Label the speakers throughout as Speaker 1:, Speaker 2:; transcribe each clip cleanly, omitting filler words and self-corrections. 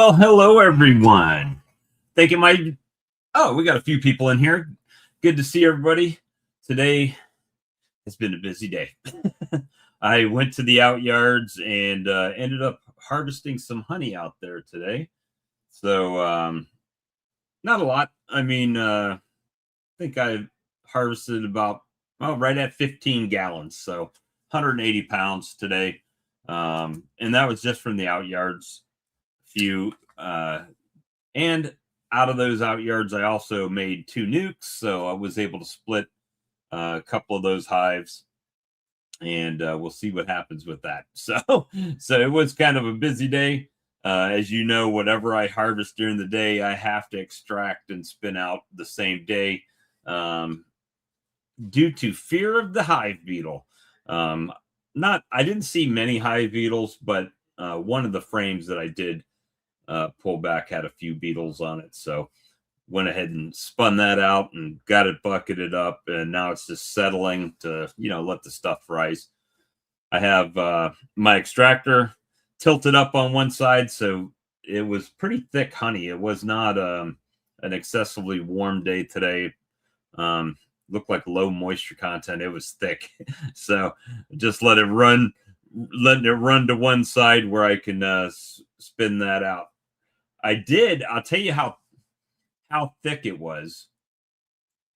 Speaker 1: Well, hello everyone. Thank you, my. Oh, we got a few people in here. Good to see everybody. Today has been a busy day. I went to the out yards and ended up harvesting some honey out there today. So not a lot. I mean, I think I harvested about right at 15 gallons, so 180 pounds today, and that was just from the out yards. Few and out of those out yards, I also made 2 nukes, so I was able to split a couple of those hives, and we'll see what happens with that. So it was kind of a busy day. As you know, whatever I harvest during the day, I have to extract and spin out the same day, due to fear of the hive beetle. I didn't see many hive beetles, but one of the frames that I did pull back had a few beetles on it, so went ahead and spun that out and got it bucketed up, and now it's just settling to let the stuff rise. I have my extractor tilted up on one side, so it was pretty thick honey. It was not an excessively warm day today. Looked like low moisture content. It was thick. So just letting it run to one side where I can spin that out. I'll tell you how thick it was.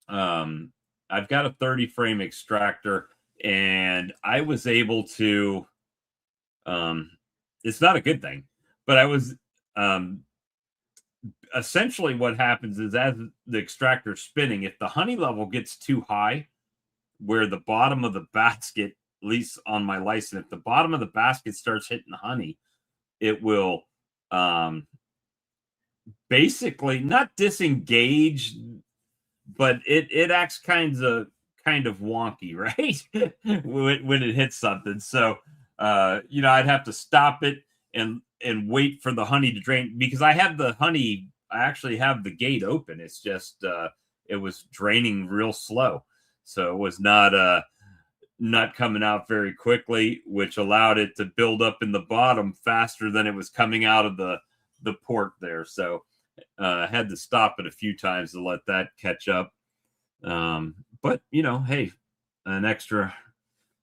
Speaker 1: I've got a 30 frame extractor, and I was able to, it's not a good thing, but I was, essentially what happens is, as the extractor's spinning, if the honey level gets too high, where the bottom of the basket, at least on my license, if the bottom of the basket starts hitting the honey, it will, basically not disengage, but it acts kind of wonky, right? when it hits something. So I'd have to stop it and wait for the honey to drain, because I actually have the gate open. It's just it was draining real slow, so it was not coming out very quickly, which allowed it to build up in the bottom faster than it was coming out of the port there. So I had to stop it a few times to let that catch up. But hey, an extra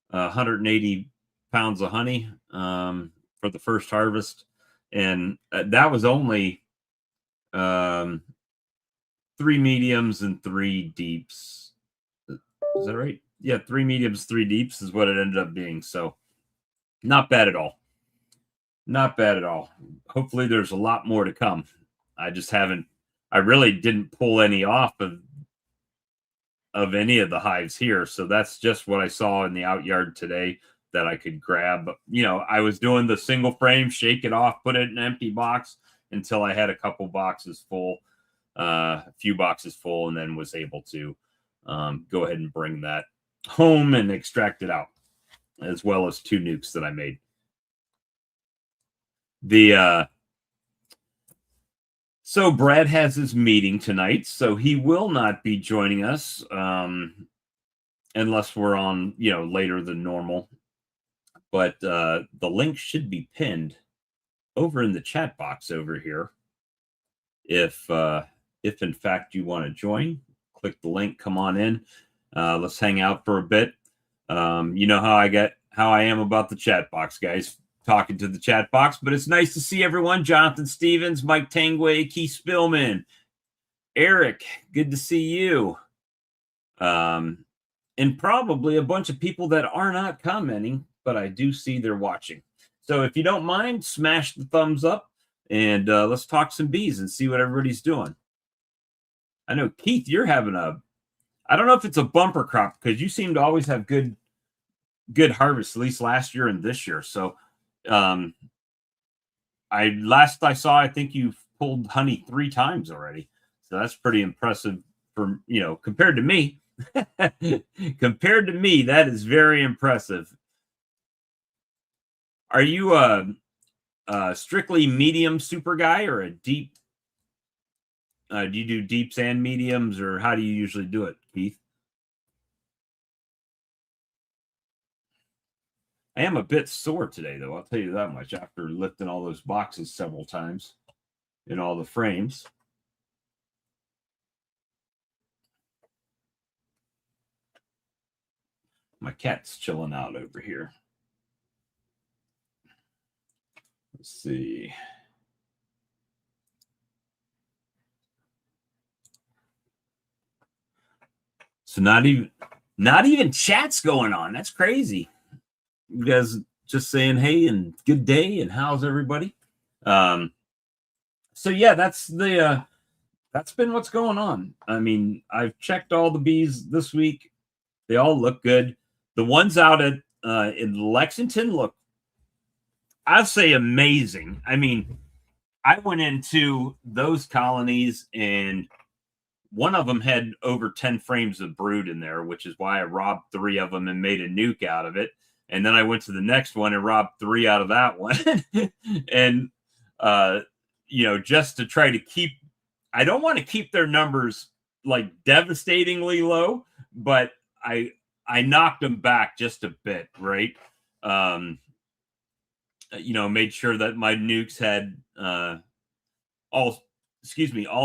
Speaker 1: 180 pounds of honey for the first harvest, and that was only 3 mediums and 3 deeps. Is that right? Yeah, 3 mediums, 3 deeps is what it ended up being. So not bad at all. Not bad at all. Hopefully there's a lot more to come. I really didn't pull any off of any of the hives here. So that's just what I saw in the out yard today that I could grab. I was doing the single frame, shake it off, put it in an empty box until I had a couple boxes full, a few boxes full, and then was able to go ahead and bring that home and extract it out, as well as 2 nukes that I made. So Brad has his meeting tonight, so he will not be joining us unless we're on, later than normal. But the link should be pinned over in the chat box over here. If in fact you want to join, click the link, come on in. Let's hang out for a bit. You know how I am about the chat box, guys. Talking to the chat box, but it's nice to see everyone. Jonathan Stevens, Mike Tangway, Keith Spillman, Eric, good to see you. And probably a bunch of people that are not commenting, but I do see they're watching. So if you don't mind, smash the thumbs up, and let's talk some bees and see what everybody's doing. I know, Keith, you're having I don't know if it's a bumper crop, because you seem to always have good harvests, at least last year and this year. So last I saw, I think you've pulled honey 3 times already. So that's pretty impressive for, compared to me. Compared to me, that is very impressive. Are you a strictly medium super guy, or a deep? Do you do deeps and mediums, or how do you usually do it, Keith? I am a bit sore today, though. I'll tell you that much, after lifting all those boxes several times. in all the frames. My cat's chilling out over here. Let's see. So not even chat's going on. That's crazy. You guys just saying hey and good day and how's everybody? So yeah, that's been what's going on. I mean, I've checked all the bees this week. They all look good. The ones out at in Lexington look, I'd say, amazing. I mean, I went into those colonies and one of them had over 10 frames of brood in there, which is why I robbed 3 of them and made a nuke out of it. And then I went to the next one and robbed 3 out of that one. And, just to try to keep, I don't want to keep their numbers like devastatingly low, but I knocked them back just a bit, right? Made sure that my nukes had all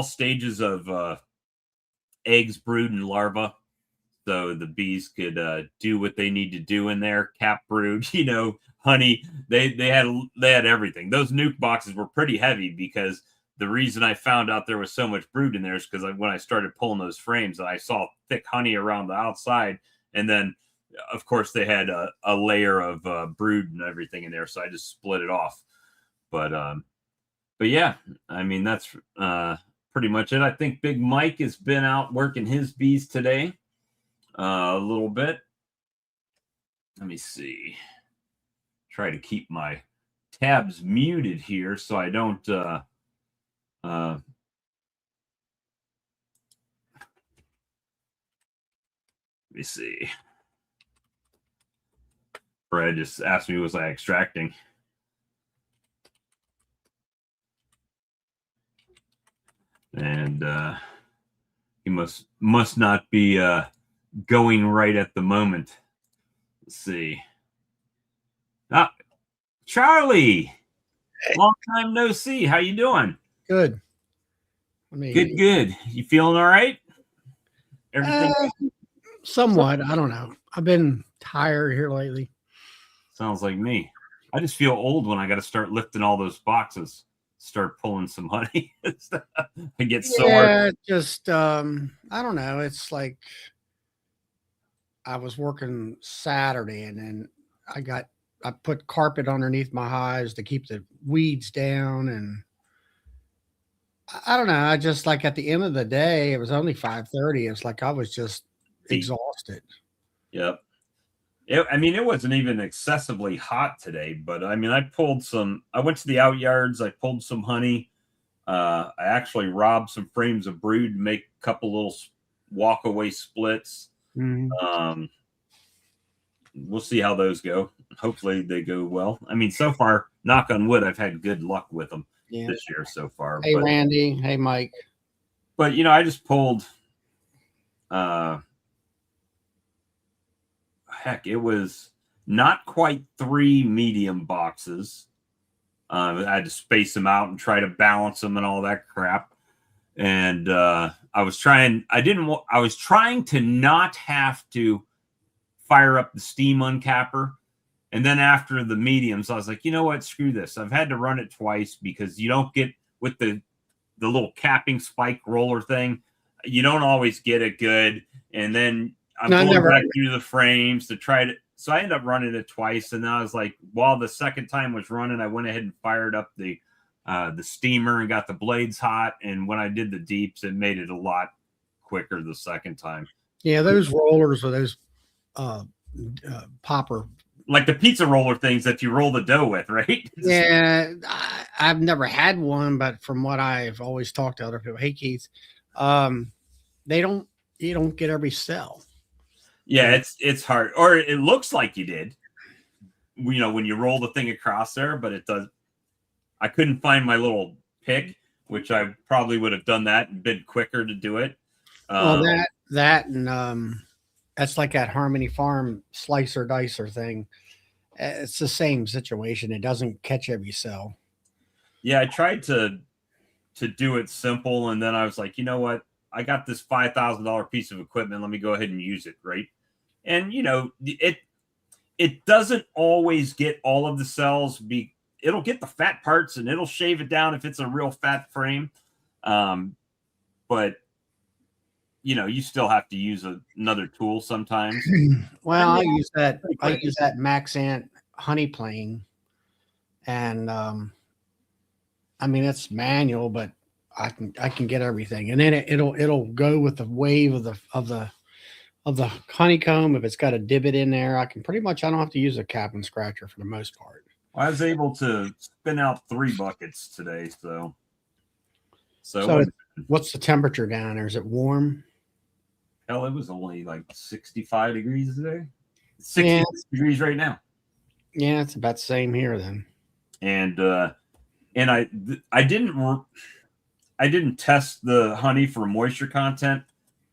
Speaker 1: stages of eggs, brood, and larva, so the bees could do what they need to do in there. Cap brood, honey. They had everything. Those nuke boxes were pretty heavy because the reason I found out there was so much brood in there is because when I started pulling those frames, I saw thick honey around the outside, and then of course they had a layer of brood and everything in there, so I just split it off. But yeah, I mean that's pretty much it. I think Big Mike has been out working his bees today a little bit. Let me see. Try to keep my tabs muted here so I don't let me see. Brad just asked me, was I extracting? And he must not be going right at the moment. Let's see. Ah, Charlie, long time no see. How you doing?
Speaker 2: Good.
Speaker 1: Good. You feeling all right? Everything
Speaker 2: somewhat. I don't know. I've been tired here lately.
Speaker 1: Sounds like me. I just feel old when I got to start lifting all those boxes, start pulling some honey. I get sore.
Speaker 2: Yeah, just I don't know. It's like I was working Saturday and then I put carpet underneath my hives to keep the weeds down, and I don't know. I just like at the end of the day, it was only 5:30. It's like I was just exhausted.
Speaker 1: Yep. It wasn't even excessively hot today, but I mean, I went to the out yards, I pulled some honey. I actually robbed some frames of brood to make a couple little walk away splits.
Speaker 2: Mm-hmm.
Speaker 1: We'll see how those go. Hopefully they go well. I mean, so far, knock on wood, I've had good luck with them this year so far.
Speaker 2: Hey, Randy. Hey, Mike.
Speaker 1: But, I just pulled, it was not quite 3 medium boxes. I had to space them out and try to balance them and all that crap. And I was trying to not have to fire up the steam uncapper. And then after the mediums, I was like, you know what? Screw this. I've had to run it twice because you don't get with the little capping spike roller thing. You don't always get it good. And then I'm going back through the frames to try to. So I ended up running it twice. And then I was like, while the second time was running, I went ahead and fired up the steamer and got the blades hot. And when I did the deeps, it made it a lot quicker the second time.
Speaker 2: Yeah, those rollers or those popper,
Speaker 1: like the pizza roller things that you roll the dough with, right?
Speaker 2: Yeah, I've never had one, but from what I've always talked to other people, hey Keith, you don't get every cell.
Speaker 1: Yeah, it's hard, or it looks like you did. When you roll the thing across there, but it does. I couldn't find my little pick, which I probably would have done that and been quicker to do it.
Speaker 2: Well, that and that's like that Harmony Farm slicer dicer thing. It's the same situation. It doesn't catch every cell.
Speaker 1: Yeah, I tried to to do it simple. And then I was like, you know what? I got this $5,000 piece of equipment. Let me go ahead and use it. Right. And, it doesn't always get all of the cells. It'll get the fat parts and it'll shave it down if it's a real fat frame. But you still have to use another tool sometimes.
Speaker 2: Well, I use that Maxant honey plane, and I mean it's manual, but I can get everything, and then it'll go with the wave of the honeycomb. If it's got a divot in there, I don't have to use a cap and scratcher for the most part.
Speaker 1: I was able to spin out 3 buckets today, so
Speaker 2: what's the temperature down there? Is it warm?
Speaker 1: Hell, it was only like 65 degrees today. 60 degrees right now.
Speaker 2: Yeah, it's about the same here then.
Speaker 1: And I didn't test the honey for moisture content.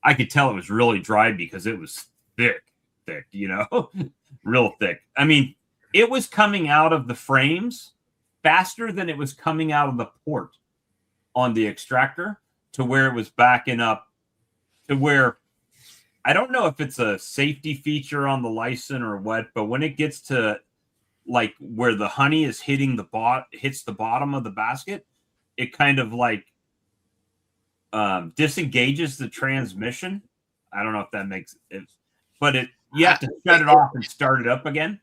Speaker 1: I could tell it was really dry because it was thick, real thick. I mean, it was coming out of the frames faster than it was coming out of the port on the extractor to where it was backing up to where I don't know if it's a safety feature on the Lyson or what, but when it gets to like where the honey is hitting hits the bottom of the basket, it kind of like disengages the transmission. I don't know if that makes it, but you have to shut it off and start it up again.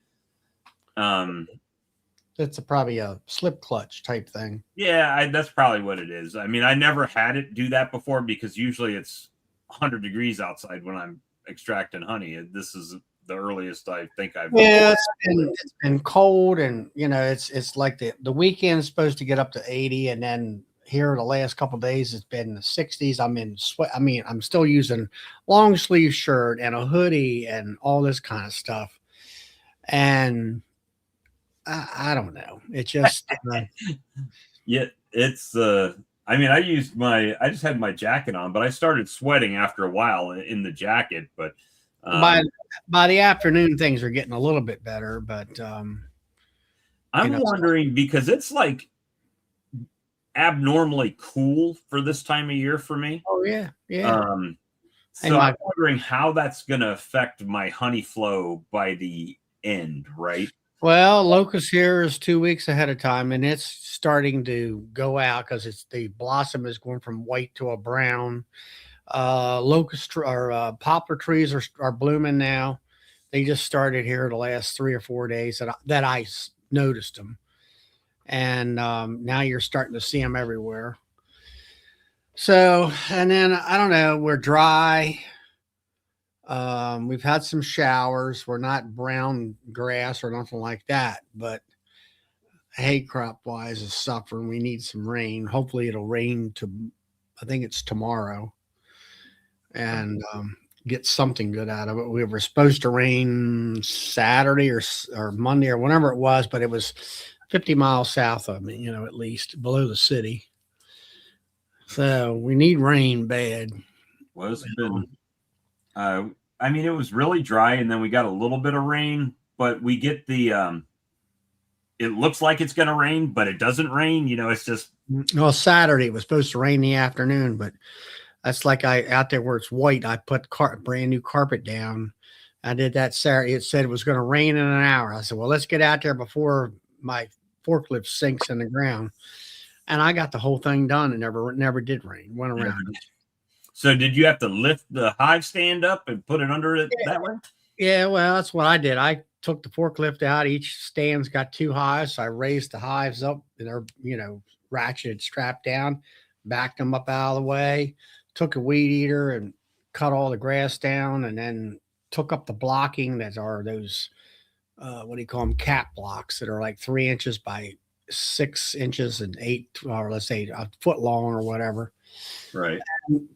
Speaker 2: It's probably a slip clutch type thing.
Speaker 1: Yeah, that's probably what it is. I mean, I never had it do that before because usually it's 100 degrees outside when I'm extracting honey. This is the earliest I think I've.
Speaker 2: Yeah, it's been cold, and it's like the weekend's supposed to get up to 80, and then here the last couple of days it's been in the 60s. I'm in sweat. I mean, I'm still using long sleeve shirt and a hoodie and all this kind of stuff, and I don't know. It just
Speaker 1: yeah, it's I mean, I just had my jacket on, but I started sweating after a while in the jacket. But
Speaker 2: by the afternoon, things are getting a little bit better. But
Speaker 1: I'm wondering because it's like abnormally cool for this time of year for me.
Speaker 2: Oh yeah.
Speaker 1: So I'm wondering how that's going to affect my honey flow by the end, right?
Speaker 2: Well, locust here is 2 weeks ahead of time, and it's starting to go out because the blossom is going from white to a brown. Poplar trees are blooming now. They just started here the last 3 or 4 days that I noticed them, and now you're starting to see them everywhere. So, and then I don't know, we're dry. We've had some showers. We're not brown grass or nothing like that, but hay crop wise is suffering. We need some rain. Hopefully it'll rain I think it's tomorrow, and get something good out of it. We were supposed to rain Saturday or Monday or whenever it was, but it was 50 miles south of me, at least below the city. So we need rain bad.
Speaker 1: Well, it's been I mean, it was really dry, and then we got a little bit of rain, but we get the it looks like it's going to rain, but it doesn't rain. It's just.
Speaker 2: Well, Saturday it was supposed to rain in the afternoon, but that's like out there where it's white. I put brand new carpet down. I did that Saturday. It said it was going to rain in an hour. I said, well, let's get out there before my forklift sinks in the ground. And I got the whole thing done, and never did rain. Went around.
Speaker 1: So did you have to lift the hive stand up and put it under it that way?
Speaker 2: Yeah, well, that's what I did. I took the forklift out. Each stand's got 2 hives. So I raised the hives up, and they're, ratcheted, strapped down, backed them up out of the way, took a weed eater and cut all the grass down, and then took up the blocking that are those, what do you call them, cap blocks that are like 3 inches by 6 inches and 8, or let's say a foot long or whatever.
Speaker 1: Right.
Speaker 2: And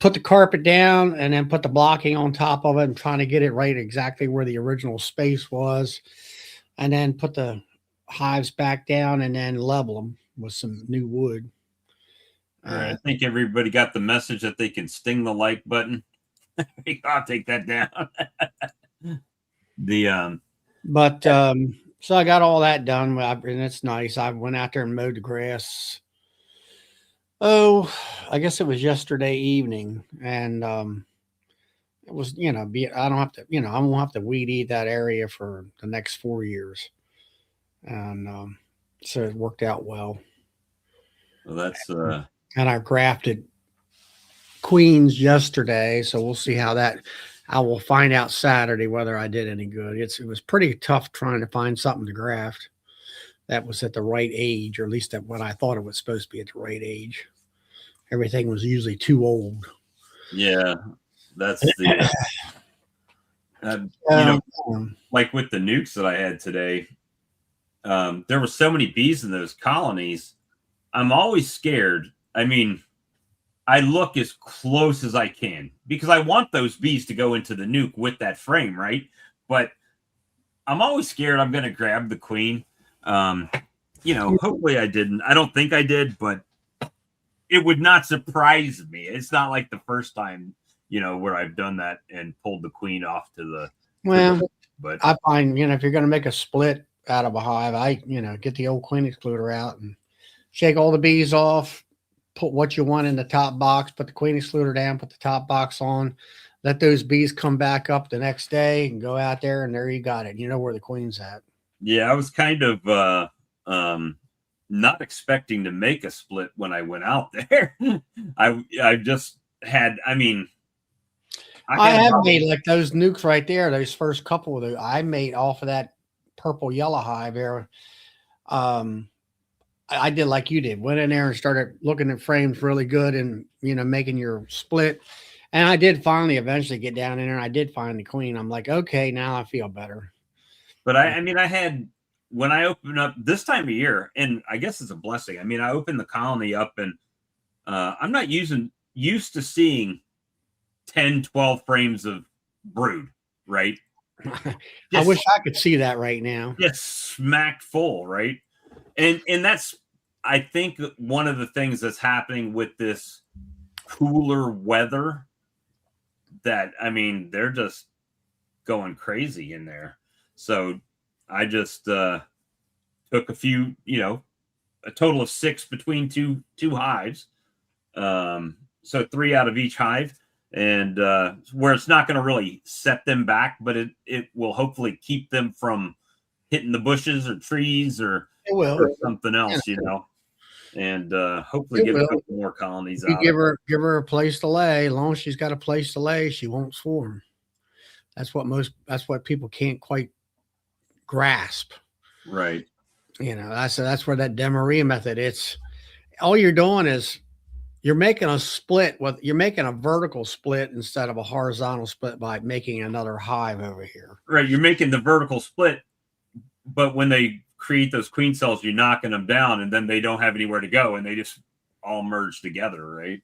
Speaker 2: put the carpet down and then put the blocking on top of it and trying to get it right exactly where the original space was. And then put the hives back down and then level them with some new wood.
Speaker 1: All right. I think everybody got the message that they can sting the like button. I'll take that down.
Speaker 2: So I got all that done, and it's nice. I went out there and mowed the grass Oh, I guess it was yesterday evening, and it was, I don't have to, I won't have to weed eat that area for the next 4 years, and so it worked out well.
Speaker 1: Well, that's
Speaker 2: And I grafted queens yesterday, so we'll see how that. I will find out Saturday whether I did any good. It was pretty tough trying to find something to graft that was at the right age, or at least at what I thought it was supposed to be at the right age. Everything was usually too old.
Speaker 1: yeah, that's the you know,
Speaker 2: Um, um,
Speaker 1: like with the nukes that I had today. There were so many bees in those colonies. I'm always scared. I mean, I look as close as I can because I want those bees to go into the nuke with that frame, right? But I'm always scared I'm going to grab the queen. Um, hopefully I didn't. I don't think I did, but it would not surprise me. It's not like the first time, where I've done that and pulled the queen off to the,
Speaker 2: well,
Speaker 1: but
Speaker 2: I find, if you're going to make a split out of a hive, get the old queen excluder out and shake all the bees off, put what you want in the top box, put the queen excluder down, put the top box on, let those bees come back up the next day and go out there, and there you got it. You know where the queen's at.
Speaker 1: yeah, I was kind of not expecting to make a split when I went out there. I just had. I mean,
Speaker 2: I
Speaker 1: I had
Speaker 2: have
Speaker 1: about
Speaker 2: made like those nukes right there. Those first couple of those I made off of that purple yellow hive there. Um, I did like you did. Went in there and started looking at frames really good, and making your split. And I did finally eventually get down in there, and I did find the queen. I'm like, okay, now I feel better.
Speaker 1: But I mean, I had when I opened up this time of year, and I guess it's a blessing. I mean, I opened the colony up, and I'm not used to seeing 10, 12 frames of brood, right?
Speaker 2: I
Speaker 1: Just
Speaker 2: wish I could see that right now.
Speaker 1: just smacked full, right? And that's I think one of the things that's happening with this cooler weather that I mean, they're just going crazy in there. So I just took a few, a total of 6 between two hives. So 3 out of each hive, and where it's not going to really set them back, but it will hopefully keep them from hitting the bushes or trees
Speaker 2: It will.
Speaker 1: or something
Speaker 2: Yeah,
Speaker 1: else, and hopefully
Speaker 2: it
Speaker 1: get a
Speaker 2: will.
Speaker 1: couple more colonies
Speaker 2: You
Speaker 1: out of it.
Speaker 2: give her a place to lay. As long as she's got a place to lay, she won't swarm. That's what people can't quite grasp.
Speaker 1: Right.
Speaker 2: That's where that Demaree method. It's all you're doing is you're making a vertical split instead of a horizontal split by making another hive over here.
Speaker 1: Right. You're making the vertical split, but when they create those queen cells, you're knocking them down, and then they don't have anywhere to go, and they just all merge together. Right.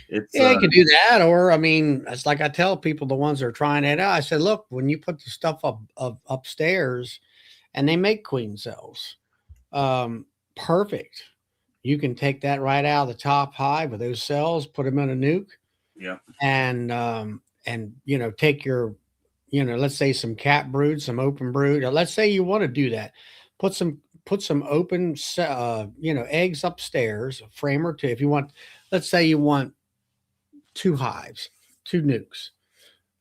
Speaker 1: It's
Speaker 2: Yeah, you could do that, or I mean, it's like I tell people, the ones that are trying it out. I said, look, when you put the stuff up upstairs, and they make queen cells, perfect. You can take that right out of the top hive with those cells, put them in a nuke,
Speaker 1: yeah.
Speaker 2: and take your, let's say some cat brood, some open brood. Or let's say you want to do that, put some open, eggs upstairs, a frame or two. If you want, let's say you want 2 hives, 2 nukes.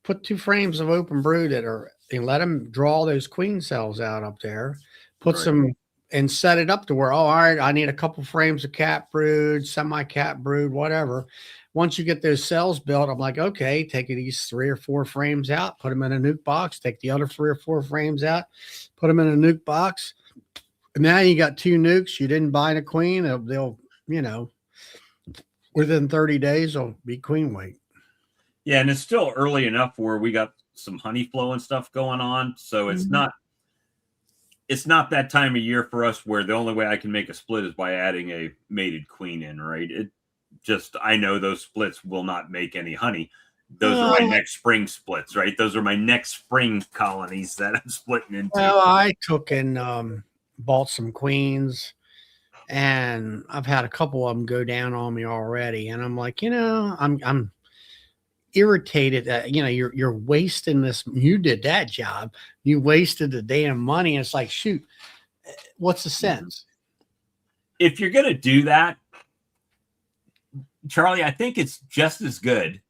Speaker 2: Put 2 frames of open brood that are, and let them draw those queen cells out up there. Put
Speaker 1: Right.
Speaker 2: some and set it up to where, all right, I need a couple frames of cat brood, semi cat brood, whatever. Once you get those cells built, I'm like, okay, take these 3 or 4 frames out, put them in a nuke box, take the other 3 or 4 frames out, put them in a nuke box. Now you got 2 nukes. You didn't buy a queen. They'll within 30 days, they'll be queen weight.
Speaker 1: Yeah, and it's still early enough where we got some honey flow and stuff going on, so it's not that time of year for us where the only way I can make a split is by adding a mated queen in, right? It just I know those splits will not make any honey. Those are my next spring splits, right? Those are my next spring colonies that I'm splitting into.
Speaker 2: Well, I took and bought some queens, and I've had a couple of them go down on me already, and I'm like, I'm irritated that you're wasting this. You did that job. You wasted the damn money. And it's like, shoot, what's the sense?
Speaker 1: If you're gonna do that, Charlie, I think it's just as good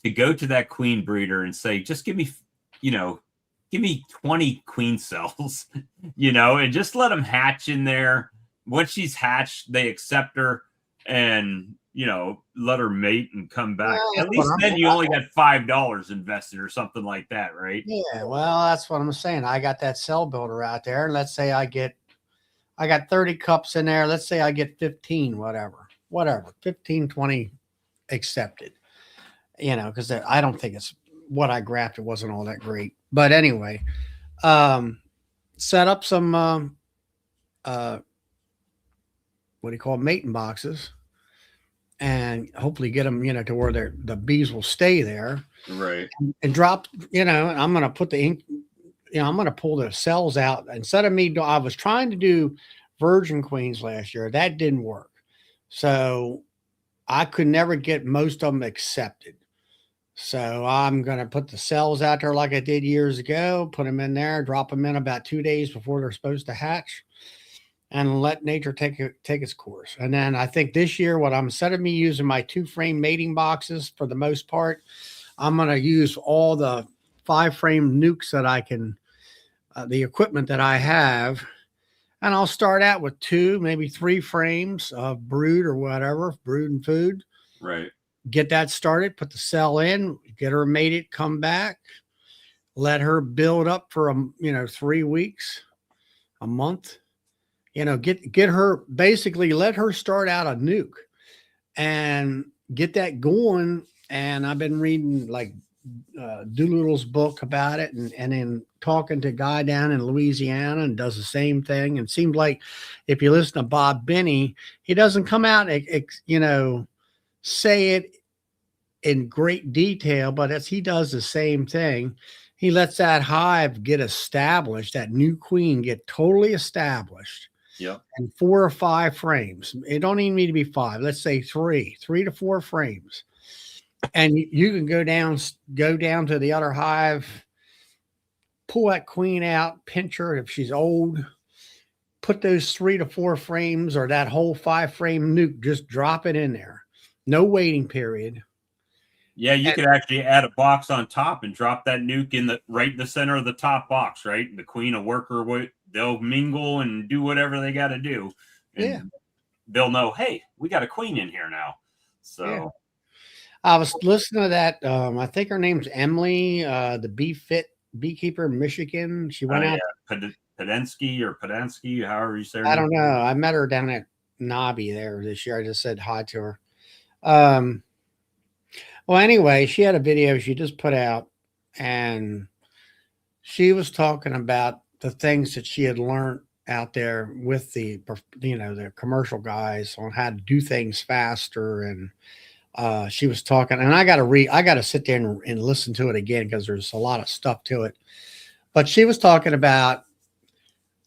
Speaker 1: to go to that queen breeder and say, just give me, you know, give me 20 queen cells, and just let them hatch in there. Once she's hatched, they accept her and, let her mate and come
Speaker 2: Yeah,
Speaker 1: back.
Speaker 2: that's
Speaker 1: At
Speaker 2: what
Speaker 1: least then you only got $5 invested or something like that, right?
Speaker 2: yeah, well, that's what I'm saying. I got that cell builder out there, and let's say I got 30 cups in there. Let's say I get 15, whatever, 15, 20 accepted, because I don't think it's what I grafted wasn't all that great. But anyway, um, set up some, uh, what do you call it, mating boxes and hopefully get them, to where the bees will stay there
Speaker 1: Right.
Speaker 2: and drop, and I'm going to put the ink, I'm going to pull the cells out instead of me. I was trying to do virgin queens last year. That didn't work. So I could never get most of them accepted. So I'm going to put the cells out there like I did years ago, put them in there, drop them in about 2 days before they're supposed to hatch and let nature take its course. And then I think this year, what I'm instead of me using my 2-frame mating boxes for the most part, I'm going to use all the 5-frame nukes that I can, the equipment that I have. And I'll start out with 2, maybe 3 frames of brood or whatever, brood and food.
Speaker 1: Right.
Speaker 2: Get that started, put the cell in, get her mated, come back, let her build up for 3 weeks, a month. Get her, basically let her start out a nuke and get that going. And I've been reading like Doolittle's book about it, and then talking to a guy down in Louisiana and does the same thing. And it seems like if you listen to Bob Binney, he doesn't come out and say it in great detail, but as he does the same thing, he lets that hive get established, that new queen get totally established.
Speaker 1: Yep.
Speaker 2: And 4 or 5 frames. It don't even need to be 5. Let's say 3 to 4 frames. And you can go down to the other hive, pull that queen out, pinch her if she's old, put those 3 to 4 frames or that whole 5-frame nuke, just drop it in there. No waiting period.
Speaker 1: Yeah, you could actually add a box on top and drop that nuke right in the center of the top box, right? And the queen will work her way. They'll mingle and do whatever they got to do, and they'll know, hey, we got a queen in here now. So
Speaker 2: yeah. I was listening to that. I think her name's Emily, the beekeeper in Michigan. She went out.
Speaker 1: Podensky, however you say her name.
Speaker 2: I don't know. I met her down at Nobby there this year. I just said hi to her. Well, anyway, she had a video she just put out, and she was talking about the things that she had learned out there with the commercial guys on how to do things faster. And she was talking, and I got to sit there and listen to it again because there's a lot of stuff to it. But she was talking about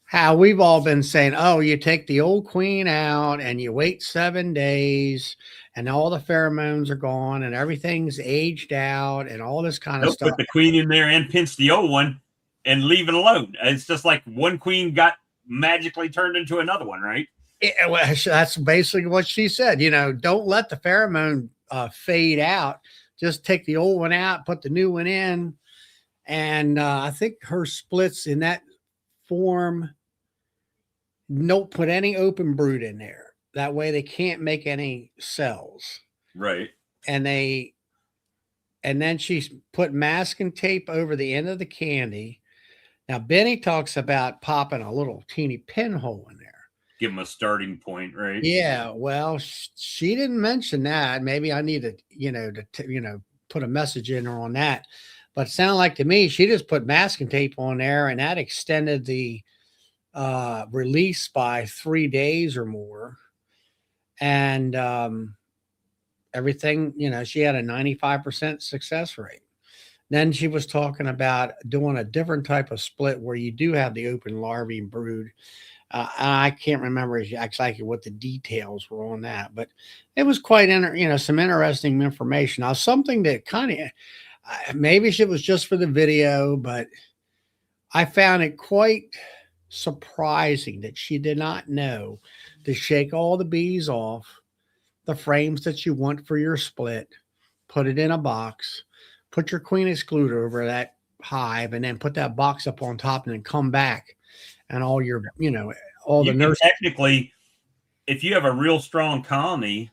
Speaker 2: how we've all been saying, oh, you take the old queen out and you wait 7 days and all the pheromones are gone and everything's aged out and all this kind of stuff.
Speaker 1: Put the queen in there and pinch the old one and leave it alone. It's just like one queen got magically turned into another one, right?
Speaker 2: Yeah, well, that's basically what she said. Don't let the pheromone fade out. Just take the old one out, put the new one in. And I think her splits in that form, don't put any open brood in there. That way they can't make any cells.
Speaker 1: Right.
Speaker 2: And then she put masking tape over the end of the candy. Now, Benny talks about popping a little teeny pinhole in there.
Speaker 1: Give them a starting point, right?
Speaker 2: Yeah. Well, she didn't mention that. Maybe I need to, put a message in her on that. But it sounded like to me, she just put masking tape on there, and that extended the release by 3 days or more. And everything, she had a 95% success rate. Then she was talking about doing a different type of split where you do have the open larvae and brood. I can't remember exactly what the details were on that, but it was quite, some interesting information. Now, something that kind of, maybe it was just for the video, but I found it quite surprising that she did not know to shake all the bees off the frames that you want for your split, put it in a box, put your queen excluder over that hive, and then put that box up on top, and then come back, and all your, all the
Speaker 1: You can
Speaker 2: nurse.
Speaker 1: technically, if you have a real strong colony,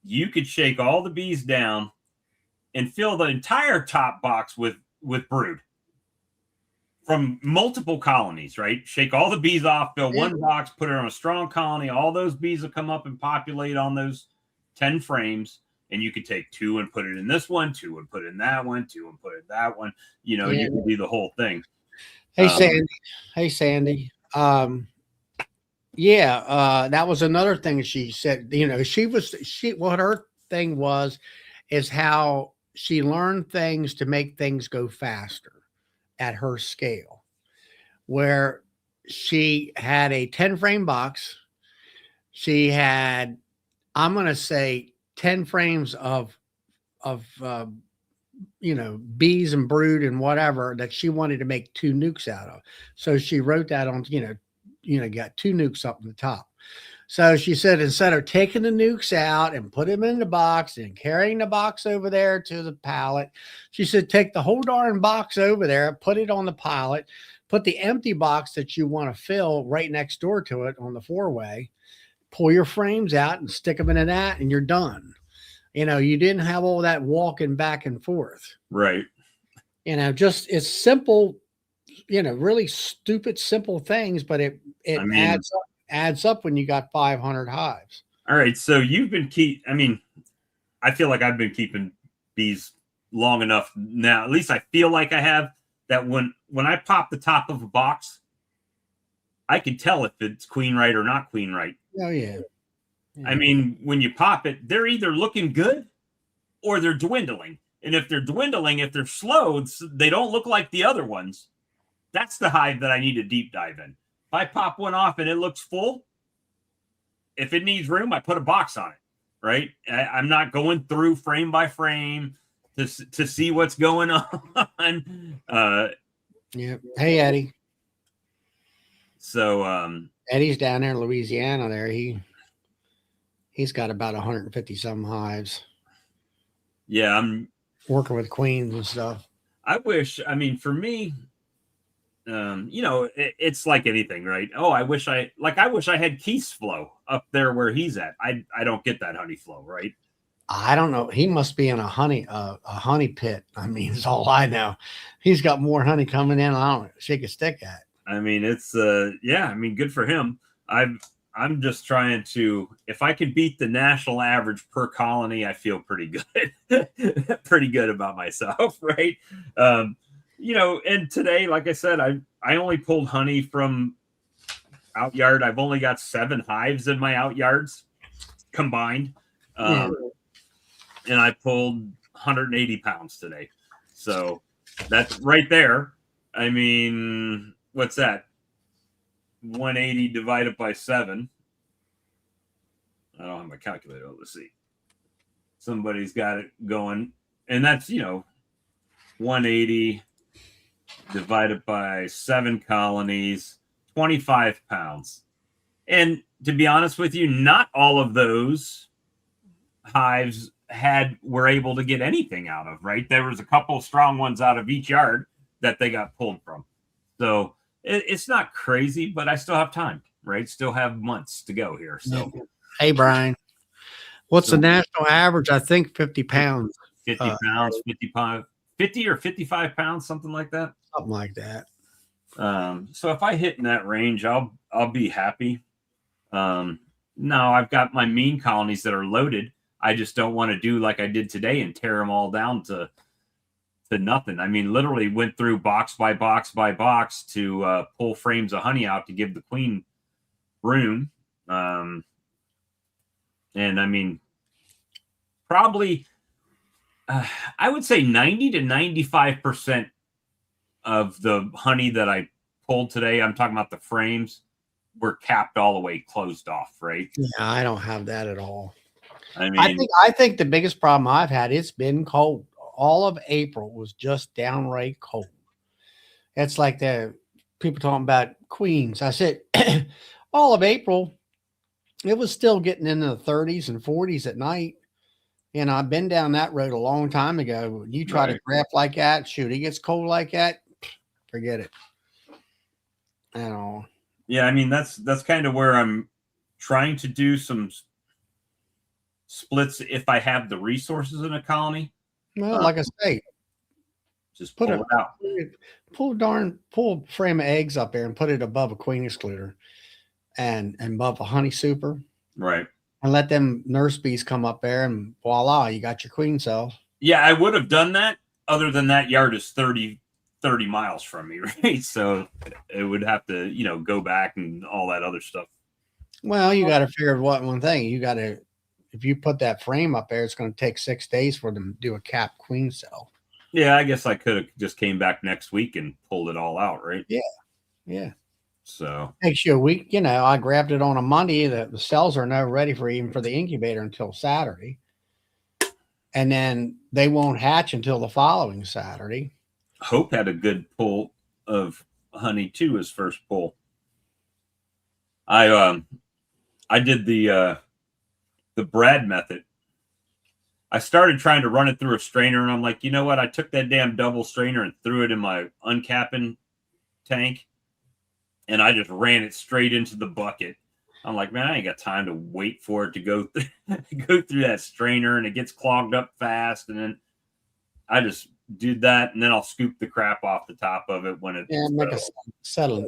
Speaker 1: you could shake all the bees down and fill the entire top box with brood from multiple colonies, right? Shake all the bees off, fill one box, put it on a strong colony. All those bees will come up and populate on those 10 frames. And you could take 2 and put it in this one, 2 and put it in that one, 2 and put it in that one. You could do the whole thing.
Speaker 2: Hey, Sandy. Hey, Sandy. That was another thing she said. What her thing was is how she learned things to make things go faster at her scale, where she had a 10 frame box. She had, I'm going to say, 10 frames of bees and brood and whatever that she wanted to make 2 nukes out of. So she wrote that on, got 2 nukes up in the top. So she said, instead of taking the nukes out and put them in the box and carrying the box over there to the pallet, she said, take the whole darn box over there, put it on the pallet, put the empty box that you want to fill right next door to it on the 4-way, pull your frames out and stick them into that, and you're done. You didn't have all that walking back and forth.
Speaker 1: Right.
Speaker 2: Just it's simple, really stupid, simple things, but it adds up when you got 500 hives.
Speaker 1: All right. So you've been I feel like I've been keeping bees long enough now. At least I feel like I have, that when I pop the top of a box, I can tell if it's queen right or not queen right.
Speaker 2: Oh, yeah.
Speaker 1: I mean, when you pop it, they're either looking good or they're dwindling. And if they're dwindling, if they're slow, they don't look like the other ones. That's the hive that I need to deep dive in. If I pop one off and it looks full, if it needs room, I put a box on it, right? I'm not going through frame by frame to see what's going on.
Speaker 2: Yeah. Hey, Eddie.
Speaker 1: So
Speaker 2: Eddie's down there in Louisiana there. He's got about 150 some hives.
Speaker 1: Yeah, I'm
Speaker 2: working with queens and stuff.
Speaker 1: I wish, for me, it's like anything, right? Oh, I wish I had Keith's flow up there where he's at. I don't get that honey flow, right?
Speaker 2: I don't know. He must be in a honey pit. It's all I know. He's got more honey coming in. I don't know, shake a stick at.
Speaker 1: It's good for him. I'm just trying to, if I could beat the national average per colony, I feel pretty good, pretty good about myself, right? And today, like I said, I only pulled honey from out yard. I've only got 7 hives in my out yards combined. And I pulled 180 pounds today. So that's right there. What's that? 180 divided by 7. I don't have my calculator. Let's see. Somebody's got it going. And that's, 180 divided by 7 colonies, 25 pounds. And to be honest with you, not all of those hives were able to get anything out of, right? There was a couple strong ones out of each yard that they got pulled from. So it's not crazy, but I still have time, right? Still have months to go here. So,
Speaker 2: hey, Brian, what's the national average? I think 50 pounds.
Speaker 1: 50 pounds, 50 or 55 pounds, something like that.
Speaker 2: Something like that.
Speaker 1: So if I hit in that range, I'll be happy. Now I've got my mean colonies that are loaded. I just don't want to do like I did today and tear them all down to nothing. Literally went through box by box by box to pull frames of honey out to give the queen room. And probably I would say 90 to 95% of the honey that I pulled today, I'm talking about the frames, were capped all the way closed off, right?
Speaker 2: Yeah, I don't have that at all. I think the biggest problem I've had, it's been cold. All of April was just downright cold. It's like the people talking about queens. I said all of April it was still getting into the 30s and 40s at night. And I've been down that road a long time ago. You try to
Speaker 1: Right.
Speaker 2: graft like that, shoot, it gets cold like that, forget it. You know.
Speaker 1: Yeah, I mean that's kind of where I'm trying to do some splits if I have the resources in a colony.
Speaker 2: Well,
Speaker 1: Uh,
Speaker 2: like I say,
Speaker 1: just
Speaker 2: put
Speaker 1: pull
Speaker 2: a
Speaker 1: it out.
Speaker 2: pull a frame of eggs up there and put it above a queen excluder and above a honey super
Speaker 1: Right.
Speaker 2: and let them nurse bees come up there and voila, you got your queen cells.
Speaker 1: Yeah, I would have done that. Other than that yard is 30 miles from me, right? So it would have to, go back and all that other stuff.
Speaker 2: Well, you got to figure what one thing. You got to, if you put that frame up there, it's going to take 6 days for them to do a cap queen cell.
Speaker 1: Yeah, I guess I could have just came back next week and pulled it all out, right?
Speaker 2: Yeah. Yeah.
Speaker 1: So
Speaker 2: Takes you a week. I grabbed it on a Monday. The cells are not ready for even for the incubator until Saturday. And then they won't hatch until the following Saturday.
Speaker 1: Hope had a good pull of honey too, his first pull. I did the Brad method. I started trying to run it through a strainer, and I'm like, you know what? I took that damn double strainer and threw it in my uncapping tank, and I just ran it straight into the bucket. I'm like, man, I ain't got time to wait for it to go go through that strainer, and it gets clogged up fast. And then I just did that, and then I'll scoop the crap off the top of it when it's
Speaker 2: Make a settling.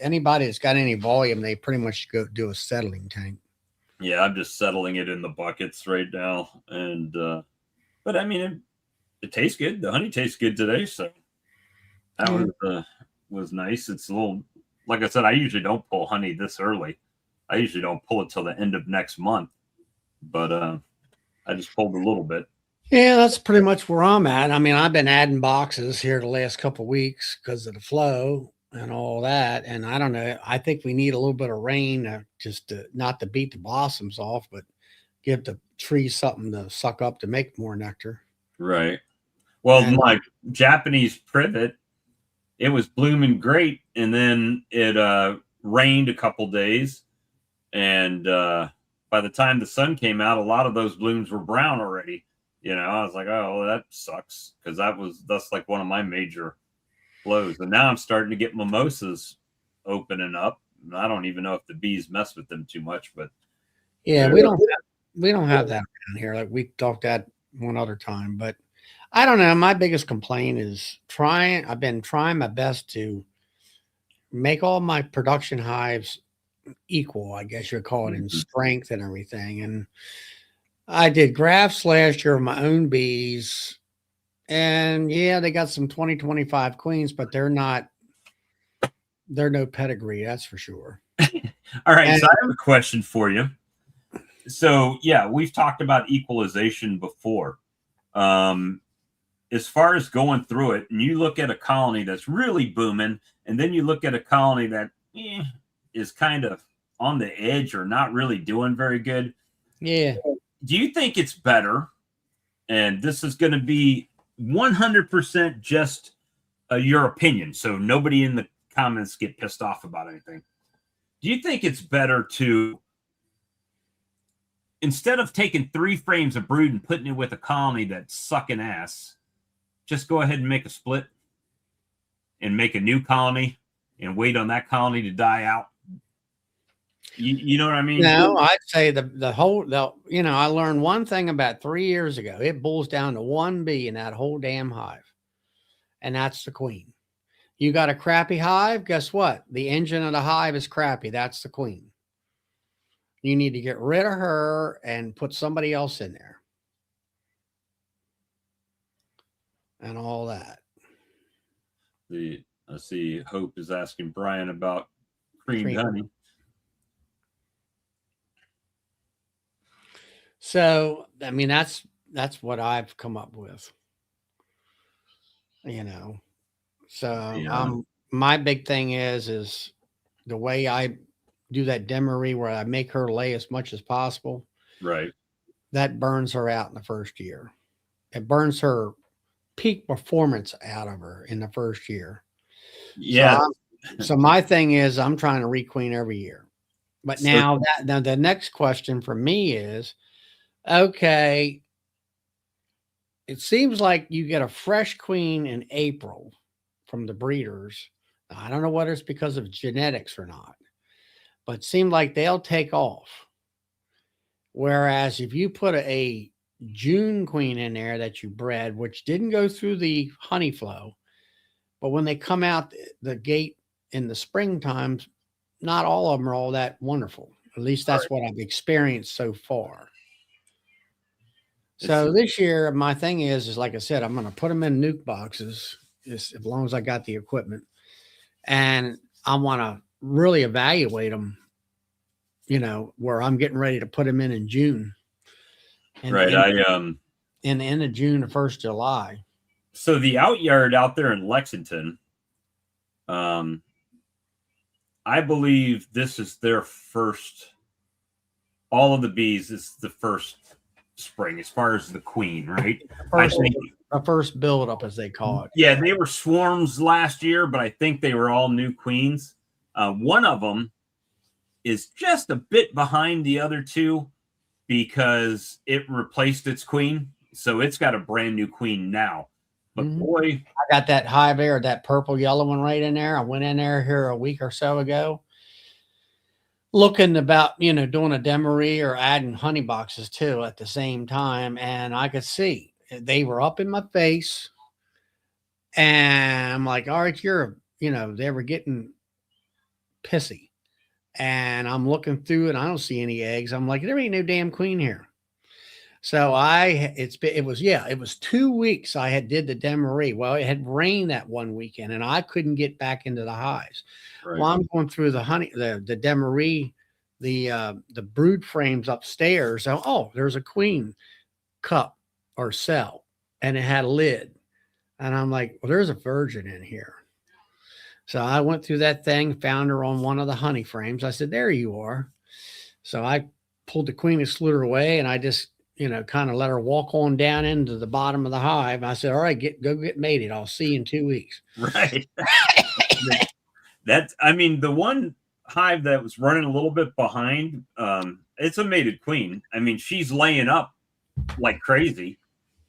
Speaker 2: Anybody that's got any volume, they pretty much go do a settling tank.
Speaker 1: Yeah, I'm just settling it in the buckets right now, and but I mean, it tastes good. The honey tastes good today, so that was nice. It's a little, like I said, I usually don't pull honey this early. I usually don't pull it till the end of next month, but I just pulled a little bit.
Speaker 2: Yeah, that's pretty much where I'm at. I mean, I've been adding boxes here the last couple of weeks because of the flow and all that. And I don't know. I think we need a little bit of rain just to not to beat the blossoms off, but give the trees something to suck up to make more nectar.
Speaker 1: Right. Well,
Speaker 2: And
Speaker 1: my Japanese privet, it was blooming great, and then it rained a couple days, and by the time the sun came out, a lot of those blooms were brown already. I was like, oh, well, that sucks, because that's like one of my major flows. And now I'm starting to get mimosas opening up. I don't even know if the bees mess with them too much, but
Speaker 2: yeah, we don't have that around here. Like we talked that one other time, but I don't know. My biggest complaint is I've been trying my best to make all my production hives equal, I guess you'd call it, in strength and everything. And I did grafts last year of my own bees. And yeah, they got some 2025 queens, but they're no pedigree, that's for sure.
Speaker 1: All right.
Speaker 2: And
Speaker 1: So I have a question for you. So yeah, we've talked about equalization before. As far as going through it, and you look at a colony that's really booming, and then you look at a colony that is kind of on the edge or not really doing very good.
Speaker 2: yeah.
Speaker 1: Do you think it's better? And this is going to be 100% just your opinion, so nobody in the comments get pissed off about anything. Do you think it's better to, instead of taking 3 frames of brood and putting it with a colony that's sucking ass, just go ahead and make a split and make a new colony and wait on that colony to die out? You know what I mean?
Speaker 2: No, I'd say I learned one thing about 3 years ago. It boils down to one bee in that whole damn hive, and that's the queen. You got a crappy hive, guess what? The engine of the hive is crappy. That's the queen. You need to get rid of her and put somebody else in there. And all that.
Speaker 1: I see Hope is asking Brian about creamed honey.
Speaker 2: So, I mean, that's what I've come up with. So my big thing is the way I do that demery where I make her lay as much as possible.
Speaker 1: Right.
Speaker 2: That burns her out in the first year. It burns her peak performance out of her in the first year.
Speaker 1: Yeah.
Speaker 2: So my thing is I'm trying to requeen every year. But
Speaker 1: So
Speaker 2: now the next question for me is, okay, it seems like you get a fresh queen in April from the breeders. Now, I don't know whether it's because of genetics or not, but it seemed like they'll take off. Whereas if you put a June queen in there that you bred, which didn't go through the honey flow, but when they come out the gate in the springtime, not all of them are all that wonderful. At least that's what I've experienced so far.
Speaker 1: it's
Speaker 2: So this year, my thing is like I said, I'm going to put them in nuke boxes as long as I got the equipment, and I want to really evaluate them. Where I'm getting ready to put them in June, and
Speaker 1: right.
Speaker 2: in the end of June, the 1st July.
Speaker 1: So the out yard out there in Lexington, um, I believe this is their first. All of the bees is the first spring as far as the queen, right?
Speaker 2: The first build up, as they call it.
Speaker 1: Yeah, they were swarms last year, but I think they were all new queens. One of them is just a bit behind the other two because it replaced its queen. So it's got a brand new queen now. But boy,
Speaker 2: I got that hive air, that purple yellow one right in there. I went in there here a week or so ago, looking about, doing a demery or adding honey boxes too at the same time. And I could see they were up in my face. And I'm like, all right, they were getting pissy. And I'm looking through and I don't see any eggs. I'm like, there ain't no damn queen here. So it was 2 weeks I had did the demery. Well, it had rained that one weekend and I couldn't get back into the hives.
Speaker 1: right.
Speaker 2: Well, I'm going through the demery, the brood frames upstairs. So, there's a queen cup or cell and it had a lid. And I'm like, well, there's a virgin in here. So I went through that thing, found her on one of the honey frames. I said, there you are. So I pulled the queen excluder away and I just, kind of let her walk on down into the bottom of the hive. I said, all right, go get mated. I'll see you in 2 weeks.
Speaker 1: Right. The one hive that was running a little bit behind, it's a mated queen. I mean, she's laying up like crazy,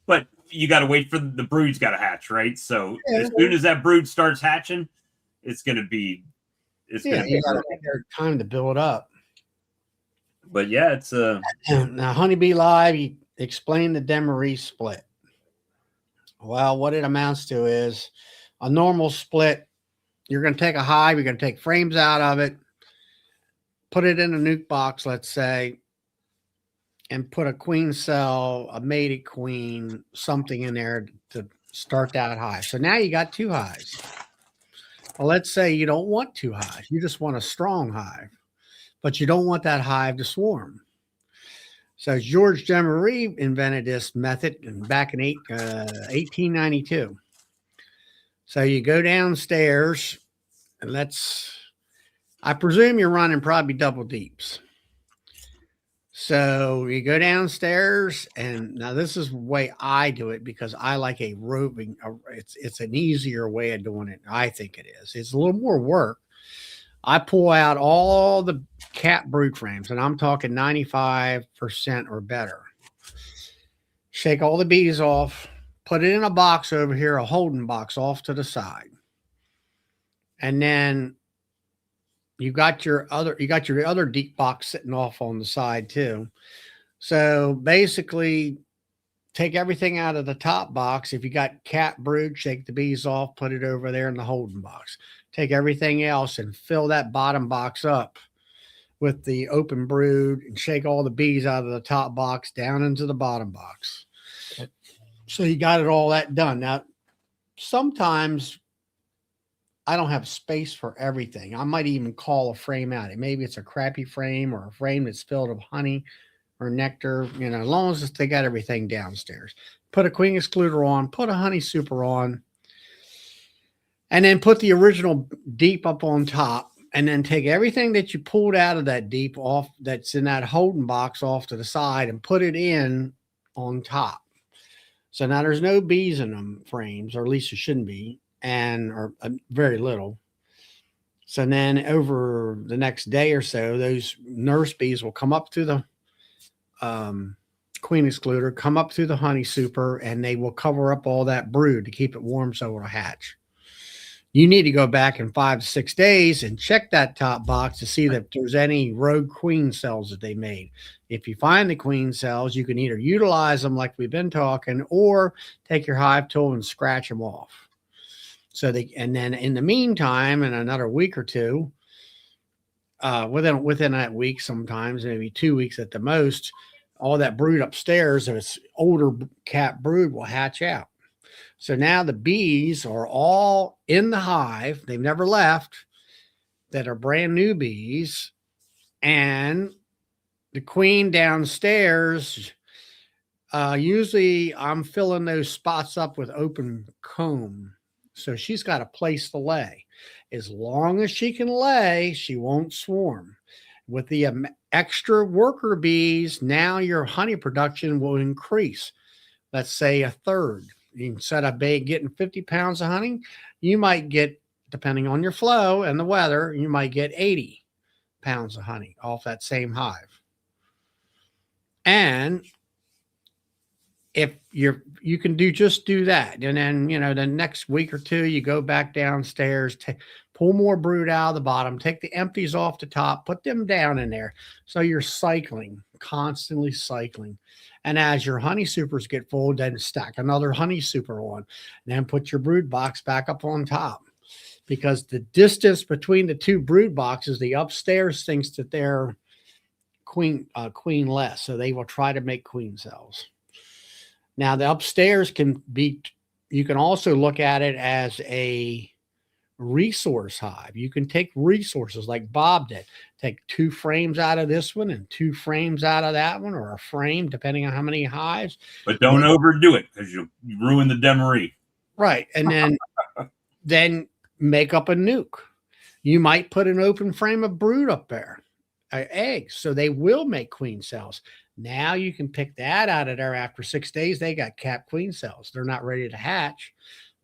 Speaker 1: but you got to wait for the brood's got to hatch, right? So as soon as that brood starts hatching, it's going to be,
Speaker 2: you got to take their time to build up.
Speaker 1: But yeah, it's
Speaker 2: now Honeybee Live, you explain the demery split. Well, what it amounts to is a normal split. You're going to take a hive, you're going to take frames out of it, put it in a nuke box, let's say, and put a queen cell, a mated queen, something in there to start that hive. So now you got 2 hives. Well, let's say you don't want 2 hives. You just want a strong hive, but you don't want that hive to swarm. So George Demery invented this method back in 1892. So you go downstairs and I presume you're running probably double deeps. So you go downstairs, and now this is the way I do it because I like a roving. It's an easier way of doing it. I think it is. It's a little more work. I pull out all the cat brood frames, and I'm talking 95% or better. Shake all the bees off, put it in a box over here, a holding box off to the side. And then you got your other deep box sitting off on the side too. So basically take everything out of the top box. If you got cat brood, shake the bees off, put it over there in the holding box. Take everything else and fill that bottom box up with the open brood and shake all the bees out of the top box down into the bottom box. So you got it all that done. Now, sometimes I don't have space for everything. I might even call a frame out. Maybe it's a crappy frame or a frame that's filled with honey or nectar, as long as they got everything downstairs. Put a queen excluder on, put a honey super on, and then put the original deep up on top, and then take everything that you pulled out of that deep off that's in that holding box off to the side and put it in on top. So now there's no bees in them frames, or at least it shouldn't be, or very little. So then over the next day or so, those nurse bees will come up through the queen excluder, come up through the honey super, and they will cover up all that brood to keep it warm so it'll hatch. You need to go back in 5 to 6 days and check that top box to see that there's any rogue queen cells that they made. If you find the queen cells, you can either utilize them like we've been talking, or take your hive tool and scratch them off. So and then in the meantime, in another week or two, within that week, sometimes maybe 2 weeks at the most, all that brood upstairs, if it's older cat brood, will hatch out. So now the bees are all in the hive. They've never left, that are brand new bees. And the queen downstairs, usually I'm filling those spots up with open comb. So she's got a place to lay. As long as she can lay, she won't swarm. With the extra worker bees, now your honey production will increase. Let's say a third. Instead of getting 50 pounds of honey, you might get, depending on your flow and the weather, you might get 80 pounds of honey off that same hive. And if you can just do that, and then the next week or two you go back downstairs, pull more brood out of the bottom, take the empties off the top, put them down in there, so you're cycling, constantly cycling. And as your honey supers get full, then stack another honey super on, and then put your brood box back up on top, because the distance between the two brood boxes, the upstairs thinks that they're queenless, so they will try to make queen cells. Now, the upstairs can be, you can also look at it as a resource hive. You can take resources like Bob did, take 2 frames out of this one and 2 frames out of that one, or a frame, depending on how many hives.
Speaker 1: But don't overdo it, because you ruin the demery.
Speaker 2: Right. And then make up a nuke. You might put an open frame of brood up there, eggs, so they will make queen cells. Now you can pick that out of there after 6 days. They got capped queen cells. They're not ready to hatch,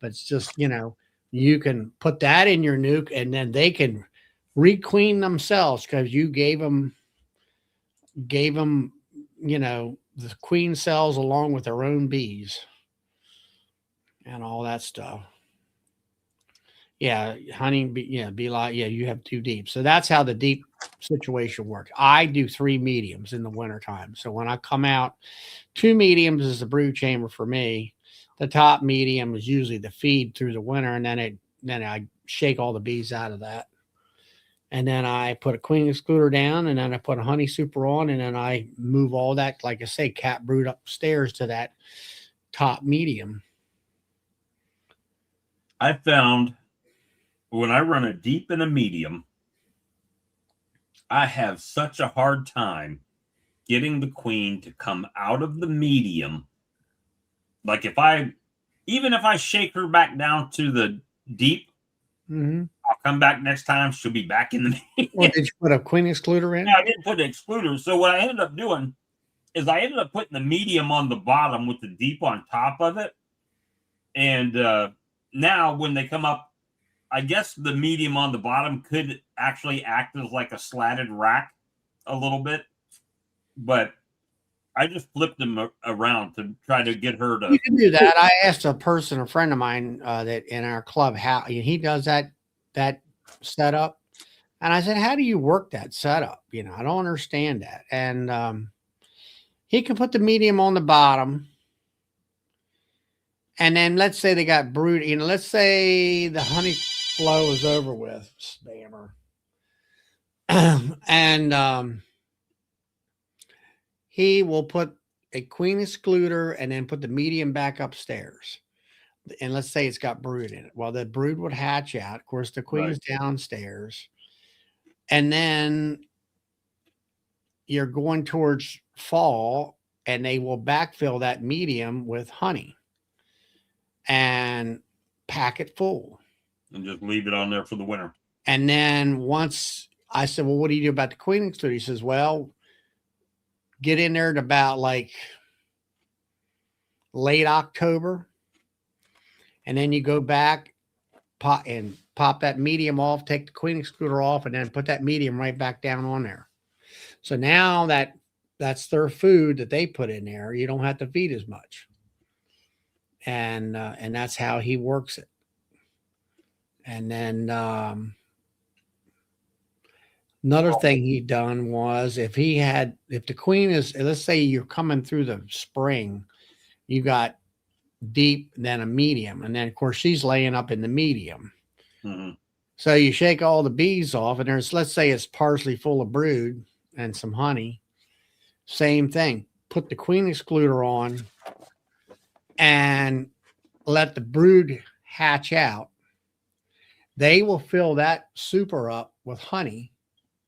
Speaker 2: but it's just, you can put that in your nuke, and then they can requeen themselves because you gave them, the queen cells along with their own bees and all that stuff. Yeah, honey, be like, you have 2 deep. So that's how the deep situation works. I do 3 mediums in the wintertime. So when I come out, 2 mediums is the brood chamber for me. The top medium is usually the feed through the winter, and then I shake all the bees out of that. And then I put a queen excluder down, and then I put a honey super on, and then I move all that, like I say, cat brood upstairs to that top medium.
Speaker 1: I found when I run a deep and a medium, I have such a hard time getting the queen to come out of the medium. Like even if I shake her back down to the deep, I'll come back next time. She'll be back in the medium.
Speaker 2: Well, did you put a queen excluder in?
Speaker 1: Yeah, I didn't put an excluder. So what I ended up doing is I ended up putting the medium on the bottom with the deep on top of it. And now when they come up, I guess the medium on the bottom could actually act as like a slatted rack a little bit, but I just flipped them around to try to get her to.
Speaker 2: You can do that. I asked a friend of mine that in our club, how he does that setup, and I said, "How do you work that setup? I don't understand that." And he can put the medium on the bottom. And then let's say they got brood, let's say the honey flow is over with, spammer. And he will put a queen excluder and then put the medium back upstairs. And let's say it's got brood in it. Well, the brood would hatch out. Of course, the queen is downstairs. And then you're going towards fall, and they will backfill that medium with honey and pack it full.
Speaker 1: And just leave it on there for the winter.
Speaker 2: And then once I said, well, what do you do about the queen excluder? He says, well, get in there at about like late October. And then you go back and pop that medium off, take the queen excluder off, and then put that medium right back down on there. So now that's their food that they put in there. You don't have to feed as much, and that's how he works it. And then another thing he done was if the queen is, let's say you're coming through the spring, you got deep, then a medium, and then of course she's laying up in the medium.
Speaker 1: Mm-hmm.
Speaker 2: So you shake all the bees off, and let's say it's partially full of brood and some honey. Same thing. Put the queen excluder on and let the brood hatch out. They will fill that super up with honey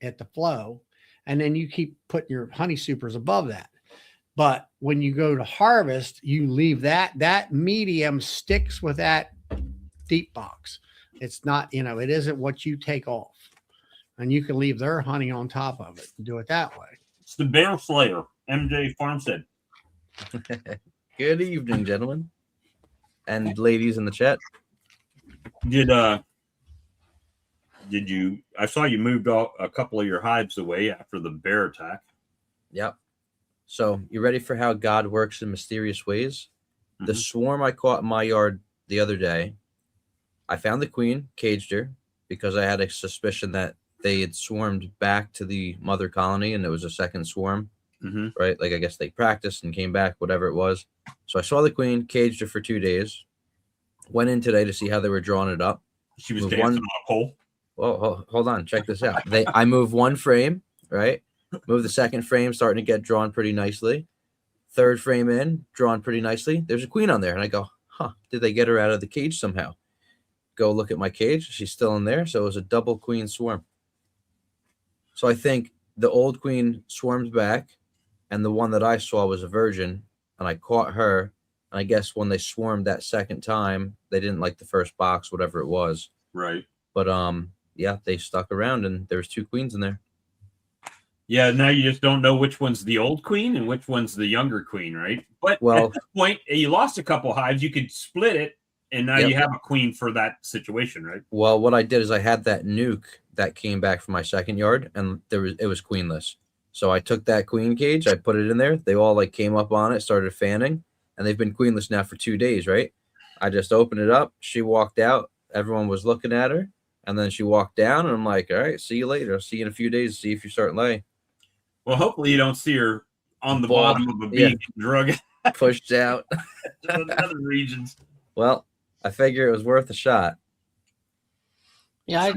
Speaker 2: at the flow, and then you keep putting your honey supers above that. But when you go to harvest, you leave that medium sticks with that deep box. It's not, it isn't what you take off. And you can leave their honey on top of it and do it that way.
Speaker 1: It's the Bear Slayer, MJ Farmstead.
Speaker 3: Good evening, gentlemen and ladies in the chat.
Speaker 1: Did you? I saw you moved a couple of your hives away after the bear attack.
Speaker 3: Yep. So you ready for how God works in mysterious ways?
Speaker 1: Mm-hmm.
Speaker 3: The swarm I caught in my yard the other day, I found the queen, caged her, because I had a suspicion that they had swarmed back to the mother colony and there was a second swarm, right? Like I guess they practiced and came back, whatever it was. So I saw the queen, caged her for 2 days, went in today to see how they were drawing it up.
Speaker 1: She was dancing on a pole.
Speaker 3: Well, hold on, check this out. I moved one frame, right? Move the second frame, starting to get drawn pretty nicely. Third frame in, drawn pretty nicely. There's a queen on there. And I go, did they get her out of the cage somehow? Go look at my cage. She's still in there. So it was a double queen swarm. So I think the old queen swarmed back, and the one that I saw was a virgin, and I caught her. And I guess when they swarmed that second time, they didn't like the first box, whatever it was.
Speaker 1: Right.
Speaker 3: But yeah, they stuck around, and there was 2 queens in there.
Speaker 1: Yeah, now you just don't know which one's the old queen and which one's the younger queen, right? But at this point, you lost a couple hives. You could split it, and now you have a queen for that situation, right?
Speaker 3: Well, what I did is I had that nuke that came back from my second yard, and it was queenless. So I took that queen cage, I put it in there. They all came up on it, started fanning, and they've been queenless now for 2 days, right? I just opened it up. She walked out. Everyone was looking at her, and then she walked down, and I'm like, all right, see you later. I'll see you in a few days, see if you start laying.
Speaker 1: Well, hopefully you don't see her on the bottom of a bee drug
Speaker 3: pushed out
Speaker 1: to other regions.
Speaker 3: Well, I figure it was worth a shot.
Speaker 2: Yeah, I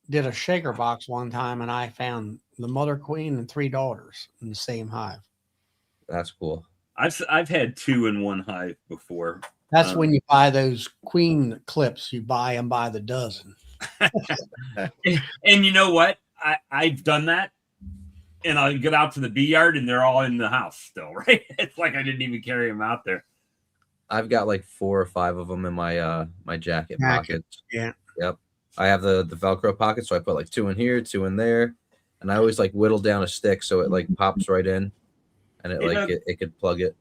Speaker 2: did a shaker box one time, and I found the mother queen and 3 daughters in the same hive.
Speaker 3: That's cool.
Speaker 1: I've had 2 in one hive before.
Speaker 2: That's when you buy those queen clips. You buy them by the dozen.
Speaker 1: And you know what? I've done that. And I get out to the bee yard, and they're all in the house still, right? It's like I didn't even carry them out there.
Speaker 3: I've got 4 or 5 of them in my my jacket pockets.
Speaker 2: Yeah.
Speaker 3: Yep. I have the Velcro pocket, so I put 2 in here, 2 in there, and I always whittle down a stick so it pops right in, and it could plug it.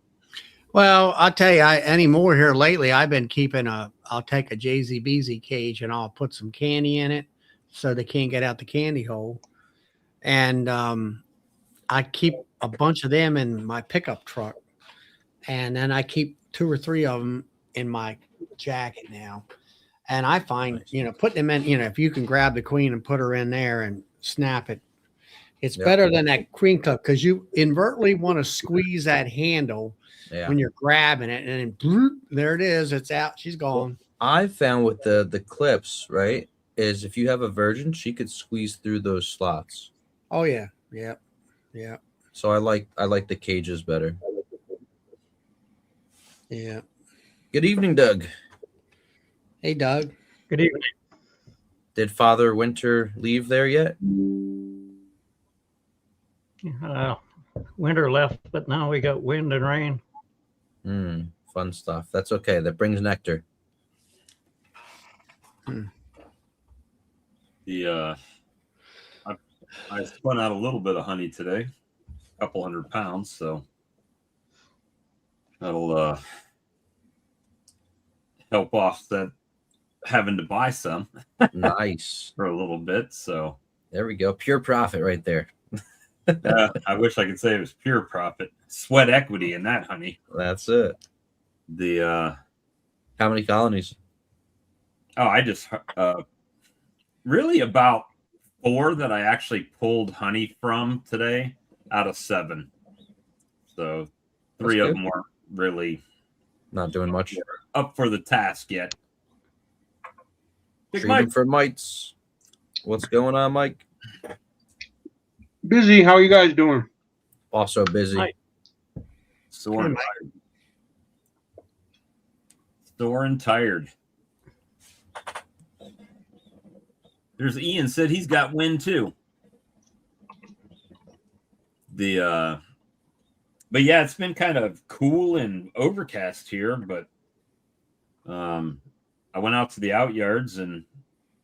Speaker 2: Well, I'll tell you, anymore here lately, I've been keeping I'll take a JZBZ cage and I'll put some candy in it so they can't get out the candy hole. And I keep a bunch of them in my pickup truck. And then I keep 2 or 3 of them in my jacket now. And I find, putting them in, if you can grab the queen and put her in there and snap it, it's better than that queen clip, because you inadvertently want to squeeze that handle when you're grabbing it, and then bloop, there it is. It's out. She's gone.
Speaker 3: Well, I've found with the clips, right, is if you have a virgin, she could squeeze through those slots.
Speaker 2: Oh, yeah. Yep. Yeah.
Speaker 3: So I like the cages better.
Speaker 2: Yeah.
Speaker 3: Good evening, Doug.
Speaker 2: Hey, Doug.
Speaker 4: Good evening.
Speaker 3: Did Father Winter leave there yet?
Speaker 4: Winter left, but now we got wind and rain.
Speaker 3: Fun stuff. That's okay. That brings nectar.
Speaker 1: I spun out a little bit of honey today, a couple 100 pounds, so that'll help offset having to buy some
Speaker 3: Nice.
Speaker 1: for a little bit. So
Speaker 3: There we go. Pure profit right there.
Speaker 1: I wish I could say it was pure profit, sweat equity in that honey.
Speaker 3: That's it.
Speaker 1: The
Speaker 3: How many colonies?
Speaker 1: I just really about 4 that I actually pulled honey from today out of 7. So 3 of them weren't really
Speaker 3: Not doing much.
Speaker 1: up for the task yet. Big
Speaker 3: Treat
Speaker 1: Mike.
Speaker 3: them for mites. What's going on, Mike?
Speaker 5: Busy. How you guys doing?
Speaker 3: Also busy.
Speaker 4: Hi.
Speaker 1: Sore and tired. Sore and tired. There's Ian said he's got wind too. But yeah, it's been kind of cool and overcast here, but I went out to the out yards and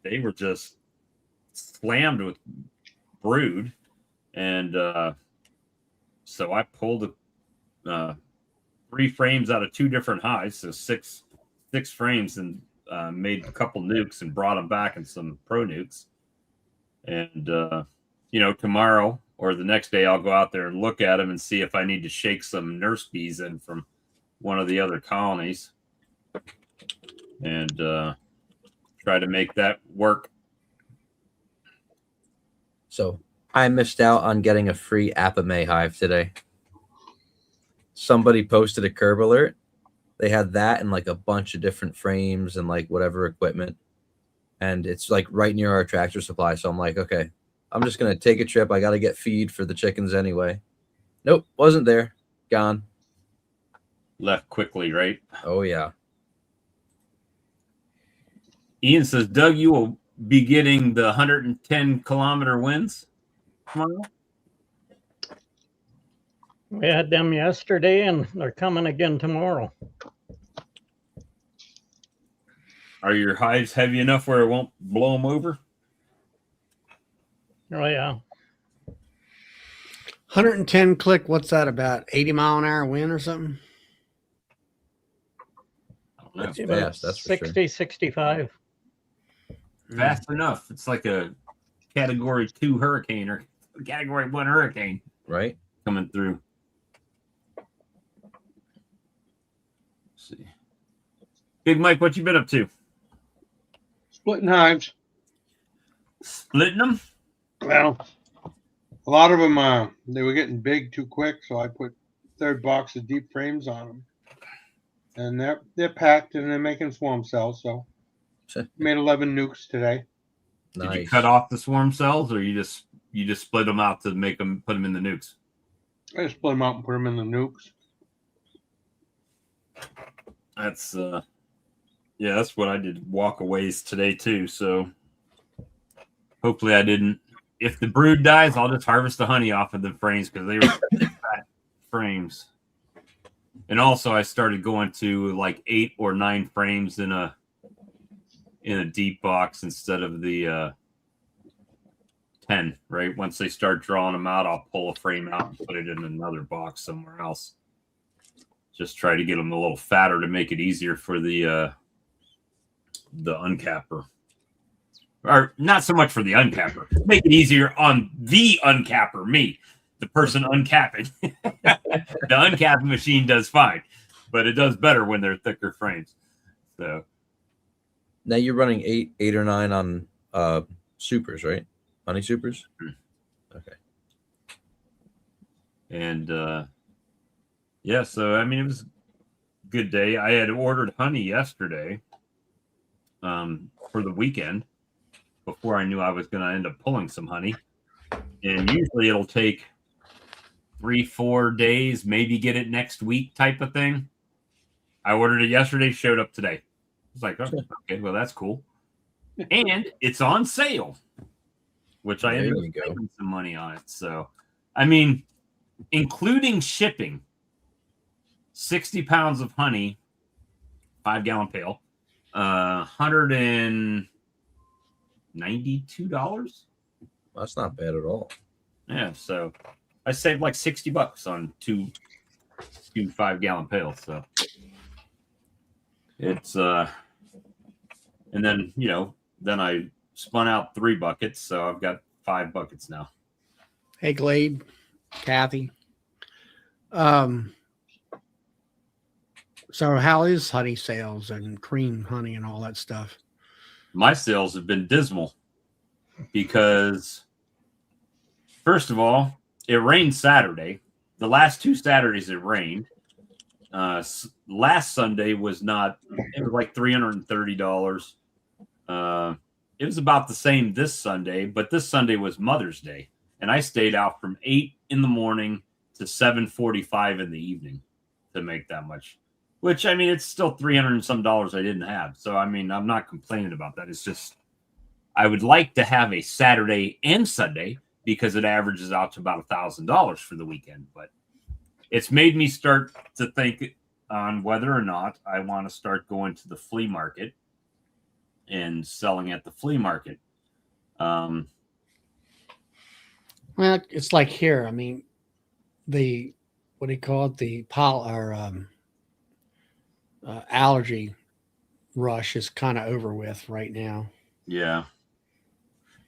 Speaker 1: they were just slammed with brood. And so I pulled 3 frames out of 2 different hives, so six frames, and made a couple nukes and brought them back in some pro nukes. And tomorrow or the next day, I'll go out there and look at them and see if I need to shake some nurse bees in from one of the other colonies, and try to make that work.
Speaker 3: So I missed out on getting a free Apame hive today. Somebody posted a curb alert. They had that and like a bunch of different frames and like whatever equipment. And it's like right near our tractor supply. So I'm like, okay, I'm just going to take a trip. I got to get feed for the chickens anyway. Nope, wasn't there. Gone.
Speaker 1: Left quickly, right?
Speaker 3: Oh, yeah.
Speaker 1: Ian says, Doug, you will be getting the 110-kilometer winds tomorrow?
Speaker 4: We had them yesterday and they're coming again tomorrow.
Speaker 1: Are your hives heavy enough where it won't blow them over?
Speaker 4: Oh, yeah.
Speaker 2: 110 click. What's that about? 80-mile-an-hour wind or something?
Speaker 1: I don't know.
Speaker 3: That's
Speaker 4: About
Speaker 3: fast, that's for
Speaker 4: 60,
Speaker 3: sure.
Speaker 4: 65.
Speaker 1: Fast enough. It's like a Category 2 hurricane or Category 1 hurricane
Speaker 3: Right?
Speaker 1: coming through. Let's see. Big Mike, what you been up to?
Speaker 5: Splitting hives.
Speaker 1: Splitting them?
Speaker 5: Well, a lot of them, they were getting big too quick, so I put 3rd box of deep frames on them. And they're packed and they're making swarm cells. So made 11 nukes today.
Speaker 3: Nice.
Speaker 1: Did you cut off the swarm cells, or you just split them out to put them in the nukes?
Speaker 5: I just split them out and put them in the nukes.
Speaker 1: That's that's what I did walkaways today too. So hopefully I didn't. If the brood dies, I'll just harvest the honey off of the frames because they were fat frames. And also I started going to like 8 or 9 frames in a deep box instead of the 10, right? Once they start drawing them out, I'll pull a frame out and put it in another box somewhere else. Just try to get them a little fatter to make it easier for the uncapper. Or not so much for the uncapper. Make it easier on the uncapper, me, the person uncapping. The uncapping machine does fine, but it does better when they're thicker frames. So
Speaker 3: Now you're running eight or 9 on supers, right? Honey supers?
Speaker 1: Mm-hmm.
Speaker 3: Okay.
Speaker 1: And so I mean, it was a good day. I had ordered honey yesterday for the weekend before I knew I was going to end up pulling some honey. And usually it'll take 3-4 days, maybe get it next week type of thing. I ordered it yesterday, showed up today. It's like, oh, okay, well, that's cool. And it's on sale, which I ended up making some money on it. So, I mean, including shipping, 60 pounds of honey, 5-gallon pail, $192.
Speaker 3: That's not bad at all.
Speaker 1: Yeah, so I saved like $60 on two 5-gallon pails. So it's And then, then I spun out 3 buckets. So I've got 5 buckets now.
Speaker 2: Hey, Glade, Kathy. So how is honey sales and cream honey and all that stuff?
Speaker 1: My sales have been dismal because, first of all, it rained Saturday. The last 2 Saturdays it rained. Last Sunday was not, it was like $330. It was about the same this Sunday, but this Sunday was Mother's Day. And I stayed out from 8 in the morning to 7:45 in the evening to make that much. Which, I mean, it's still $300 and some dollars I didn't have. So, I mean, I'm not complaining about that. It's just, I would like to have a Saturday and Sunday because it averages out to about $1,000 for the weekend. But it's made me start to think on whether or not I want to start going to the flea market and selling at the flea market.
Speaker 2: Well, it's like here. I mean, the what do you call it? The allergy rush is kind of over with right now.
Speaker 1: Yeah.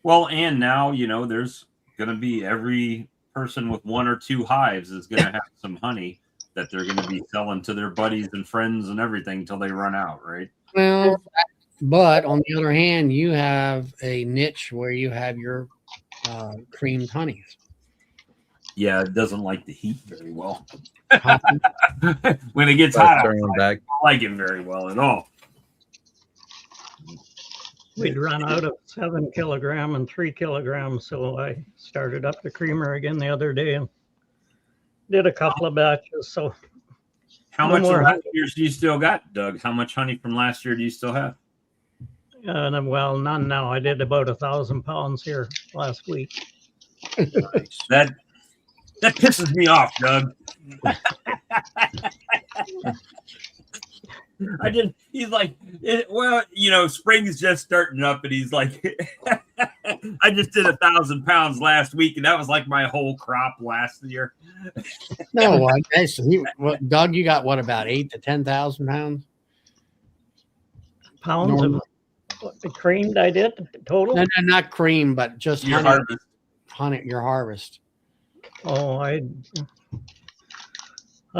Speaker 1: Well, and now, there's going to be every person with 1 or 2 hives is going to have some honey that they're going to be selling to their buddies and friends and everything until they run out, right?
Speaker 2: Well, but on the other hand, you have a niche where you have your creamed honeys.
Speaker 1: Yeah, it doesn't like the heat very well.
Speaker 2: Hot-
Speaker 1: When it gets
Speaker 3: Start
Speaker 1: hot,
Speaker 3: turning back.
Speaker 1: I don't like it very well at all.
Speaker 4: We'd run out of 7 kilogram and 3 kilograms, so I started up the creamer again the other day and did a couple of batches. So
Speaker 1: How
Speaker 4: No
Speaker 1: much
Speaker 4: more
Speaker 1: of last
Speaker 4: honey.
Speaker 1: year's do you still got, Doug? How much honey from last year do you still have?
Speaker 4: well, none now. I did about 1,000 pounds here last week.
Speaker 3: Nice.
Speaker 1: That pisses me off, Doug. He's like, spring's just starting up, and he's like, I just did 1,000 pounds last week, and that was like my whole crop last year.
Speaker 2: No, okay. So Doug, you got what, about 8 to 10,000 pounds?
Speaker 4: Pounds of creamed I did total?
Speaker 2: No, not cream, but just
Speaker 1: Your
Speaker 2: honey.
Speaker 1: harvest.
Speaker 2: Honey, your harvest.
Speaker 4: Oh, I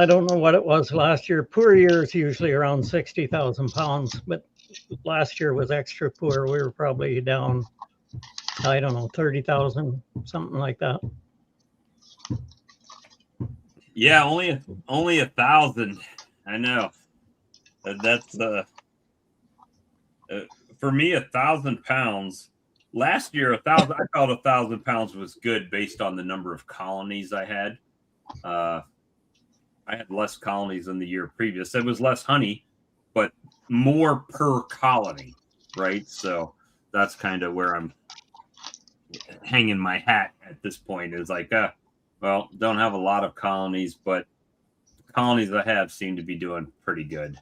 Speaker 4: don't know what it was last year. Poor years usually around 60,000 pounds, but last year was extra poor. We were probably down, I don't know, 30,000, something like that.
Speaker 1: Yeah, only 1,000. I know. That's for me, 1,000 pounds. Last year, 1,000. I felt 1,000 pounds was good based on the number of colonies I had. I had less colonies than the year previous. It was less honey, but more per colony, right? So that's kind of where I'm hanging my hat at this point. Is like, well, don't have a lot of colonies, but the colonies I have seem to be doing pretty good.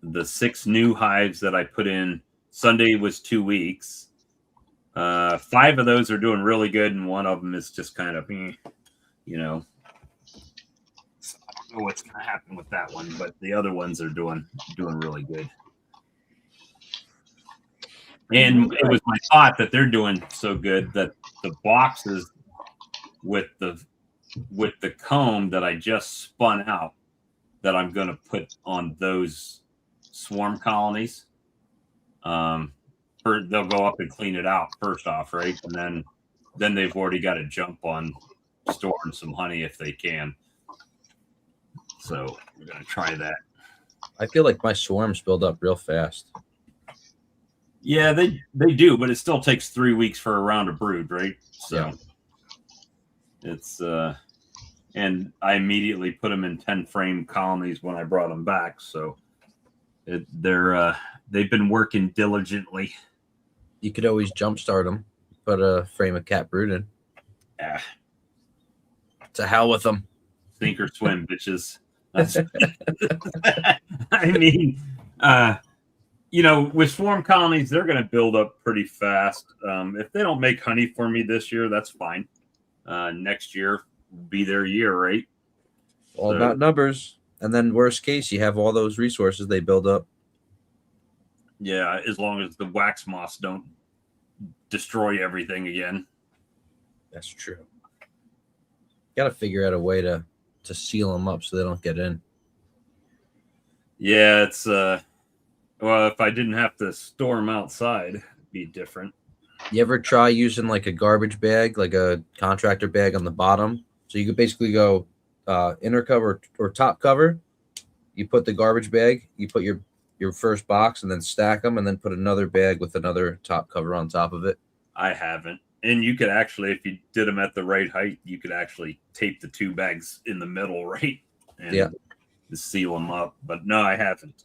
Speaker 1: The 6 new hives that I put in Sunday was 2 weeks. 5 of those are doing really good, and 1 of them is just kind of, So I don't know what's going to happen with that one, but the other ones are doing really good. And it was my thought that they're doing so good that the boxes with the comb that I just spun out that I'm going to put on those swarm colonies. They'll go up and clean it out first off, right? And then they've already got to jump on storing some honey if they can. So we're going to try that.
Speaker 3: I feel like my swarms build up real fast.
Speaker 1: Yeah, they do, but it still takes 3 weeks for a round of brood, right? So it's and I immediately put them in 10 frame colonies when I brought them back. So they've been working diligently.
Speaker 3: You could always jumpstart them, put a frame of cat brood in.
Speaker 1: Yeah.
Speaker 3: To hell with them.
Speaker 1: Sink or swim, bitches. I mean, with swarm colonies, they're going to build up pretty fast. If they don't make honey for me this year, that's fine. Next year will be their year, right?
Speaker 3: All about numbers. And then worst case, you have all those resources they build up.
Speaker 1: Yeah, as long as the wax moths don't destroy everything again.
Speaker 3: That's true. Got to figure out a way to seal them up so they don't get in.
Speaker 1: Yeah, it's well, if I didn't have to store them outside, it'd be different.
Speaker 3: You ever try using like a garbage bag, like a contractor bag on the bottom? So you could basically go inner cover or top cover. You put the garbage bag, you put your first box, and then stack them, and then put another bag with another top cover on top of it.
Speaker 1: I haven't. And you could actually, if you did them at the right height, you could actually tape the 2 bags in the middle, right? And seal them up. But no, I haven't.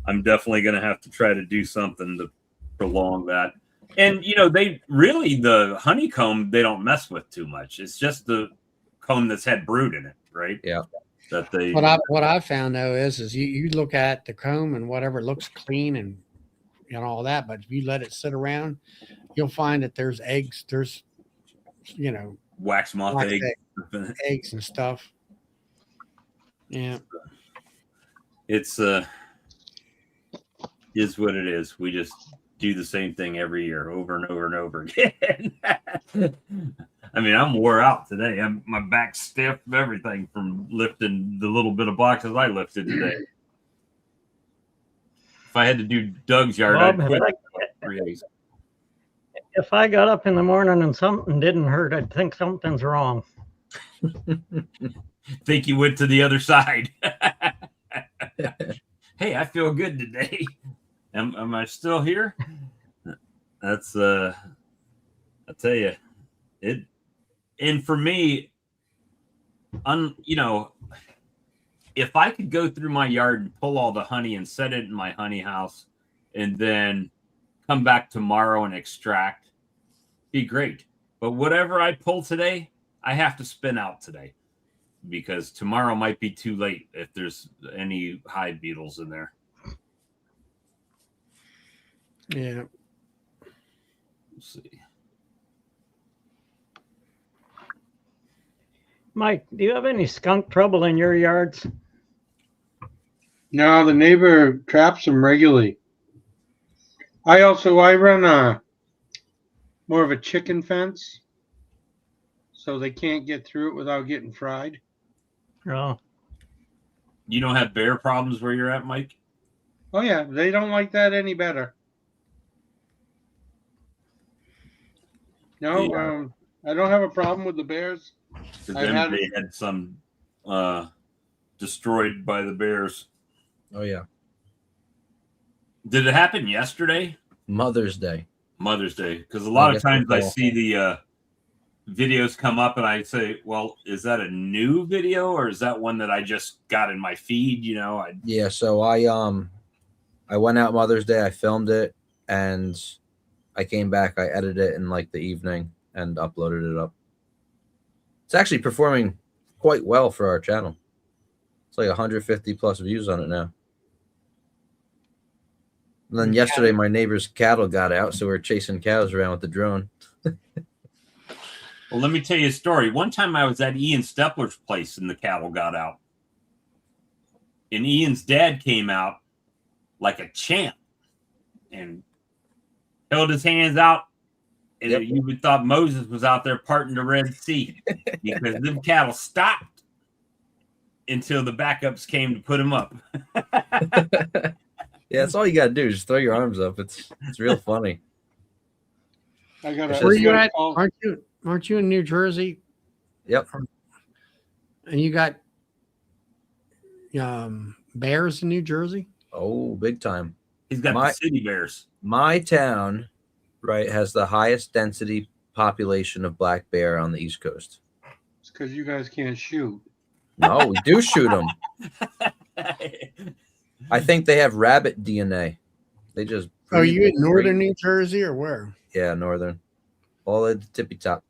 Speaker 1: I'm definitely going to have to try to do something to prolong that. And, they really, the honeycomb, they don't mess with too much. It's just the comb that's had brood in it, right?
Speaker 3: Yeah.
Speaker 1: That they.
Speaker 2: What I found though is you look at the comb and whatever looks clean and all that, but if you let it sit around, you'll find that there's eggs. There's
Speaker 1: wax moth
Speaker 2: eggs and stuff. Yeah,
Speaker 1: it's is what it is. We just do the same thing every year, over and over and over again. I mean, I'm wore out today. My back's stiff, everything from lifting the little bit of boxes I lifted today. If I had to do Doug's yard,
Speaker 4: Bob,
Speaker 1: I'd quit. 3 days.
Speaker 4: If I got up in the morning and something didn't hurt, I'd think something's wrong.
Speaker 1: Think you went to the other side. Hey, I feel good today. Am I still here? That's I tell you, it. And for me, if I could go through my yard and pull all the honey and set it in my honey house, and then come back tomorrow and extract, be great. But whatever I pull today, I have to spin out today, because tomorrow might be too late if there's any hive beetles in there.
Speaker 2: yeah.
Speaker 1: Let's see.
Speaker 4: Mike, do you have any skunk trouble in your yards?
Speaker 5: No, the neighbor traps them regularly. I run more of a chicken fence, so they can't get through it without getting fried.
Speaker 4: Oh,
Speaker 1: You don't have bear problems where you're at, Mike?
Speaker 5: Oh yeah, they don't like that any better. No,
Speaker 1: Yeah.
Speaker 5: I don't have a problem with the bears.
Speaker 1: Because they had some destroyed by the bears.
Speaker 3: Oh yeah.
Speaker 1: Did it happen yesterday?
Speaker 3: Mother's Day.
Speaker 1: Mother's Day. Because a lot of times I see the videos come up and I say, well, is that a new video or is that one that I just got in my feed?
Speaker 3: Yeah, so I went out Mother's Day, I filmed it, and I came back, I edited it in like the evening and uploaded it up. It's actually performing quite well for our channel. It's like 150 plus views on it now. And then yesterday, my neighbor's cattle got out, so we were chasing cows around with the drone.
Speaker 1: Well, let me tell you a story. One time I was at Ian Stepler's place and the cattle got out. And Ian's dad came out like a champ and held his hands out. And you would thought Moses was out there parting the Red Sea, because them cattle stopped until the backups came to put them up.
Speaker 3: Yeah, that's all you gotta do. Just throw your arms up. It's real funny.
Speaker 2: Where you at? Aren't you in New Jersey?
Speaker 3: Yep.
Speaker 2: And you got bears in New Jersey?
Speaker 3: Oh, big time.
Speaker 1: He's got the city bears.
Speaker 3: My town, right, has the highest density population of black bear on the East Coast.
Speaker 5: It's because you guys can't shoot.
Speaker 3: No, we do shoot them. I think they have rabbit DNA. They just.
Speaker 2: Oh, you in northern New Jersey or where?
Speaker 3: Yeah, northern. All at the tippy top.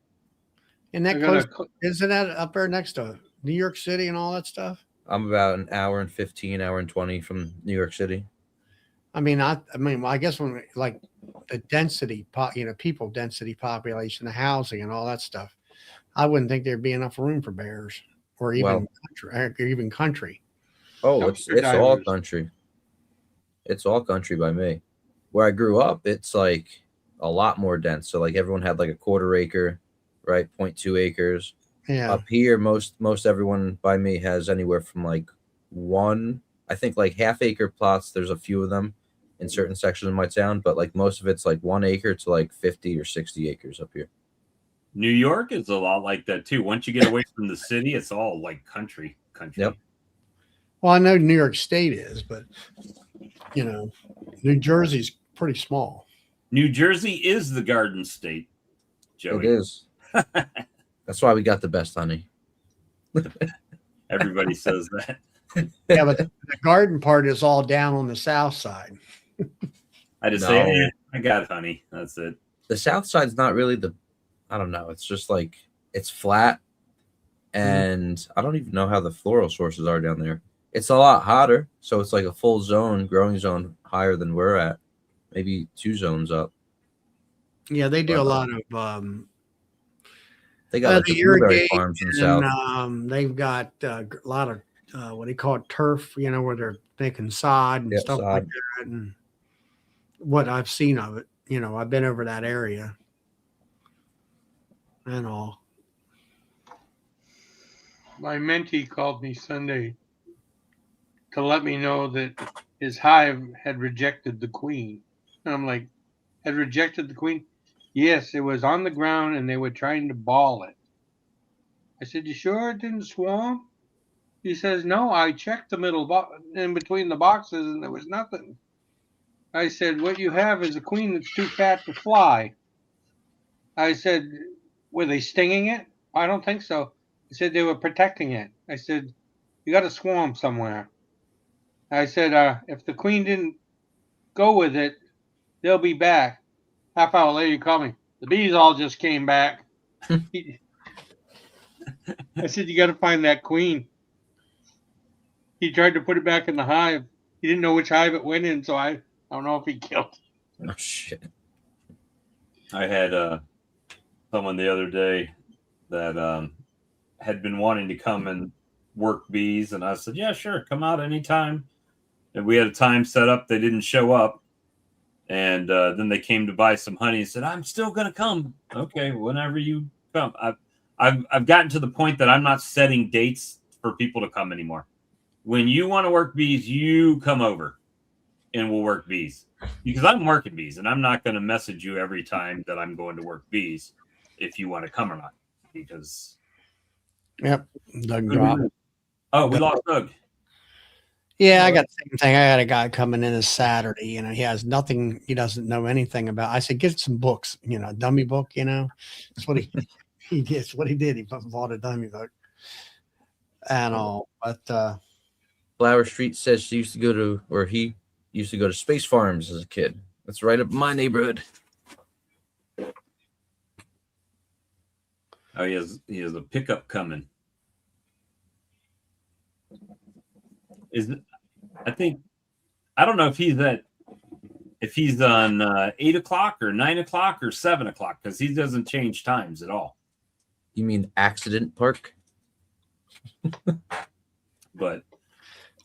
Speaker 2: And that close, isn't that up there next to New York City and all that stuff?
Speaker 3: I'm about an hour and 15, hour and 20 from New York City.
Speaker 2: I mean, I guess when like the density, people density, population, the housing, and all that stuff, I wouldn't think there'd be enough room for bears or even country.
Speaker 3: Oh, it's all country. It's all country by me. Where I grew up, it's like a lot more dense. So like everyone had like a quarter acre, right? 0.2 acres.
Speaker 2: Yeah.
Speaker 3: Up here, most everyone by me has anywhere from like one, I think like half acre plots. There's a few of them in certain sections of my town, but like most of it's like 1 acre to like 50 or 60 acres up here.
Speaker 1: New York is a lot like that too. Once you get away from the city, it's all like country.
Speaker 3: Yep.
Speaker 2: Well, I know New York State is, but you know, New Jersey's pretty small.
Speaker 1: New Jersey is the Garden State, Joey.
Speaker 3: It is. That's why we got the best honey.
Speaker 1: Everybody says that.
Speaker 2: Yeah, but the garden part is all down on the south side.
Speaker 1: I just
Speaker 3: No.
Speaker 1: say, I got honey. That's it.
Speaker 3: The south side's not really I don't know. It's just like it's flat, and I don't even know how the floral sources are down there. It's a lot hotter, so it's like a full zone, growing zone higher than we're at, maybe 2 zones up.
Speaker 2: Yeah, they do a lot of
Speaker 3: They got like
Speaker 2: the
Speaker 3: the blueberry
Speaker 2: irrigation,
Speaker 3: farms in the south.
Speaker 2: and they've got a lot of what do you call it, turf, you know, where they're making sod and
Speaker 3: Yep,
Speaker 2: stuff like that. And what I've seen of it, you know, I've been over that area and all.
Speaker 5: My mentee called me Sunday to let me know that his hive had rejected the queen. And I'm like, had rejected the queen? Yes, it was on the ground and they were trying to ball it. I said, you sure it didn't swarm? He says, no, I checked the middle in between the boxes and there was nothing. I said, what you have is a queen that's too fat to fly. I said, were they stinging it? I don't think so. He said they were protecting it. I said, you got to swarm somewhere. I said, if the queen didn't go with it, they'll be back. Half hour later, you call me. The bees all just came back. I said, you got to find that queen. He tried to put it back in the hive. He didn't know which hive it went in, so I don't know if he killed it.
Speaker 3: Oh shit!
Speaker 1: I had someone the other day that had been wanting to come and work bees, and I said, yeah, sure, come out anytime. And we had a time set up. They didn't show up. And then they came to buy some honey and said, I'm still going to come. Okay, whenever you come. I've gotten to the point that I'm not setting dates for people to come anymore. When you want to work bees, you come over and we'll work bees. Because I'm working bees, and I'm not going to message you every time that I'm going to work bees if you want to come or not. Because...
Speaker 2: Yep. Doug dropped.
Speaker 1: Oh, we lost Doug.
Speaker 2: Yeah, I got the same thing. I got a guy coming in this Saturday. You know, he has nothing. He doesn't know anything about. I said, get some books. You know, a dummy book. You know, that's what he gets. What he did, he bought a dummy book and all. But
Speaker 3: Flower Street says he used to go to Space Farms as a kid. That's right up my neighborhood.
Speaker 1: Oh, he has a pickup coming. I don't know if he's on 8 o'clock or 9 o'clock or 7 o'clock, because he doesn't change times at all.
Speaker 3: You mean Accident Park?
Speaker 1: But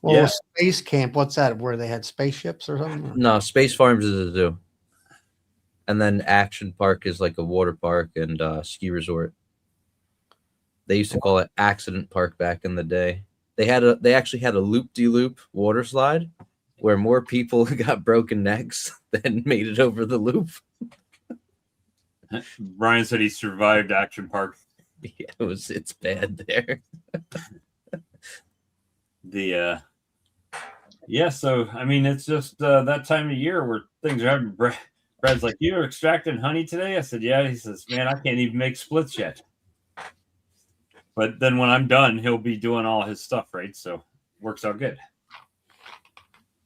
Speaker 2: well,
Speaker 1: yeah.
Speaker 2: Space Camp. What's that? Where they had spaceships or something?
Speaker 3: No, Space Farms is a zoo. And then Action Park is like a water park and ski resort. They used to call it Accident Park back in the day. They actually had a loop-de-loop water slide where more people got broken necks than made it over the loop.
Speaker 1: Brian said he survived Action Park.
Speaker 3: Yeah, it's bad there.
Speaker 1: So I mean, it's just that time of year where things are happening. Brad's like, you were extracting honey today? I said, yeah. He says, man, I can't even make splits yet. But then when I'm done, he'll be doing all his stuff, right? So works out good.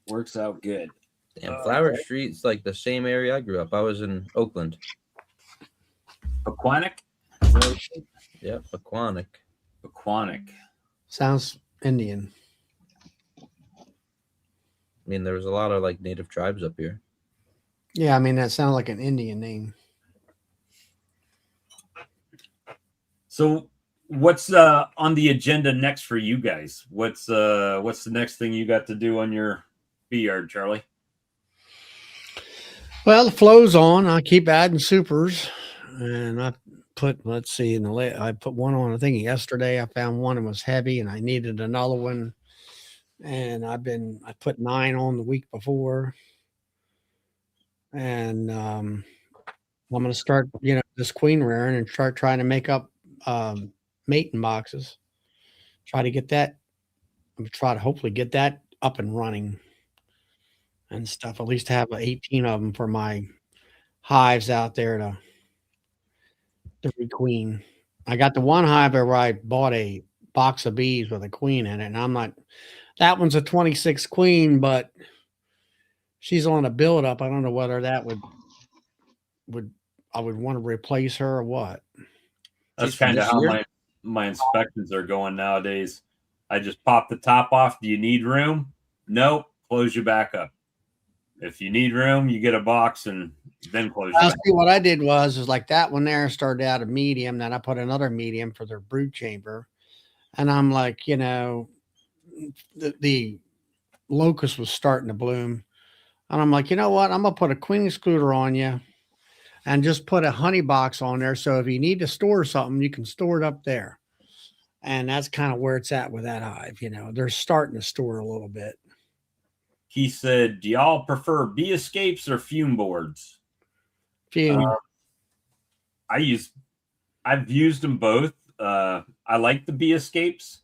Speaker 3: Damn, Flower Street's like the same area I grew up. I was in Oakland.
Speaker 1: Aquanic?
Speaker 3: Yep, Aquanic.
Speaker 2: Sounds Indian.
Speaker 3: I mean, there was a lot of like native tribes up here.
Speaker 2: Yeah, I mean that sounds like an Indian name.
Speaker 1: So what's on the agenda next for you guys? What's the next thing you got to do on your bee yard, Charlie?
Speaker 2: Well, the flow's on. I keep adding supers, and I put, let's see, I put one on. I think yesterday I found one that was heavy, and I needed another one. And I put 9 on the week before, and I'm going to start, this queen rearing and start trying to make up mating boxes. Try to get that. I'm gonna try to hopefully get that up and running and stuff. At least have 18 of them for my hives out there to requeen. I got the one hive where I bought a box of bees with a queen in it, and I'm not. That one's a 26 queen, but she's on a build up. I don't know whether that would I would want to replace her or what.
Speaker 1: That's
Speaker 3: Geez, for
Speaker 1: kind of
Speaker 3: this
Speaker 1: how
Speaker 3: year?
Speaker 1: my inspections are going nowadays. I just pop the top off. Do you need room? Nope. Close you back up. If you need room, you get a box and then close you
Speaker 2: I'll
Speaker 1: back.
Speaker 2: see what I did was like that one there started out a medium, then I put another medium for their brood chamber. And I'm like, the locust was starting to bloom. And I'm like, you know what? I'm gonna put a queen excluder on you and just put a honey box on there. So if you need to store something, you can store it up there. And that's kind of where it's at with that hive. They're starting to store a little bit.
Speaker 1: He said, "Do y'all prefer bee escapes or fume boards?"
Speaker 2: Fume.
Speaker 1: I've used them both. I like the bee escapes.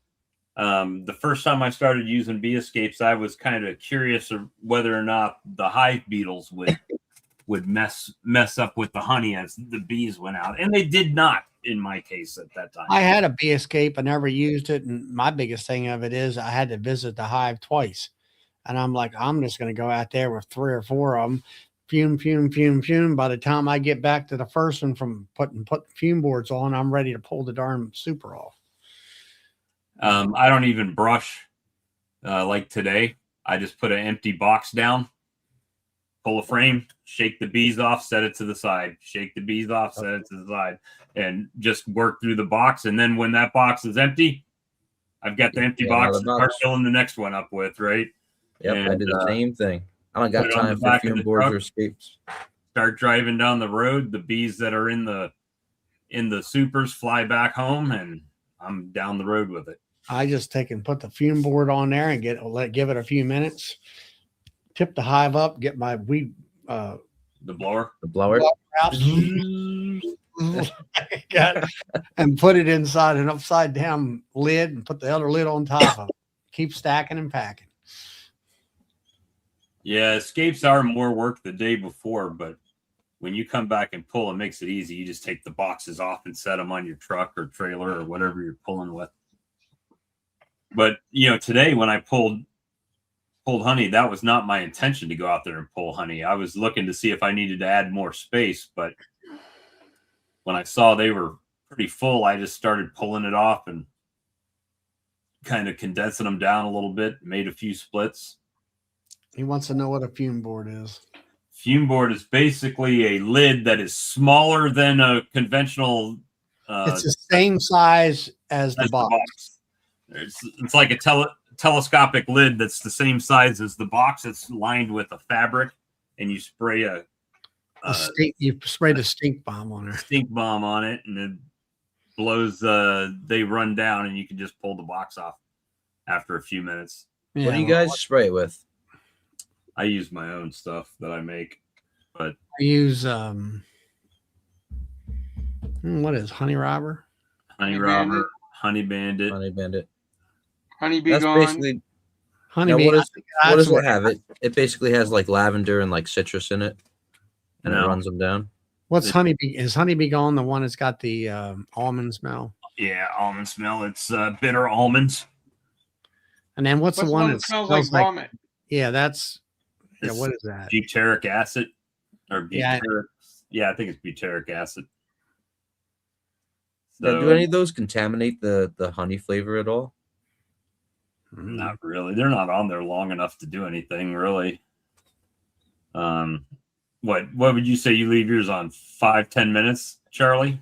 Speaker 1: The first time I started using bee escapes, I was kind of curious of whether or not the hive beetles would mess up with the honey as the bees went out, and they did not in my case at that time.
Speaker 2: I had a bee escape. I never used it. And my biggest thing of it is I had to visit the hive twice. And I'm like, I'm just going to go out there with 3 or 4 of them, fume, fume, fume, fume. By the time I get back to the first one from putting fume boards on, I'm ready to pull the darn super off.
Speaker 1: I don't even brush like today. I just put an empty box down, pull a frame, shake the bees off, set it to the side, shake the bees off, set it to the side, and just work through the box. And then when that box is empty, I've got the empty box to start filling the next one up with, right?
Speaker 3: Yep,
Speaker 1: and,
Speaker 3: I did the same thing. I don't got
Speaker 1: put it on
Speaker 3: time
Speaker 1: the
Speaker 3: for
Speaker 1: back of
Speaker 3: fume
Speaker 1: the
Speaker 3: boards
Speaker 1: truck.
Speaker 3: or escapes.
Speaker 1: Start driving down the road. The bees that are in the supers fly back home, and I'm down the road with it.
Speaker 2: I just take and put the fume board on there and give it a few minutes, tip the hive up, get my weed
Speaker 1: The blower.
Speaker 3: The blower.
Speaker 2: out, and put it inside an upside down lid and put the other lid on top of it. Keep stacking and packing.
Speaker 1: Yeah, escapes are more work the day before, but when you come back and pull, it makes it easy. You just take the boxes off and set them on your truck or trailer or whatever you're pulling with. But today when I pulled honey, that was not my intention to go out there and pull honey. I was looking to see if I needed to add more space, but when I saw they were pretty full, I just started pulling it off and kind of condensing them down a little bit, made a few splits.
Speaker 2: He wants to know what a fume board is.
Speaker 1: Fume board is basically a lid that is smaller than a conventional.
Speaker 2: It's the same size as the box.
Speaker 1: It's like a telescopic lid that's the same size as the box. It's lined with a fabric, and you spray
Speaker 2: you spray the stink bomb on her.
Speaker 1: Stink bomb on it, and it blows. They run down, and you can just pull the box off after a few minutes.
Speaker 3: Yeah, what do you guys spray it with?
Speaker 1: I use my own stuff that I make, but
Speaker 2: I use what is Honey Robber?
Speaker 1: Honey Robber, Honey Bandit,
Speaker 5: Honey Bee
Speaker 3: That's
Speaker 5: Gone.
Speaker 3: basically
Speaker 2: Honey Bee.
Speaker 3: What does it have? It basically has like lavender and like citrus in it, and it runs them down.
Speaker 2: What's Honey Bee? Is Honey Bee Gone the one that's got the almond smell?
Speaker 1: Yeah, almond smell. It's bitter almonds.
Speaker 2: And then what's the one that
Speaker 5: smells like vomit?
Speaker 2: Yeah, that's. Yeah, what is that?
Speaker 1: Butyric acid or butyric? Yeah, I think it's butyric acid.
Speaker 3: So, do any of those contaminate the honey flavor at all?
Speaker 1: Not really. They're not on there long enough to do anything, really. What would you say you leave yours on 5-10 minutes, Charlie?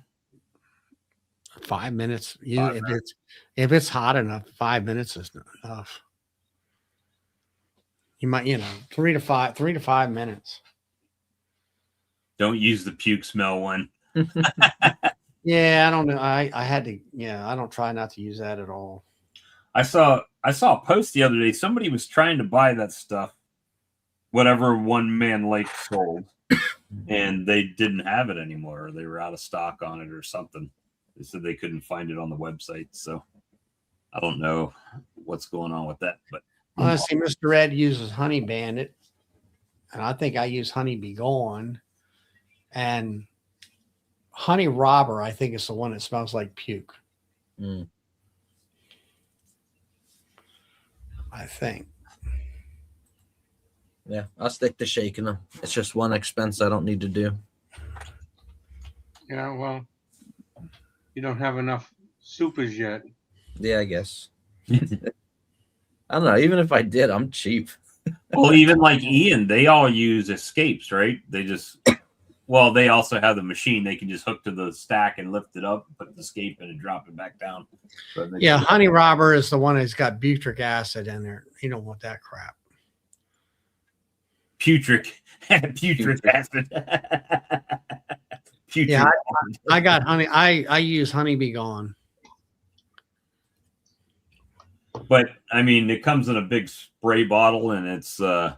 Speaker 2: 5 minutes. If it's hot enough, 5 minutes is enough. You might, 3 to 5 minutes.
Speaker 1: Don't use the puke smell one.
Speaker 2: Yeah, I don't know. I had to. Yeah, I don't try not to use that at all.
Speaker 1: I saw a post the other day. Somebody was trying to buy that stuff, whatever One Man Lake sold, and they didn't have it anymore. Or they were out of stock on it or something. They said they couldn't find it on the website. So I don't know what's going on with that. But
Speaker 2: Honestly, Mr. Ed uses Honey Bandit, and I think I use Honey Be Gone, and Honey Robber. I think is the one that smells like puke.
Speaker 3: Mm.
Speaker 2: I think.
Speaker 3: Yeah, I'll stick to shaking them. It's just one expense I don't need to do.
Speaker 5: Yeah, well, you don't have enough supers yet.
Speaker 3: Yeah, I guess. I don't know. Even if I did, I'm cheap.
Speaker 1: well, even like Ian, they all use escapes, right? They just, well, they also have the machine. They can just hook to the stack and lift it up, put the escape in, and drop it back down. So
Speaker 2: Yeah, Honey Robber is the one that's got butyric acid in there. You don't want that crap.
Speaker 1: Putric acid. Putric
Speaker 2: Yeah,
Speaker 1: acid.
Speaker 2: I got honey. I use Honey Be Gone.
Speaker 1: But I mean, it comes in a big spray bottle, and it's. I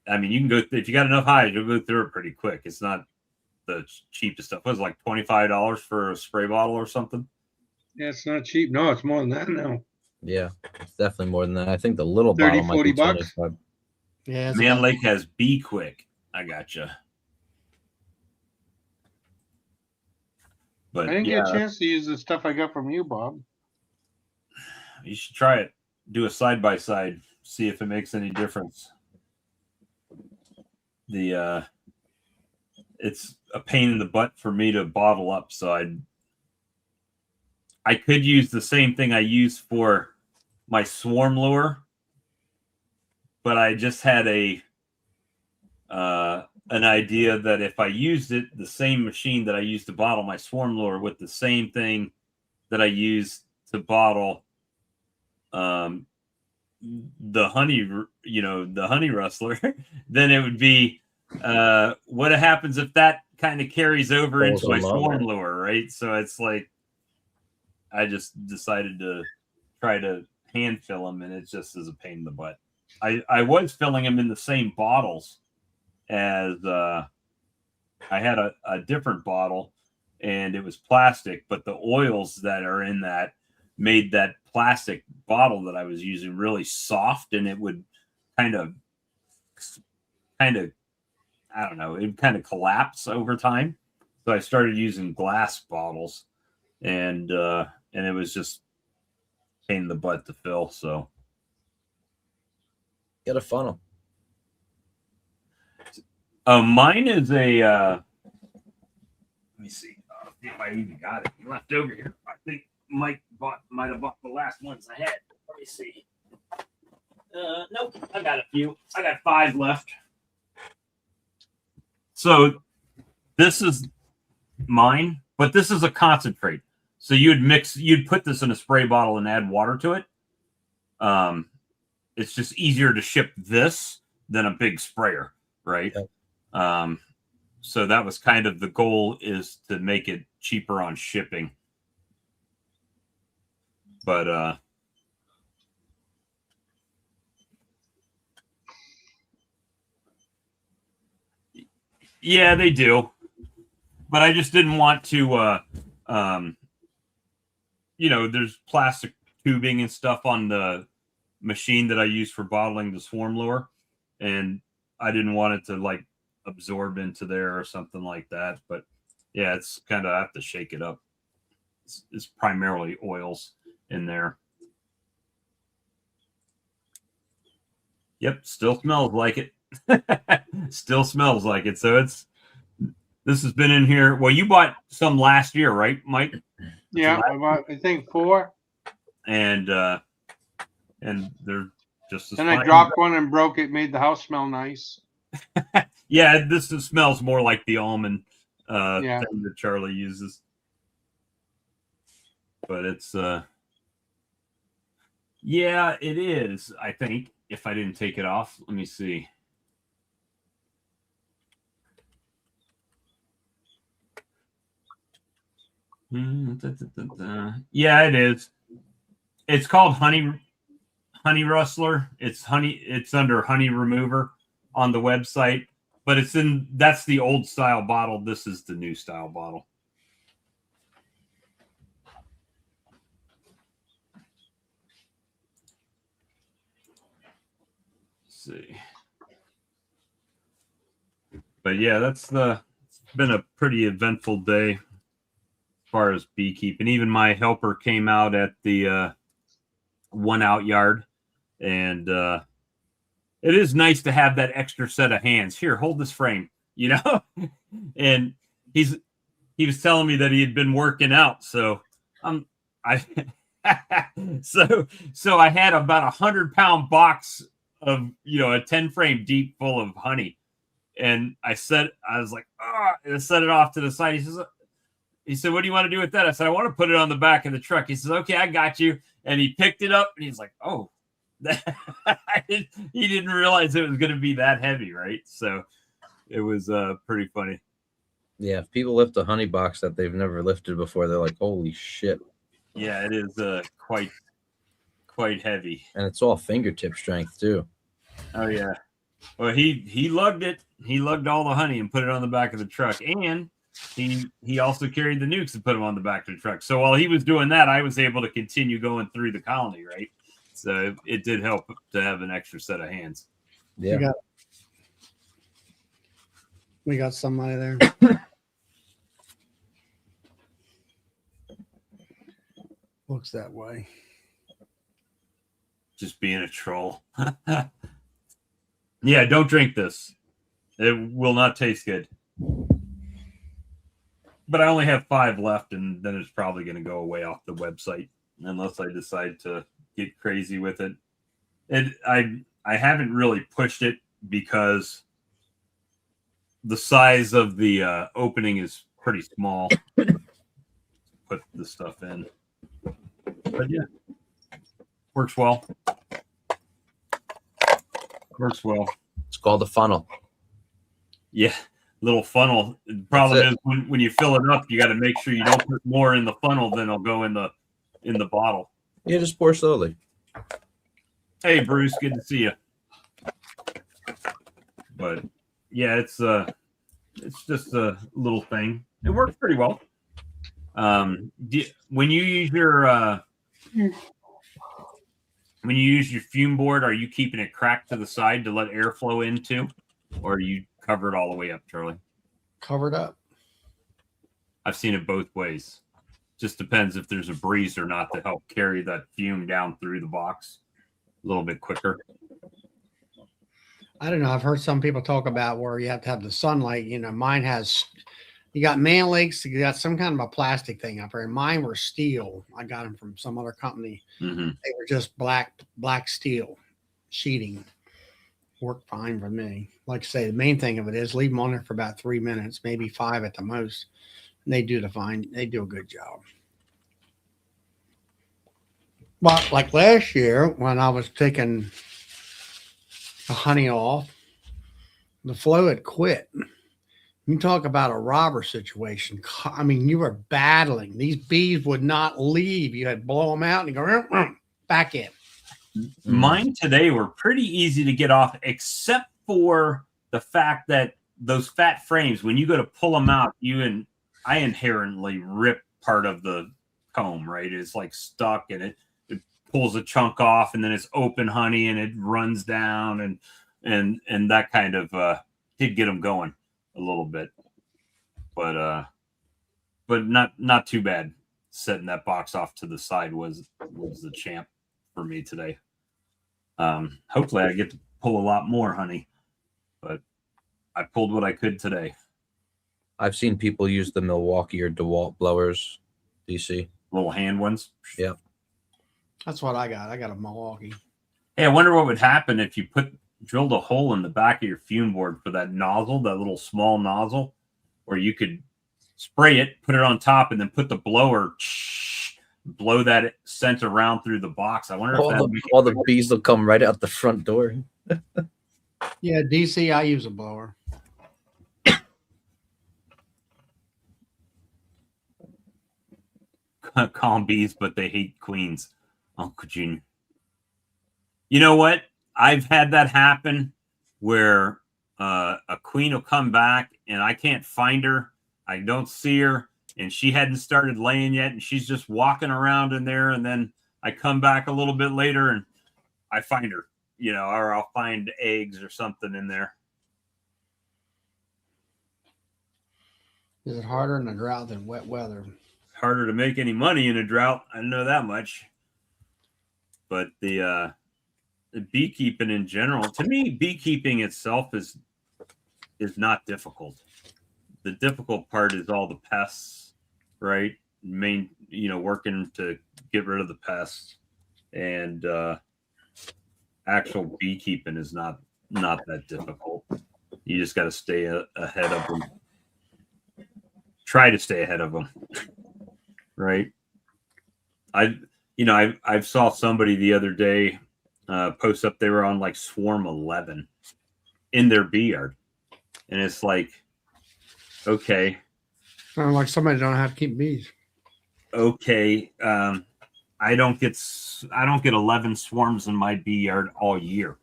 Speaker 1: mean, you can go if you got enough hides, you'll go through it pretty quick. It's not the cheapest stuff. It was like $25 for a spray bottle or something.
Speaker 5: Yeah, it's not cheap. No, it's more than that now.
Speaker 3: Yeah, it's definitely more than that. I think the little
Speaker 5: 30,
Speaker 3: bottle might
Speaker 5: 40
Speaker 3: be
Speaker 5: bucks.
Speaker 3: 25.
Speaker 2: Yeah, it's
Speaker 1: Man
Speaker 2: about-
Speaker 1: Lake has Be Quick. I gotcha. But
Speaker 5: I didn't
Speaker 1: yeah,
Speaker 5: get a chance to use the stuff I got from you, Bob.
Speaker 1: you should try it. Do a side by side. See if it makes any difference. It's a pain in the butt for me to bottle up, so I could use the same thing I use for my swarm lure, but I just had an idea that if I used it, the same machine that I used to bottle my swarm lure with the same thing that I used to bottle the honey, the honey rustler, then it would be what happens if that kind of carries over
Speaker 3: Falls
Speaker 1: into my
Speaker 3: in love.
Speaker 1: swarm lure, right? So it's like I just decided to try to hand fill them, and it just is a pain in the butt. I was filling them in the same bottles as I had a different bottle, and it was plastic, but the oils that are in that made that plastic bottle that I was using really soft, and it would kind of I don't know, it would kind of collapse over time. So I started using glass bottles, and it was just a pain in the butt to fill. So
Speaker 3: Get a funnel.
Speaker 1: mine is a let me see if I even got it left over here. I think Mike might have bought the last ones I had. Let me see. Nope, I got a few. I got 5 left. So this is mine, but this is a concentrate. So you'd put this in a spray bottle and add water to it. It's just easier to ship this than a big sprayer, right?
Speaker 3: Yep.
Speaker 1: So that was kind of the goal, is to make it cheaper on shipping. But yeah, they do. But I just didn't want to there's plastic tubing and stuff on the machine that I use for bottling the swarm lure, and I didn't want it to like absorb into there or something like that. But yeah, it's kind of, I have to shake it up. It's primarily oils in there. Yep, still smells like it. Still smells like it. So this has been in here. Well, you bought some last year, right, Mike?
Speaker 5: Yeah, I bought, I think 4.
Speaker 1: And they're just as
Speaker 5: Then
Speaker 1: fine.
Speaker 5: I dropped one and broke it, made the house smell nice.
Speaker 1: Yeah, this smells more like the almond
Speaker 5: Yeah.
Speaker 1: thing that Charlie uses. But it's yeah, it is, I think, if I didn't take it off. Let me see. Yeah, it is. It's called honey rustler. It's under honey remover on the website, but that's the old style bottle. This is the new style bottle. Let's see. But yeah, it's been a pretty eventful day as far as beekeeping. Even my helper came out at the one out yard, and it is nice to have that extra set of hands. Here, hold this frame, and he was telling me that he had been working out, so I so I had about 100-pound box of a 10 frame deep full of honey, and I was like, and I set it off to the side. He said, "What do you want to do with that?" I said, "I want to put it on the back of the truck." He says, "Okay, I got you." And he picked it up, and he's like, "Oh." He didn't realize it was going to be that heavy, right? So it was pretty funny.
Speaker 3: Yeah, if people lift a honey box that they've never lifted before, they're like, "Holy shit!"
Speaker 1: Yeah, it is quite heavy,
Speaker 3: and it's all fingertip strength too.
Speaker 1: Oh yeah. Well, he lugged it. He lugged all the honey and put it on the back of the truck, and he also carried the nukes and put them on the back of the truck. So while he was doing that, I was able to continue going through the colony, right? So it did help to have an extra set of hands.
Speaker 3: Yeah.
Speaker 2: We got somebody there. Looks that way.
Speaker 1: Just being a troll. Yeah, don't drink this. It will not taste good. But I only have 5 left, and then it's probably going to go away off the website unless I decide to get crazy with it. And I haven't really pushed it because the size of the opening is pretty small. Put the stuff in. But yeah, works well. Works well.
Speaker 3: It's called a funnel.
Speaker 1: Yeah, little funnel. The problem is when you fill it up, you got to make sure you don't put more in the funnel than will go in the bottle.
Speaker 3: Yeah, just pour slowly.
Speaker 1: Hey, Bruce, good to see you. But yeah, it's just a little thing. It works pretty well. When you use your fume board, are you keeping it cracked to the side to let airflow into, or are you cover it all the way up, Charlie?
Speaker 2: Covered up.
Speaker 1: I've seen it both ways. Just depends if there's a breeze or not to help carry that fume down through the box a little bit quicker.
Speaker 2: I don't know. I've heard some people talk about where you have to have the sunlight. Mine has, you got man legs, you got some kind of a plastic thing up there. And mine were steel. I got them from some other company.
Speaker 1: Mm-hmm.
Speaker 2: They were just black steel sheeting. Worked fine for me. Like I say, the main thing of it is leave them on there for about 3 minutes, maybe 5 at the most. And they do a good job. But like last year when I was taking the honey off, the flow had quit. You talk about a robber situation. I mean, you were battling. These bees would not leave. You had to blow them out and go back in.
Speaker 1: Mine today were pretty easy to get off, except for the fact that those fat frames, when you go to pull them out, I inherently rip part of the comb, right? It's like stuck, and it pulls a chunk off, and then it's open honey, and it runs down, and that kind of did get them going a little bit, but not too bad. Setting that box off to the side was the champ for me today. Hopefully I get to pull a lot more honey, but I pulled what I could today.
Speaker 3: I've seen people use the Milwaukee or DeWalt blowers. DC
Speaker 1: Little hand ones.
Speaker 3: Yeah,
Speaker 2: That's what I got. I got a Milwaukee.
Speaker 1: Hey, I wonder what would happen if you drilled a hole in the back of your fume board for that nozzle, that little small nozzle, where you could spray it, put it on top, and then put the blower, blow that scent around through the box. I wonder if
Speaker 3: all the bees will come right out the front door.
Speaker 2: Yeah, DC, I use a blower.
Speaker 1: call them bees, but they hate queens. Uncle Junior. You know what? I've had that happen where a queen will come back and I can't find her. I don't see her, and she hadn't started laying yet, and she's just walking around in there. And then I come back a little bit later and I find her, or I'll find eggs or something in there.
Speaker 2: Is it harder in a drought than wet weather?
Speaker 1: Harder to make any money in a drought. I know that much. But the beekeeping in general, to me, beekeeping itself is not difficult. The difficult part is all the pests, right? Working to get rid of the pests, and actual beekeeping is not that difficult. You just got to stay ahead of them. Try to stay ahead of them, right? I saw somebody the other day post up, they were on like swarm 11 in their bee yard, and it's like, okay,
Speaker 2: Sounds like somebody don't have to keep bees.
Speaker 1: okay, I don't get 11 swarms in my bee yard all year.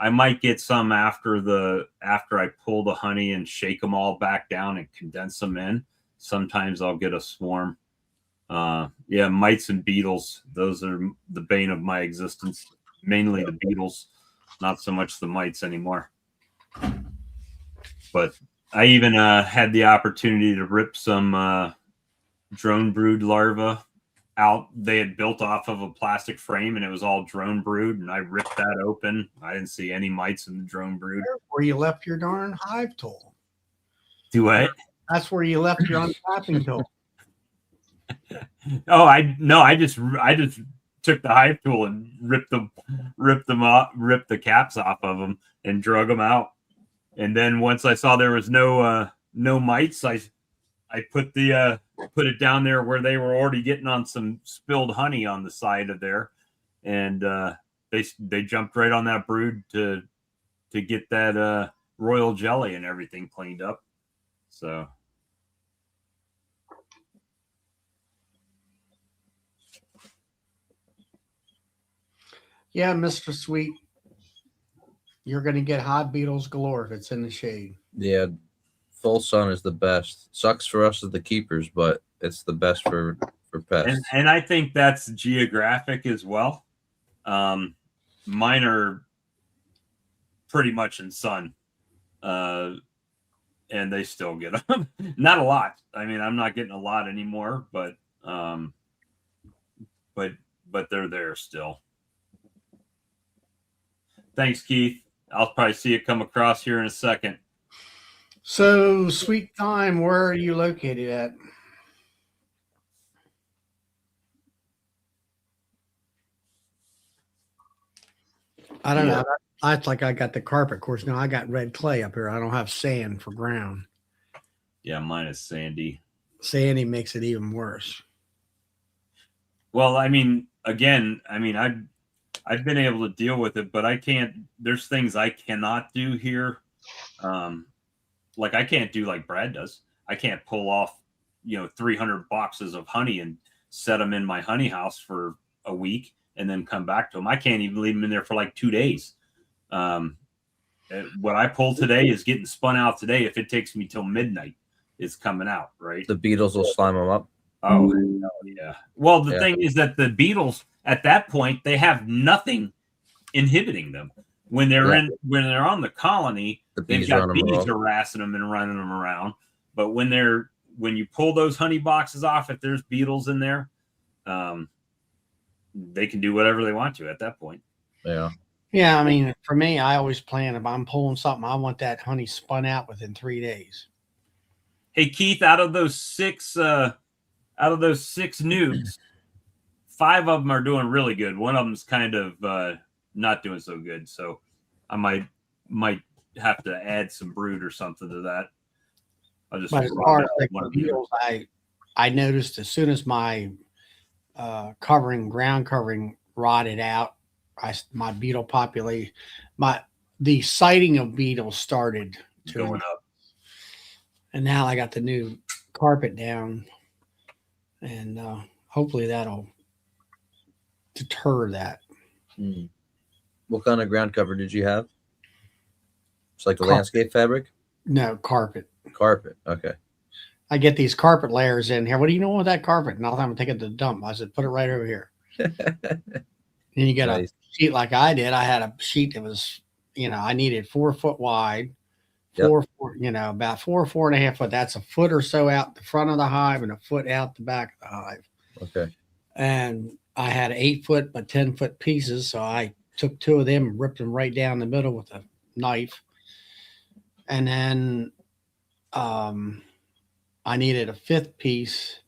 Speaker 1: I might get some after I pull the honey and shake them all back down and condense them in. Sometimes I'll get a swarm. Mites and beetles, those are the bane of my existence. Mainly the beetles, not so much the mites anymore. But I even had the opportunity to rip some drone brood larvae out. They had built off of a plastic frame, and it was all drone brood, and I ripped that open. I didn't see any mites in the drone brood.
Speaker 2: Where you left your darn hive tool.
Speaker 1: Do what?
Speaker 2: That's where you left your uncapping tool.
Speaker 1: Oh, I just took the hive tool and ripped the caps off of them and drug them out. And then once I saw there was no mites, I put it down there where they were already getting on some spilled honey on the side of there, and they jumped right on that brood to get that royal jelly and everything cleaned up. So.
Speaker 2: Yeah, Mr. Sweet, you're going to get hive beetles galore if it's in the shade.
Speaker 3: Yeah, full sun is the best. Sucks for us as the keepers, but it's the best for pests.
Speaker 1: And I think that's geographic as well. Mine are pretty much in sun, and they still get them. Not a lot. I mean, I'm not getting a lot anymore, but they're there still. Thanks, Keith. I'll probably see it come across here in a second.
Speaker 2: So, Sweet Time, where are you located at? I don't know. I like I got the carpet. Of course, now I got red clay up here. I don't have sand for ground.
Speaker 1: Yeah, mine is sandy.
Speaker 2: Sandy makes it even worse.
Speaker 1: Well, I mean, again, I've been able to deal with it, but I can't. There's things I cannot do here. Like I can't do like Brad does. I can't pull off, 300 boxes of honey and set them in my honey house for a week and then come back to them. I can't even leave them in there for like 2 days. What I pull today is getting spun out today. If it takes me till midnight, it's coming out, right?
Speaker 3: The beetles will slime them up.
Speaker 1: Oh, yeah. Well, the thing is that the beetles at that point, they have nothing inhibiting them. When they're on the colony, they've got bees harassing them and running them around. But when you pull those honey boxes off, if there's beetles in there, they can do whatever they want to at that point.
Speaker 3: Yeah.
Speaker 2: Yeah, I mean, for me, I always plan if I'm pulling something, I want that honey spun out within 3 days.
Speaker 1: Hey, Keith, out of those six nukes, 5 of them are doing really good. One of them's kind of not doing so good. So I might have to add some brood or something to that. I'll just.
Speaker 2: But as far as like the beetles, I noticed as soon as my ground covering rotted out, my beetle population, the sighting of beetles started
Speaker 1: going up.
Speaker 2: And now I got the new carpet down. and hopefully that'll deter that.
Speaker 3: Mm. What kind of ground cover did you have? It's like the
Speaker 2: Carpet.
Speaker 3: landscape fabric?
Speaker 2: No, carpet.
Speaker 3: Carpet. Okay.
Speaker 2: I get these carpet layers in here. What do you know with that carpet? And all the time I take it to the dump. I said, put it right over here. Then you get
Speaker 3: Nice.
Speaker 2: a sheet like I did. I had a sheet that was, I needed 4 foot wide,
Speaker 3: Yep.
Speaker 2: about 4.5 foot. That's a foot or so out the front of the hive and a foot out the back of the hive.
Speaker 3: Okay.
Speaker 2: And I had 8 foot by 10 foot pieces. So I took 2 of them and ripped them right down the middle with a knife. And then I needed a 5th piece.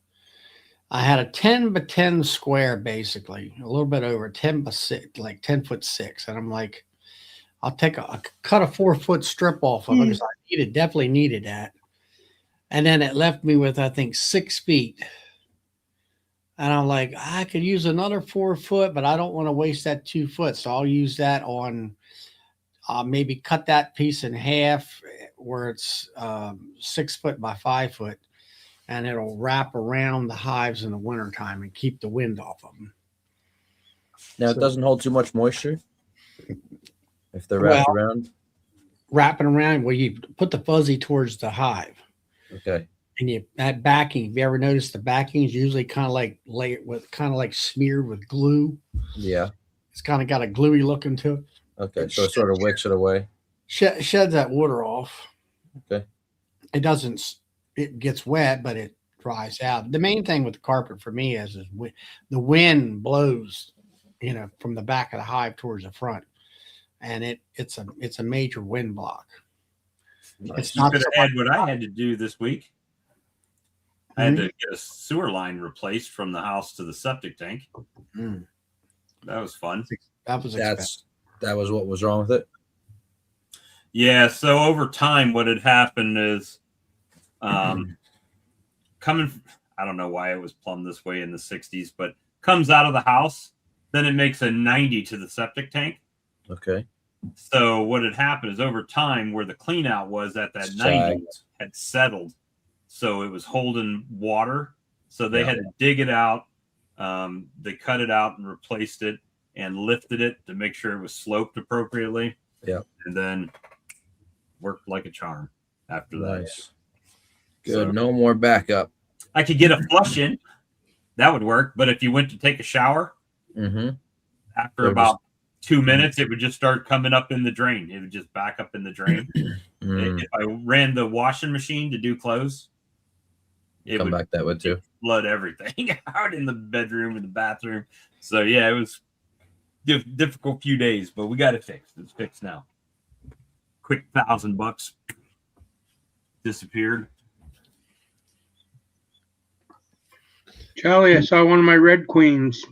Speaker 2: I had a 10 by 10 square, basically, a little bit over 10 by 6, like 10 foot 6. And I'm like, I'll cut a 4 foot strip off of it because I definitely needed that. And then it left me with, I think, 6 feet. And I'm like, I could use another 4 foot, but I don't want to waste that 2 foot. So I'll use that on maybe cut that piece in half where it's 6 foot by 5 foot. And it'll wrap around the hives in the wintertime and keep the wind off of them.
Speaker 3: Now, it doesn't hold too much moisture if they're wrapped around?
Speaker 2: Wrapping around, well, you put the fuzzy towards the hive.
Speaker 3: Okay.
Speaker 2: And that backing, have you ever noticed the backing is usually kind of like smeared with glue?
Speaker 3: Yeah.
Speaker 2: It's kind of got a gluey look into it.
Speaker 3: Okay. So it sort of wicks it away.
Speaker 2: Sheds that water off.
Speaker 3: Okay.
Speaker 2: It gets wet, but it dries out. The main thing with the carpet for me is the wind blows, from the back of the hive towards the front, and it's a major wind block.
Speaker 1: Nice.
Speaker 2: It's
Speaker 1: You
Speaker 2: not
Speaker 1: could
Speaker 2: so
Speaker 1: have had what I had to do this week. I had to get a sewer line replaced from the house to the septic tank.
Speaker 2: Mm.
Speaker 1: That was fun.
Speaker 2: That
Speaker 3: was what was wrong with it.
Speaker 1: Yeah. So over time, what had happened is, coming, I don't know why it was plumbed this way in the 60s, but comes out of the house, then it makes a 90 to the septic tank.
Speaker 3: Okay.
Speaker 1: So what had happened is over time, where the clean out was at that 90 had settled. So it was holding water. So they had to dig it out. They cut it out and replaced it and lifted it to make sure it was sloped appropriately.
Speaker 3: Yeah.
Speaker 1: And then worked like a charm after that.
Speaker 3: Nice. Good. So, no more backup.
Speaker 1: I could get a flush in. That would work. But if you went to take a shower, after about 2 minutes, it would just start coming up in the drain. It would just back up in the drain. If I ran the washing machine to do clothes, it
Speaker 3: come
Speaker 1: would
Speaker 3: back that way too.
Speaker 1: Flood everything out in the bedroom and the bathroom. So yeah, it was difficult few days, but we got it fixed. It's fixed now. Quick $1,000 disappeared.
Speaker 5: Charlie, I saw one of my red queens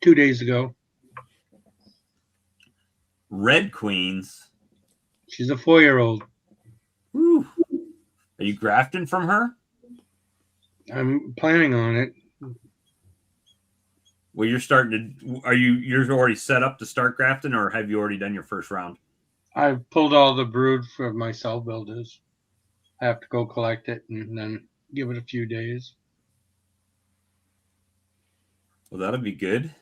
Speaker 5: 2 days ago.
Speaker 1: Red queens.
Speaker 5: She's a 4-year-old.
Speaker 1: Whew. Are you grafting from her?
Speaker 5: I'm planning on it.
Speaker 1: Well, you're already set up to start grafting, or have you already done your first round?
Speaker 5: I've pulled all the brood for my cell builders. I have to go collect it and then give it a few days.
Speaker 1: Well, that'll be good.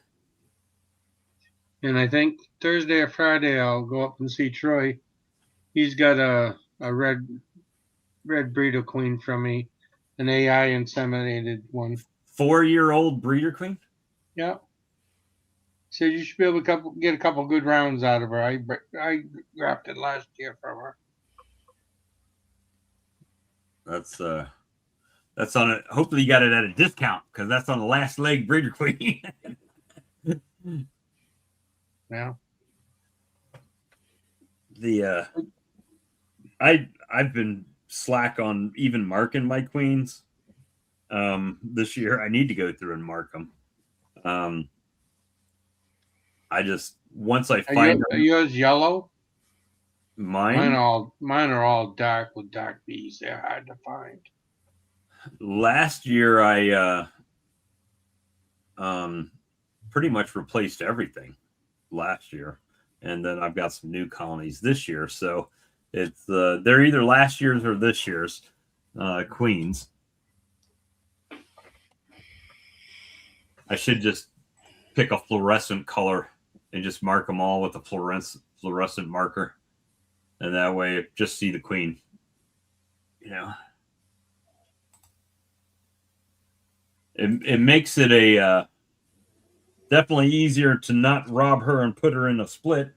Speaker 5: And I think Thursday or Friday I'll go up and see Troy. He's got a red breeder queen from me, an AI inseminated one.
Speaker 1: 4-year-old breeder queen?
Speaker 5: Yeah. So you should be able to get a couple good rounds out of her. I grafted last year from her.
Speaker 1: That's on it. Hopefully you got it at a discount because that's on the last leg breeder queen.
Speaker 5: Yeah.
Speaker 1: I've been slack on even marking my queens this year. I need to go through and mark them. I just once I find
Speaker 5: are yours yellow?
Speaker 1: Mine
Speaker 5: are all dark with dark bees. They're hard to find.
Speaker 1: Last year I pretty much replaced everything last year, and then I've got some new colonies this year. So it's they're either last year's or this year's queens. I should just pick a fluorescent color and just mark them all with a fluorescent marker, and that way just see the queen. You know, it makes it a definitely easier to not rob her and put her in a split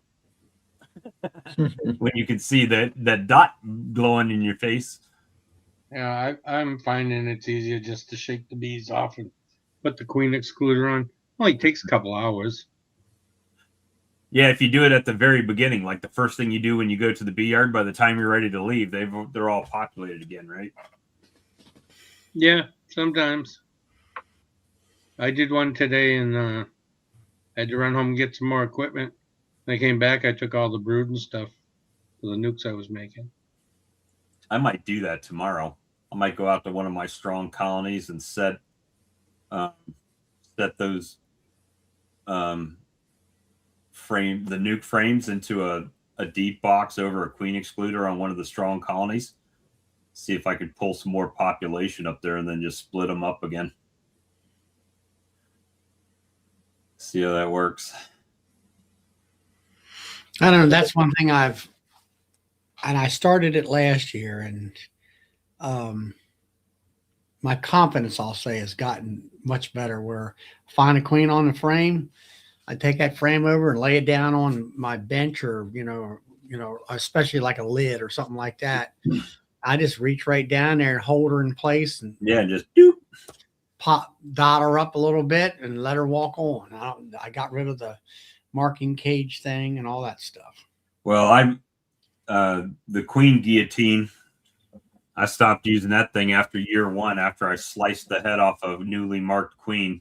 Speaker 1: when you can see that dot glowing in your face.
Speaker 5: Yeah, I'm finding it's easier just to shake the bees off and put the queen excluder on. Only takes a couple hours.
Speaker 1: Yeah, if you do it at the very beginning, like the first thing you do when you go to the bee yard, by the time you're ready to leave, they're all populated again, right?
Speaker 5: Yeah, sometimes. I did one today and had to run home and get some more equipment. When I came back, I took all the brood and stuff for the nukes I was making.
Speaker 1: I might do that tomorrow. I might go out to one of my strong colonies and set those the nuke frames into a deep box over a queen excluder on one of the strong colonies. See if I could pull some more population up there and then just split them up again. See how that works.
Speaker 2: I don't know. That's one thing I started it last year, and my confidence, I'll say, has gotten much better. Where I find a queen on the frame, I take that frame over and lay it down on my bench, or especially like a lid or something like that. I just reach right down there and hold her in place, and
Speaker 1: just doop.
Speaker 2: Dot her up a little bit and let her walk on. I got rid of the marking cage thing and all that stuff.
Speaker 1: Well, the queen guillotine, I stopped using that thing after year one, after I sliced the head off of a newly marked queen.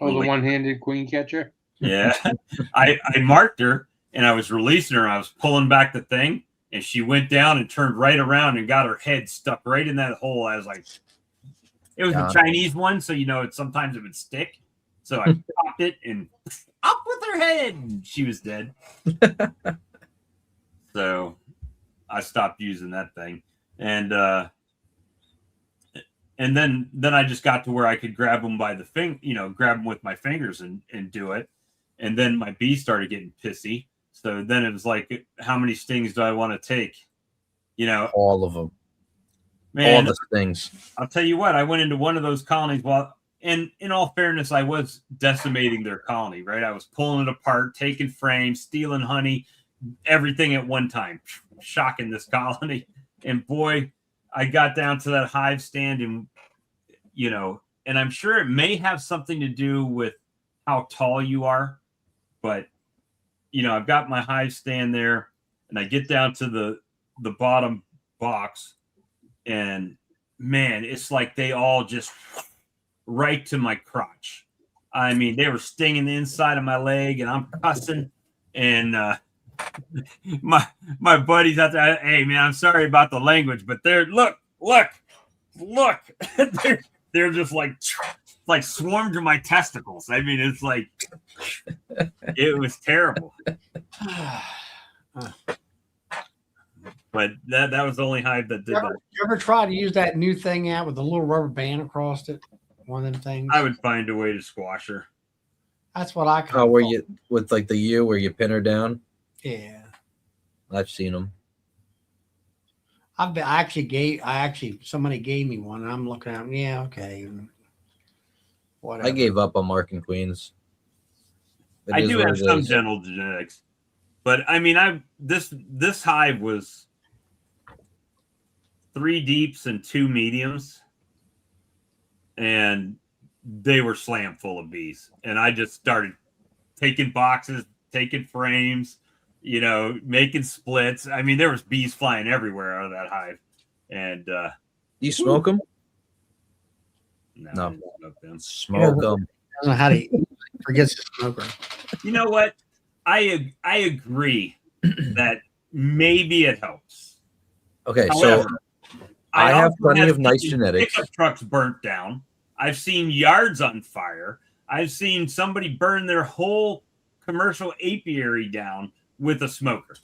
Speaker 5: Oh, the one-handed queen catcher?
Speaker 1: Yeah. I marked her and I was releasing her. I was pulling back the thing and she went down and turned right around and got her head stuck right in that hole. I was like, it was a Chinese one, so sometimes it would stick. So I popped it and up with her head, and she was dead. So I stopped using that thing, and then I just got to where I could grab them by the grab them with my fingers and do it. And then my bee started getting pissy. So then it was like, how many stings do I want to take?
Speaker 3: All of them.
Speaker 1: Man,
Speaker 3: all the things.
Speaker 1: I'll tell you what, I went into one of those colonies and in all fairness, I was decimating their colony, right? I was pulling it apart, taking frames, stealing honey, everything at one time, shocking this colony. And boy, I got down to that hive stand and I'm sure it may have something to do with how tall you are, but I've got my hive stand there and I get down to the bottom box. And man, it's like they all just right to my crotch. I mean, they were stinging the inside of my leg, and I'm cussing. And my buddies out there, hey man, I'm sorry about the language, but look, they're just like swarmed to my testicles. I mean, it's like it was terrible. But that was the only hive that did that.
Speaker 2: You ever try to use that new thing out with a little rubber band across it? One of them things.
Speaker 1: I would find a way to squash her.
Speaker 2: That's what I call.
Speaker 3: Oh, where you with like the U where you pin her down?
Speaker 2: Yeah,
Speaker 3: I've seen them.
Speaker 2: Somebody gave me one, and I'm looking at them. Yeah, okay. Whatever.
Speaker 3: I gave up on marking queens.
Speaker 1: I do have some general genetics, but I mean, this hive was 3 deeps and 2 mediums, and they were slam full of bees. And I just started taking boxes, taking frames, making splits. I mean, there was bees flying everywhere out of that hive. And
Speaker 3: you smoke them?
Speaker 1: No.
Speaker 3: Smoke them.
Speaker 2: I don't know how to forget the smoker.
Speaker 1: You know what? I agree that maybe it helps.
Speaker 3: Okay,
Speaker 1: however,
Speaker 3: so I have plenty of nice
Speaker 1: seen
Speaker 3: genetics.
Speaker 1: Pickup trucks burnt down. I've seen yards on fire. I've seen somebody burn their whole commercial apiary down with a smoker.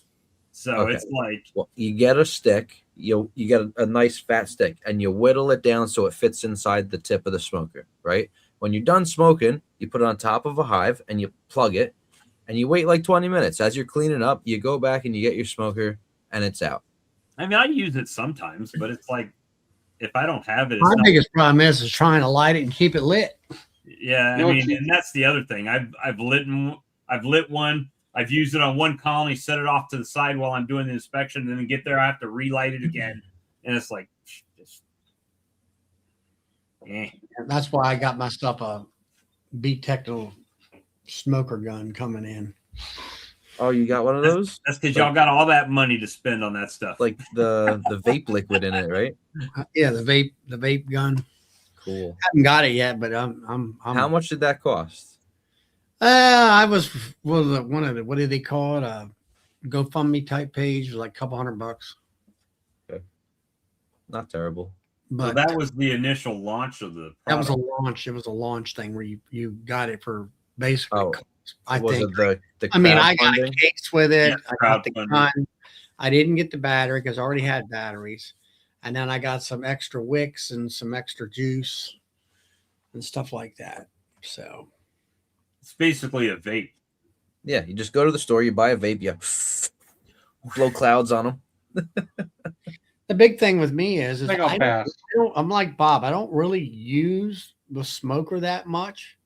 Speaker 1: So It's like,
Speaker 3: well, you get a stick, you get a nice fat stick, and you whittle it down so it fits inside the tip of the smoker, right? When you're done smoking, you put it on top of a hive and you plug it, and you wait like 20 minutes. As you're cleaning up, you go back and you get your smoker, and it's out.
Speaker 1: I mean, I use it sometimes, but it's like if I don't have it, it's
Speaker 2: My
Speaker 1: not.
Speaker 2: biggest problem is trying to light it and keep it lit.
Speaker 1: Yeah, I
Speaker 5: No,
Speaker 1: mean, and that's the other thing. I've lit one. I've used it on one colony, set it off to the side while I'm doing the inspection, and then get there, I have to relight it again, and it's like, just,
Speaker 2: That's why I got myself a B-Techno smoker gun coming in.
Speaker 3: Oh, you got one of those?
Speaker 1: That's because y'all got all that money to spend on that stuff.
Speaker 3: Like the vape liquid in it, right?
Speaker 2: Yeah, the vape gun.
Speaker 3: Cool.
Speaker 2: Haven't got it yet, but I'm
Speaker 3: How much did that cost?
Speaker 2: I was one of the, what do they call it? A GoFundMe type page, it was like a couple $100.
Speaker 3: Okay. Not terrible.
Speaker 1: But
Speaker 2: But
Speaker 1: that was the initial launch of the product.
Speaker 2: that was a launch. It was a launch thing where you got it for basically.
Speaker 3: Oh,
Speaker 2: I
Speaker 3: was
Speaker 2: think.
Speaker 3: it the
Speaker 2: I mean, I got a
Speaker 3: crowdfunding?
Speaker 2: case with it.
Speaker 1: Yeah,
Speaker 2: I got the
Speaker 1: crowdfunding.
Speaker 2: gun. I didn't get the battery because I already had batteries, and then I got some extra wicks and some extra juice and stuff like that. So
Speaker 1: It's basically a vape.
Speaker 3: Yeah, you just go to the store, you buy a vape, you blow clouds on them.
Speaker 2: the big thing with me is
Speaker 5: I think I'll pass.
Speaker 2: I'm like Bob. I don't really use the smoker that much.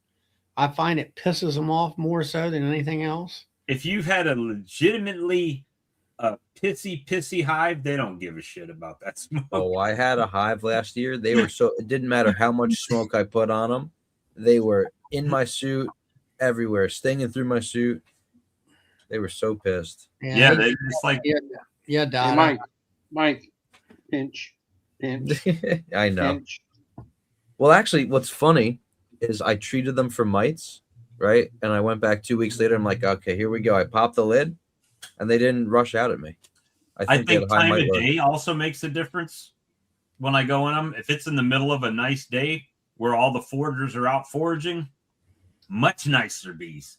Speaker 2: I find it pisses them off more so than anything else.
Speaker 1: If you've had a legitimately pissy hive, they don't give a shit about that smoke.
Speaker 3: Oh, I had a hive last year. They were so, it didn't matter how much smoke I put on them. They were in my suit, everywhere, stinging through my suit. They were so pissed.
Speaker 1: Yeah, it's like
Speaker 2: yeah,
Speaker 5: Hey,
Speaker 2: Dad.
Speaker 5: Mike, pinch.
Speaker 3: I know.
Speaker 5: Pinch.
Speaker 3: Well, actually, what's funny is I treated them for mites, right? And I went back 2 weeks later. I'm like, okay, here we go. I popped the lid, and they didn't rush out at me.
Speaker 1: I
Speaker 3: they had
Speaker 1: think
Speaker 3: a high
Speaker 1: time
Speaker 3: mite
Speaker 1: of
Speaker 3: load.
Speaker 1: day also makes a difference when I go in them. If it's in the middle of a nice day where all the foragers are out foraging, much nicer bees.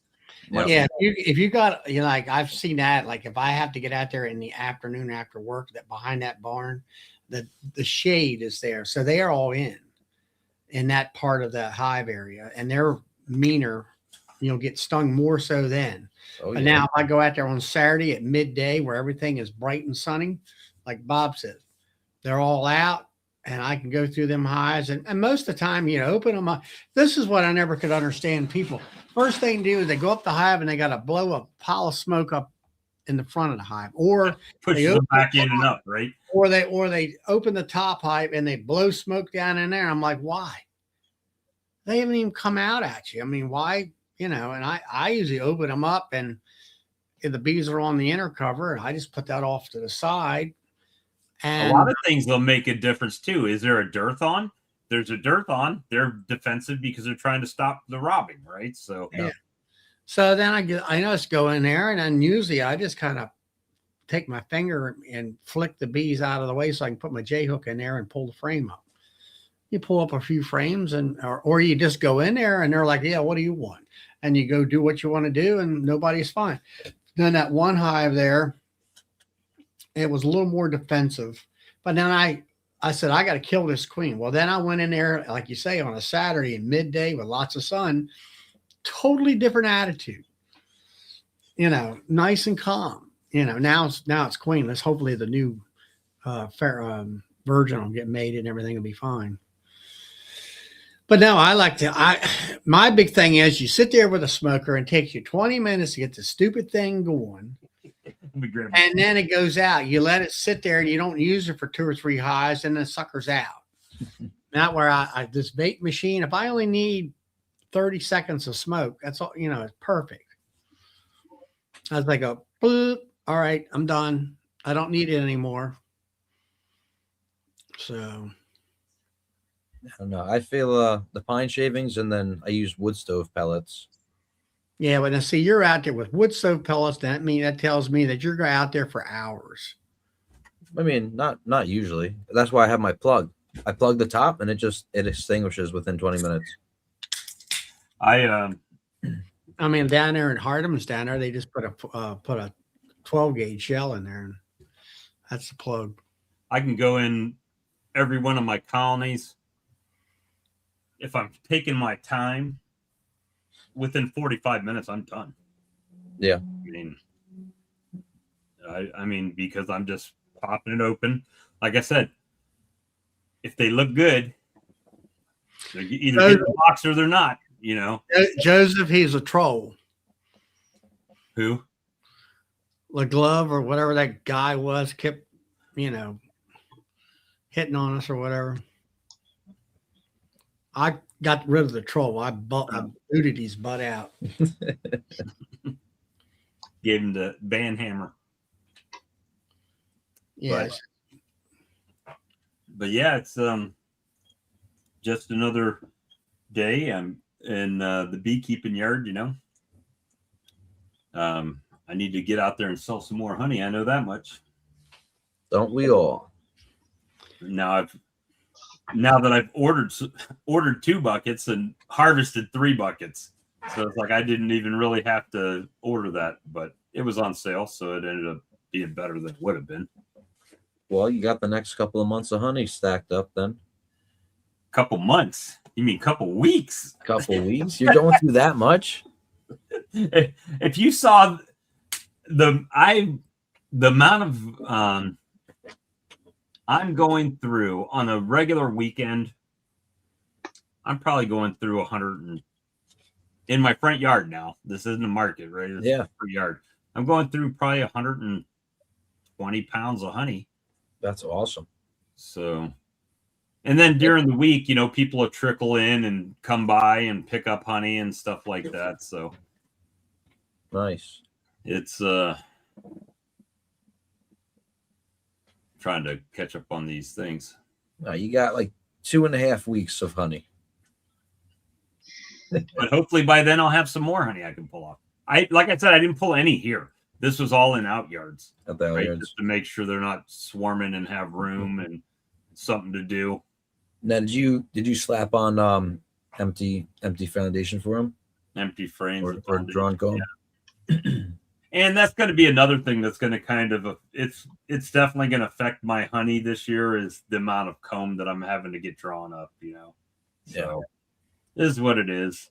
Speaker 1: Much
Speaker 2: Yeah, if you got, like I've seen that. Like if I have to get out there in the afternoon after work, that behind that barn, the shade is there, so they are all in that part of the hive area, and they're meaner. Get stung more so then.
Speaker 3: Oh,
Speaker 2: But
Speaker 3: yeah.
Speaker 2: now if I go out there on Saturday at midday where everything is bright and sunny, like Bob says, they're all out. And I can go through them hives, and most of the time, open them up. This is what I never could understand. People, first thing to do is they go up the hive and they got to blow a pile of smoke up in the front of the hive, or
Speaker 1: pushes
Speaker 2: they
Speaker 1: them
Speaker 2: open
Speaker 1: back
Speaker 2: the
Speaker 1: in and
Speaker 2: top,
Speaker 1: up, right?
Speaker 2: or they open the top hive and they blow smoke down in there. I'm like, why? They haven't even come out at you. I mean, why? And I usually open them up, and if the bees are on the inner cover, and I just put that off to the side. And
Speaker 1: a lot of things will make a difference too. Is there a dearth on? There's a dearth on. They're defensive because they're trying to stop the robbing, right? So
Speaker 2: yeah. So then I just go in there, and then usually I just kind of take my finger and flick the bees out of the way so I can put my J hook in there and pull the frame up. You pull up a few frames, or you just go in there and they're like, yeah, what do you want? And you go do what you want to do, and nobody's fine. Then that one hive there, it was a little more defensive, but then I said, I got to kill this queen. Well, then I went in there, like you say, on a Saturday in midday with lots of sun, totally different attitude, nice and calm. Now it's queenless. Hopefully the new virgin will get mated and everything will be fine. But no, my big thing is you sit there with a smoker and it takes you 20 minutes to get the stupid thing going. And then it goes out. You let it sit there and you don't use it for 2 or 3 highs, and the sucker's out. Not where this vape machine, if I only need 30 seconds of smoke, that's all, it's perfect. I was like, boop, all right, I'm done. I don't need it anymore. So
Speaker 3: I don't know. I feel the pine shavings, and then I use wood stove pellets.
Speaker 2: yeah, but now see, you're out there with wood stove pellets. That tells me that you're out there for hours.
Speaker 3: I mean, not usually. That's why I have my plug. I plug the top, and it extinguishes within 20 minutes.
Speaker 1: I
Speaker 2: mean, down there in Hardeman's down there, they just put a 12 gauge shell in there, and that's the plug.
Speaker 1: I can go in every one of my colonies if I'm taking my time, within 45 minutes, I'm done.
Speaker 3: Yeah.
Speaker 1: I mean, because I'm just popping it open. Like I said, if they look good, they're either getting the box or they're not, you know.
Speaker 2: Joseph, he's a troll.
Speaker 1: Who?
Speaker 2: The glove or whatever that guy was kept, hitting on us or whatever. I got rid of the troll. I booted his butt out.
Speaker 1: Gave him the band hammer.
Speaker 2: Yes.
Speaker 1: But yeah, it's just another day. I'm in the beekeeping yard, I need to get out there and sell some more honey. I know that much.
Speaker 3: Don't we all?
Speaker 1: Now that I've ordered 2 buckets and harvested 3 buckets. So it's like I didn't even really have to order that, but it was on sale, so it ended up being better than it would have been.
Speaker 3: Well, you got the next couple of months of honey stacked up then.
Speaker 1: Couple months? You mean couple weeks?
Speaker 3: Couple weeks? You're going through that much?
Speaker 1: If you saw the amount of I'm going through on a regular weekend, I'm probably going through 100 in my front yard now. This isn't a market, right? It's a front yard. I'm going through probably 120 pounds of honey.
Speaker 3: That's awesome.
Speaker 1: So, and then during the week, people will trickle in and come by and pick up honey and stuff like that. So
Speaker 3: nice.
Speaker 1: It's trying to catch up on these things.
Speaker 3: No, you got like 2.5 weeks of honey.
Speaker 1: But hopefully by then I'll have some more honey I can pull off. Like I said, I didn't pull any here. This was all in out yards.
Speaker 3: At the
Speaker 1: right?
Speaker 3: yards.
Speaker 1: Just to make sure they're not swarming and have room and something to do.
Speaker 3: Now, did you slap on empty foundation for them?
Speaker 1: Empty frames
Speaker 3: or drawn comb?
Speaker 1: Yeah. And that's going to be another thing that's going to kind of it's definitely going to affect my honey this year is the amount of comb that I'm having to get drawn up, So this is what it is.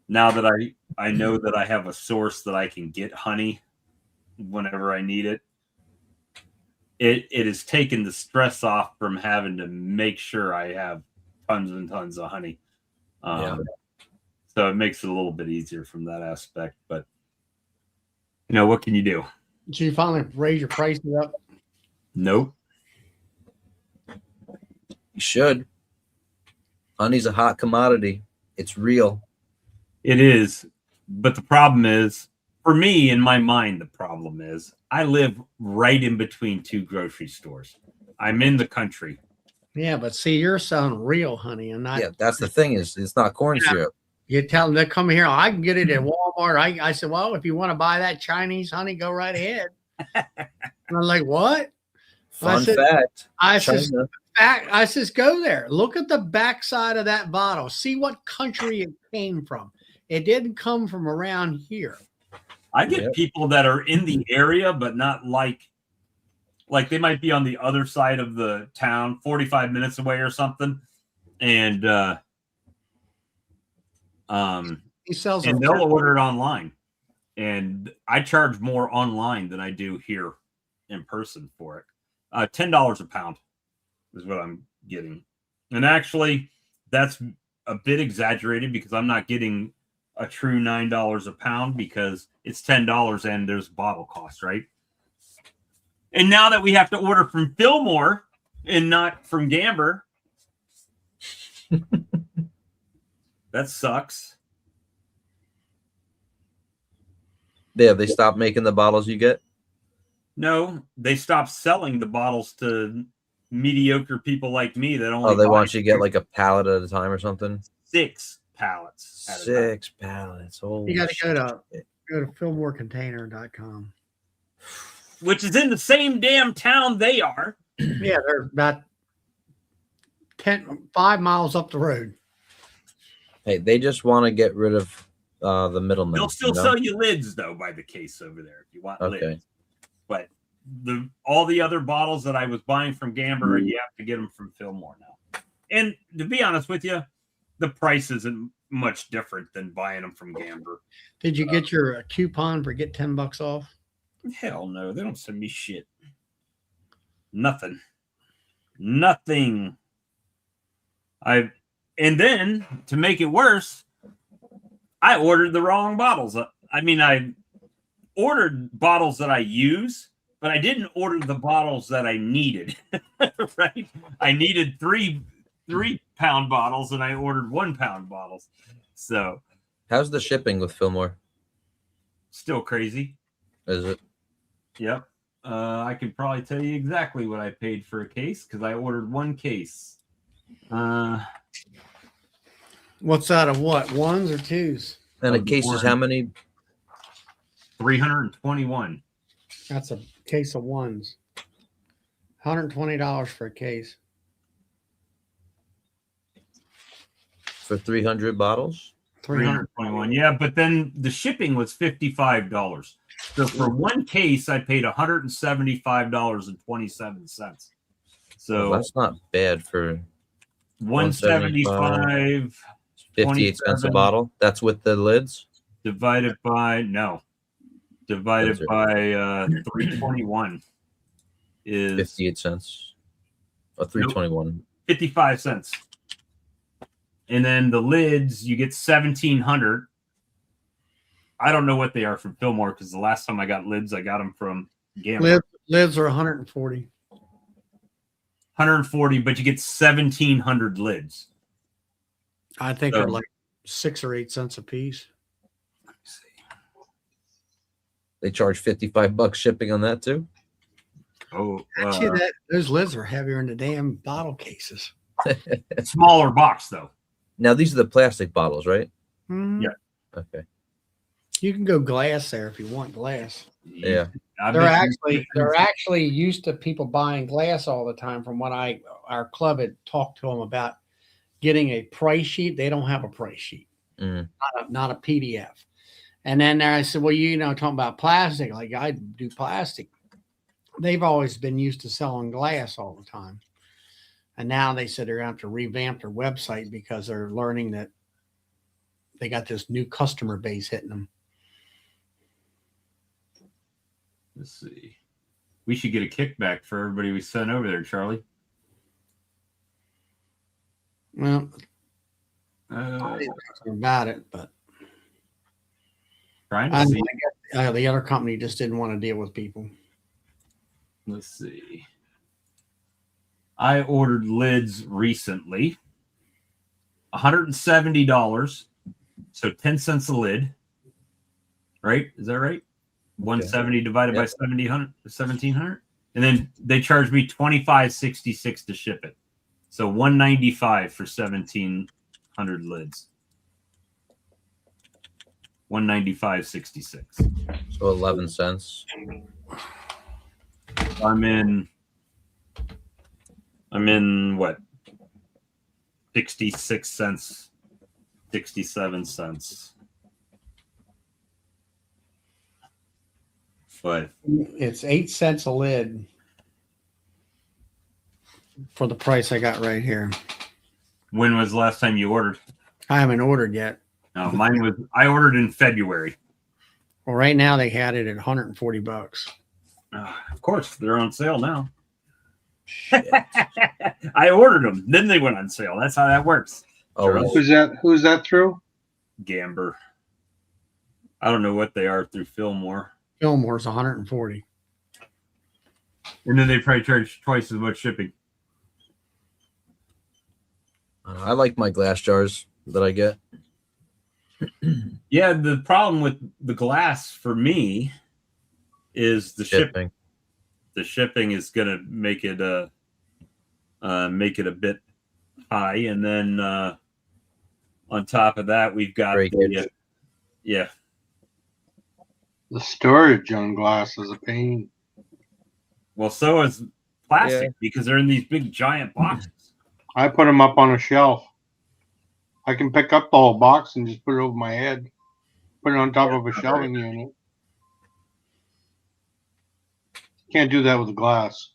Speaker 1: Now that I know that I have a source that I can get honey whenever I need it, it has taken the stress off from having to make sure I have tons and tons of honey. So it makes it a little bit easier from that aspect, but what can you do?
Speaker 2: Did you finally raise your prices up?
Speaker 1: Nope.
Speaker 3: You should. Honey's a hot commodity. It's real.
Speaker 1: It is. But the problem is, for me, in my mind, the problem is I live right in between 2 grocery stores. I'm in the country.
Speaker 2: Yeah, but see, you're selling real honey and not.
Speaker 3: Yeah, that's the thing is it's not corn syrup.
Speaker 2: You tell them to come here. I can get it at Walmart. I said, well, if you want to buy that Chinese honey, go right ahead. And I'm like, what?
Speaker 3: Fun fact.
Speaker 2: I says, go there. Look at the backside of that bottle. See what country it came from. It didn't come from around here.
Speaker 1: I get people that are in the area, but not like they might be on the other side of the town, 45 minutes away or something. And
Speaker 2: he sells
Speaker 1: and they'll order it online. And I charge more online than I do here in person for it. $10 a pound is what I'm getting. And actually, that's a bit exaggerated because I'm not getting a true $9 a pound because it's $10 and there's bottle cost, right? And now that we have to order from Fillmore and not from Gamber, that sucks.
Speaker 3: Yeah, they stopped making the bottles you get?
Speaker 1: No, they stopped selling the bottles to mediocre people like me that only.
Speaker 3: Oh, they want you to get like a pallet at a time or something?
Speaker 1: 6 pallets.
Speaker 3: 6 pallets.
Speaker 2: You got to go to fillmorecontainer.com.
Speaker 1: Which is in the same damn town they are.
Speaker 2: Yeah, they're about 5 miles up the road.
Speaker 3: Hey, they just want to get rid of the middleman.
Speaker 1: They'll still sell you lids, though, by the case over there, if you want lids. But all the other bottles that I was buying from Gamber, you have to get them from Fillmore now. And to be honest with you, the price isn't much different than buying them from Gamber.
Speaker 2: Did you get your coupon for get $10 off?
Speaker 1: Hell no, they don't send me shit. Nothing. Nothing. And then to make it worse, I ordered the wrong bottles. I mean, I ordered bottles that I use, but I didn't order the bottles that I needed. Right? I needed 3-pound bottles, and I ordered 1-pound bottles. So,
Speaker 3: How's the shipping with Fillmore?
Speaker 1: still crazy.
Speaker 3: Is it?
Speaker 1: Yep. I can probably tell you exactly what I paid for a case because I ordered 1 case.
Speaker 2: What's out of what? Ones or twos?
Speaker 3: And a
Speaker 1: Oh,
Speaker 3: case is
Speaker 1: Lord.
Speaker 3: how many?
Speaker 1: 321.
Speaker 2: That's a case of ones. $120 for a case.
Speaker 3: For 300 bottles?
Speaker 1: 321. Yeah, but then the shipping was $55. So for 1 case, I paid $175.27. So
Speaker 3: Well, that's not bad for
Speaker 1: 175
Speaker 3: 58 cents a
Speaker 1: 27
Speaker 3: bottle. That's with the lids?
Speaker 1: divided by 321 is
Speaker 3: 58 cents. Or 321.
Speaker 1: 55 cents. And then the lids, you get 1,700. I don't know what they are from Fillmore because the last time I got lids, I got them from Gamma.
Speaker 2: Lids are 140.
Speaker 1: 140, but you get 1,700 lids.
Speaker 2: I think
Speaker 1: So-
Speaker 2: they're like 6 or 8 cents a piece.
Speaker 1: Let me see.
Speaker 3: They charge $55 shipping on that too?
Speaker 1: Oh,
Speaker 2: Actually, those lids are heavier in the damn bottle cases.
Speaker 1: smaller box though.
Speaker 3: Now these are the plastic bottles, right?
Speaker 2: Mhm.
Speaker 1: Yeah.
Speaker 3: Okay.
Speaker 2: You can go glass there if you want glass.
Speaker 3: Yeah.
Speaker 2: They're actually used to people buying glass all the time. From what our club had talked to them about getting a price sheet. They don't have a price sheet, not a PDF. And then there I said, well, talking about plastic, like I do plastic. They've always been used to selling glass all the time. And now they said they're going to have to revamp their website because they're learning that they got this new customer base hitting them.
Speaker 1: Let's see. We should get a kickback for everybody we sent over there, Charlie.
Speaker 2: Well,
Speaker 1: Uh,
Speaker 2: about it, but
Speaker 1: trying to
Speaker 2: I
Speaker 1: see.
Speaker 2: guess, the other company just didn't want to deal with people.
Speaker 1: Let's see. I ordered lids recently. $170. So 10 cents a lid. Right? Is that right? 170 divided by 1,700. And then they charged me $25.66 to ship it. So $195 for 1,700 lids. $195.66.
Speaker 3: So 11 cents.
Speaker 1: I'm in what? 66 cents, 67 cents. But
Speaker 2: It's 8 cents a lid for the price I got right here.
Speaker 1: when was the last time you ordered?
Speaker 2: I haven't ordered yet.
Speaker 1: No, I ordered in February.
Speaker 2: Well, right now they had it at $140.
Speaker 1: Of course, they're on sale now. I ordered them, then they went on sale. That's how that works.
Speaker 3: Oh,
Speaker 5: Who's that through?
Speaker 1: Gamber. I don't know what they are through Fillmore.
Speaker 2: Fillmore's 140.
Speaker 1: And then they probably charge twice as much shipping.
Speaker 3: I like my glass jars that I get.
Speaker 1: Yeah, the problem with the glass for me is the shipping. The shipping is going to make it a bit high, and then on top of that, we've got the
Speaker 5: storage on glass is a pain.
Speaker 1: Well, so is plastic because they're in these big giant boxes.
Speaker 5: I put them up on a shelf. I can pick up the whole box and just put it over my head. Put it on top of a shelving unit. Can't do that with glass.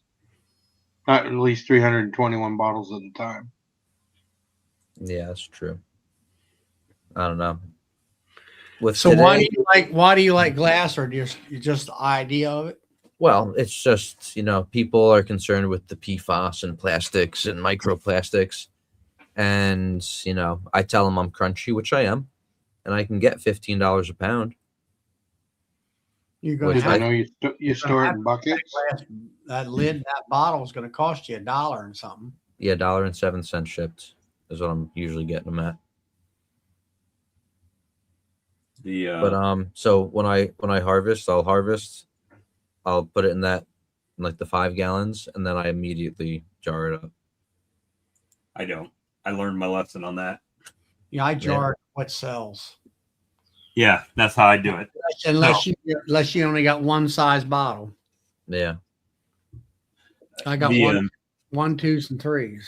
Speaker 5: Not at least 321 bottles at a time.
Speaker 3: Yeah, that's true. I don't know. With
Speaker 2: So
Speaker 3: today,
Speaker 2: why do you like glass, or just the idea of it?
Speaker 3: well, it's just, people are concerned with the PFAS and plastics and microplastics. And, I tell them I'm crunchy, which I am, and I can get $15 a pound.
Speaker 2: You're going
Speaker 3: Which
Speaker 2: to
Speaker 5: Did
Speaker 2: have
Speaker 5: you know you store it in
Speaker 2: that
Speaker 5: buckets?
Speaker 2: glass, that lid, that bottle is going to cost you $1 and something.
Speaker 3: Yeah, $1.07 shipped is what I'm usually getting them at. But so when I harvest, I'll put it in like the 5 gallons, and then I immediately jar it up.
Speaker 1: I don't. I learned my lesson on that.
Speaker 2: Yeah, I jar what sells.
Speaker 1: Yeah, that's how I do it.
Speaker 2: Unless you only got one size bottle.
Speaker 3: Yeah.
Speaker 2: I got
Speaker 1: The,
Speaker 2: 1, 2s, and 3s.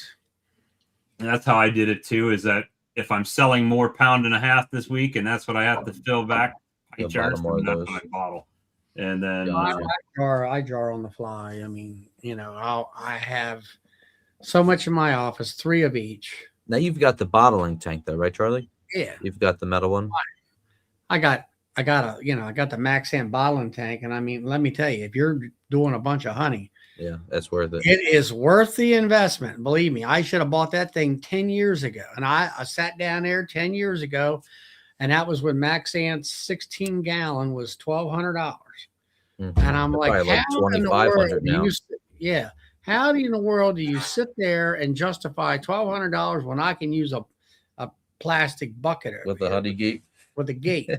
Speaker 1: And that's how I did it too. Is that if I'm selling more 1.5 pounds this week, and that's what I have to fill back, I
Speaker 3: You'll
Speaker 1: jar
Speaker 3: bottle more of
Speaker 1: from
Speaker 3: those.
Speaker 1: that bottle. And then
Speaker 3: Gotcha.
Speaker 2: I jar on the fly. I mean, I have so much in my office, 3 of each.
Speaker 3: Now you've got the bottling tank though, right, Charlie?
Speaker 2: Yeah,
Speaker 3: You've got the metal one.
Speaker 2: I got the Maxan bottling tank, and I mean, let me tell you, if you're doing a bunch of honey,
Speaker 3: Yeah, that's worth it.
Speaker 2: it is worth the investment. Believe me, I should have bought that thing 10 years ago. And I sat down there 10 years ago, and that was when Maxant's 16-gallon was $1,200.
Speaker 3: Mhm.
Speaker 2: And I'm
Speaker 3: They're
Speaker 2: like,
Speaker 3: probably like
Speaker 2: how in the world
Speaker 3: 2,500
Speaker 2: do
Speaker 3: now.
Speaker 2: you, how in the world do you sit there and justify $1,200 when I can use a plastic bucket
Speaker 3: With the honey gate.
Speaker 2: with a gate?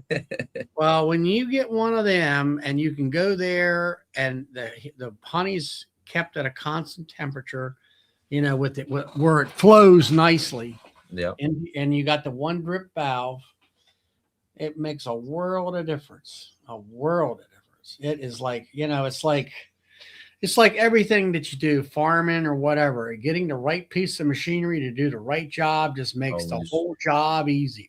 Speaker 2: Well, when you get one of them and you can go there and the honey's kept at a constant temperature, with it where it flows nicely,
Speaker 3: Yeah.
Speaker 2: and you got the one drip valve, it makes a world of difference. A world of difference. It is like, it's like everything that you do, farming or whatever, getting the right piece of machinery to do the right job just makes the
Speaker 3: Always.
Speaker 2: whole job easier.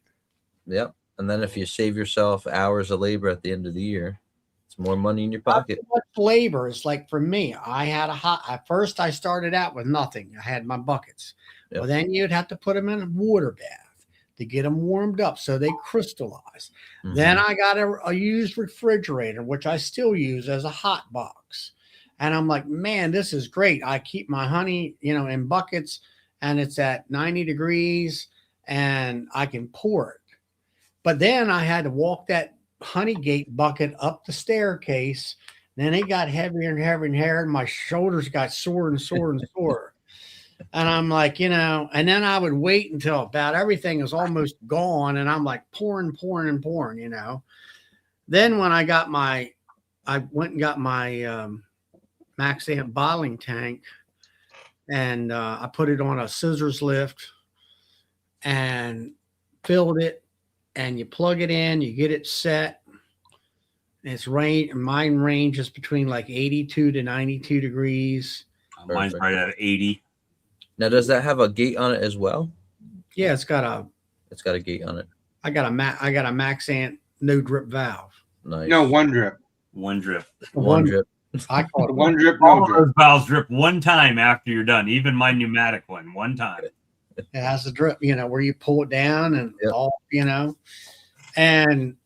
Speaker 3: Yep. And then if you save yourself hours of labor at the end of the year, it's more money in your pocket.
Speaker 2: Not much labor. It's like for me, I had at first I started out with nothing. I had my buckets.
Speaker 3: Yep.
Speaker 2: Well, then you'd have to put them in a water bath to get them warmed up so they crystallize.
Speaker 3: Mhm.
Speaker 2: Then I got a used refrigerator, which I still use as a hot box. And I'm like, man, this is great. I keep my honey, in buckets, and it's at 90 degrees and I can pour it. But then I had to walk that honey gate bucket up the staircase. Then it got heavier and heavier and heavier. And my shoulders got sore and sore and sore. And I'm like, and then I would wait until about everything is almost gone. And I'm like pouring. Then when I went and got my Maxant bottling tank, and I put it on a scissors lift and filled it, and you plug it in, you get it set. Mine ranges between like 82 to 92 degrees.
Speaker 1: Mine's
Speaker 3: Perfect.
Speaker 1: right at 80.
Speaker 3: Now, does that have a gate on it as well?
Speaker 2: Yeah, it's got a
Speaker 3: gate on it.
Speaker 2: I got a Maxant no drip valve.
Speaker 3: Nice.
Speaker 5: No, one drip.
Speaker 1: One drip.
Speaker 3: One drip.
Speaker 2: I call it
Speaker 5: One drip,
Speaker 1: All
Speaker 5: no
Speaker 1: of
Speaker 5: drip.
Speaker 1: those valves drip one time after you're done. Even my pneumatic one time.
Speaker 2: It has a drip, where you pull it down and
Speaker 3: Yep.
Speaker 2: all, and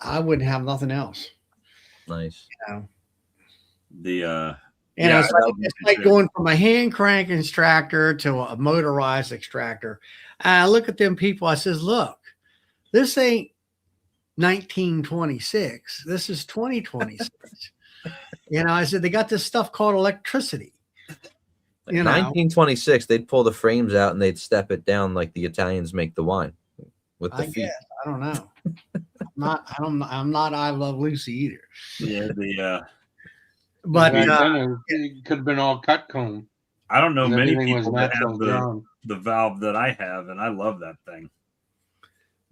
Speaker 2: I wouldn't have nothing else.
Speaker 3: Nice.
Speaker 1: The
Speaker 2: It's
Speaker 1: that would be
Speaker 2: it's
Speaker 1: good
Speaker 2: like
Speaker 1: too.
Speaker 2: going from a hand crank extractor to a motorized extractor. And I look at them people. I says, look, this ain't 1926. This is 2026. I said, they got this stuff called electricity.
Speaker 3: 1926, they'd pull the frames out and they'd step it down like the Italians make the wine with the
Speaker 2: I
Speaker 3: feet.
Speaker 2: guess. I don't know. I'm not I Love Lucy either.
Speaker 1: Yeah,
Speaker 2: But
Speaker 5: Back then, it could have been all cut comb.
Speaker 1: I don't know
Speaker 5: And
Speaker 1: many
Speaker 5: everything was
Speaker 1: people that
Speaker 5: natural
Speaker 1: have
Speaker 5: drawn.
Speaker 1: the valve that I have, and I love that thing.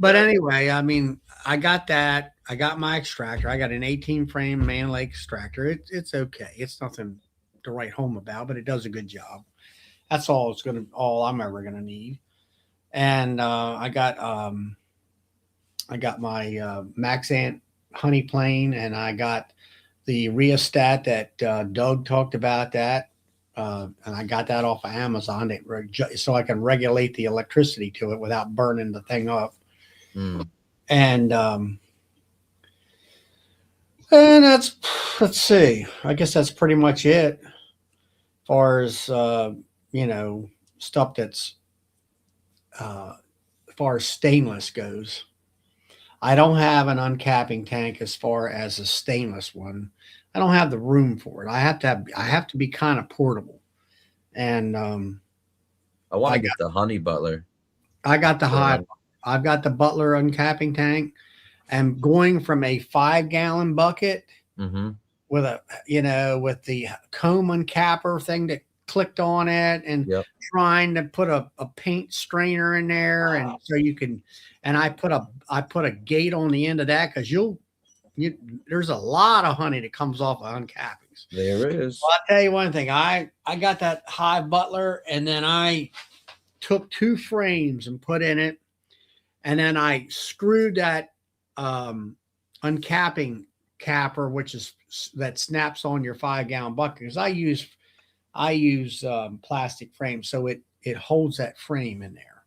Speaker 2: But anyway, I mean, I got that. I got my extractor. I got an 18 frame Man Lake extractor. It's okay. It's nothing to write home about, but it does a good job. That's all I'm ever gonna need. And I got my Maxant honey plane, and I got the rheostat that Doug talked about. That and I got that off of Amazon so I can regulate the electricity to it without burning the thing up. And that's, let's see, I guess that's pretty much it as far as stuff that's as far as stainless goes. I don't have an uncapping tank as far as a stainless one. I don't have the room for it. I have to be kind of portable. And
Speaker 3: I want to get the Honey Butler.
Speaker 2: I've got the Butler uncapping tank. And going from a 5-gallon bucket with with the comb uncapper thing that clicked on it, and trying to put a paint strainer in there, and so you can, and I put a gate on the end of that, because there's a lot of honey that comes off of uncappings.
Speaker 3: There is.
Speaker 2: Well, I'll tell you one thing. I got that Hive Butler, and then I took 2 frames and put in it, and then I screwed that uncapping capper, which is that snaps on your 5-gallon bucket, because I use plastic frame, so it holds that frame in there.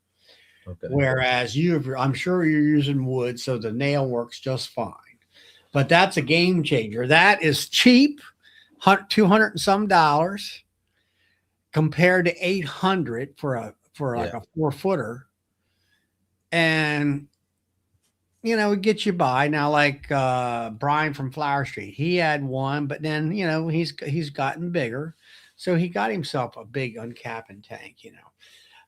Speaker 2: Okay. Whereas I'm sure you're using wood, so the nail works just fine. But that's a game changer. That is cheap, $200 and some compared to $800 for like a 4-footer, and it gets you by. Now, like Brian from Flower Street, he had one, but then he's gotten bigger, so he got himself a big uncapping tank.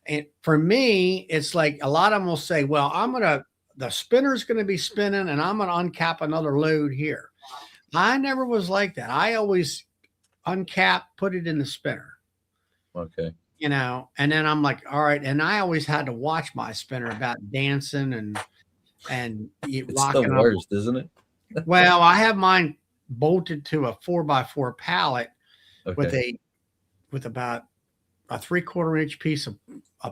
Speaker 2: And for me, it's like a lot of them will say, well, the spinner's gonna be spinning, and I'm gonna uncap another load here. I never was like that. I always uncap, put it in the spinner.
Speaker 3: Okay.
Speaker 2: And then I'm like, all right. And I always had to watch my spinner about dancing and
Speaker 3: it's the worst, isn't it?
Speaker 2: Well, I have mine bolted to a 4x4 pallet with about a 3/4 inch piece of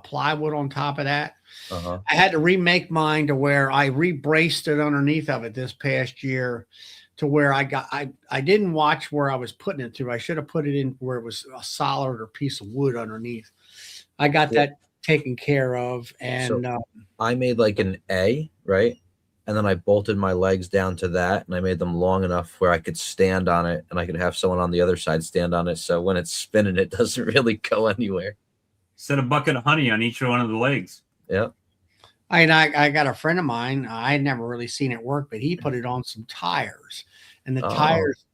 Speaker 2: plywood on top of that. I had to remake mine to where I rebraced it underneath of it this past year, to where I didn't watch where I was putting it through. I should have put it in where it was a solid or piece of wood underneath. I got that taken care of. And
Speaker 3: so I made like an A, right? And then I bolted my legs down to that, and I made them long enough where I could stand on it, and I could have someone on the other side stand on it, so when it's spinning, it doesn't really go anywhere.
Speaker 1: Set a bucket of honey on each one of the legs.
Speaker 3: Yeah.
Speaker 2: I got a friend of mine. I had never really seen it work, but he put it on some tires, and the tires.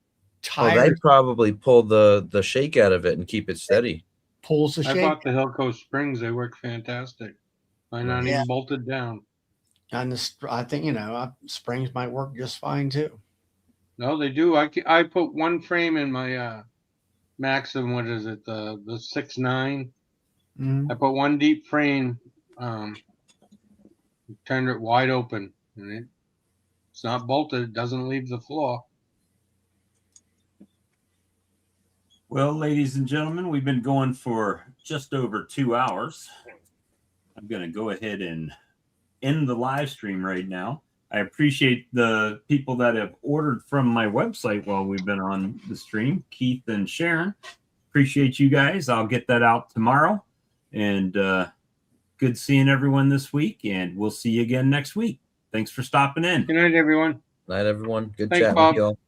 Speaker 3: They probably pull the shake out of it and keep it steady.
Speaker 2: Pulls the shake.
Speaker 5: I bought the Hilco springs. They work fantastic. Mine not even bolted down.
Speaker 2: And I think springs might work just fine too.
Speaker 5: No, they do. I put 1 frame in my Maxim. What is it? The 6.9. I put 1 deep frame. Turned it wide open, and it's not bolted. It doesn't leave the floor.
Speaker 1: Well, ladies and gentlemen, we've been going for just over 2 hours. I'm going to go ahead and end the live stream right now. I appreciate the people that have ordered from my website while we've been on the stream, Keith and Sharon. Appreciate you guys. I'll get that out tomorrow. And good seeing everyone this week, and we'll see you again next week. Thanks for stopping in.
Speaker 5: Good night, everyone.
Speaker 3: Night, everyone. Good
Speaker 5: Thanks,
Speaker 3: chatting
Speaker 5: Bob.
Speaker 3: with you all.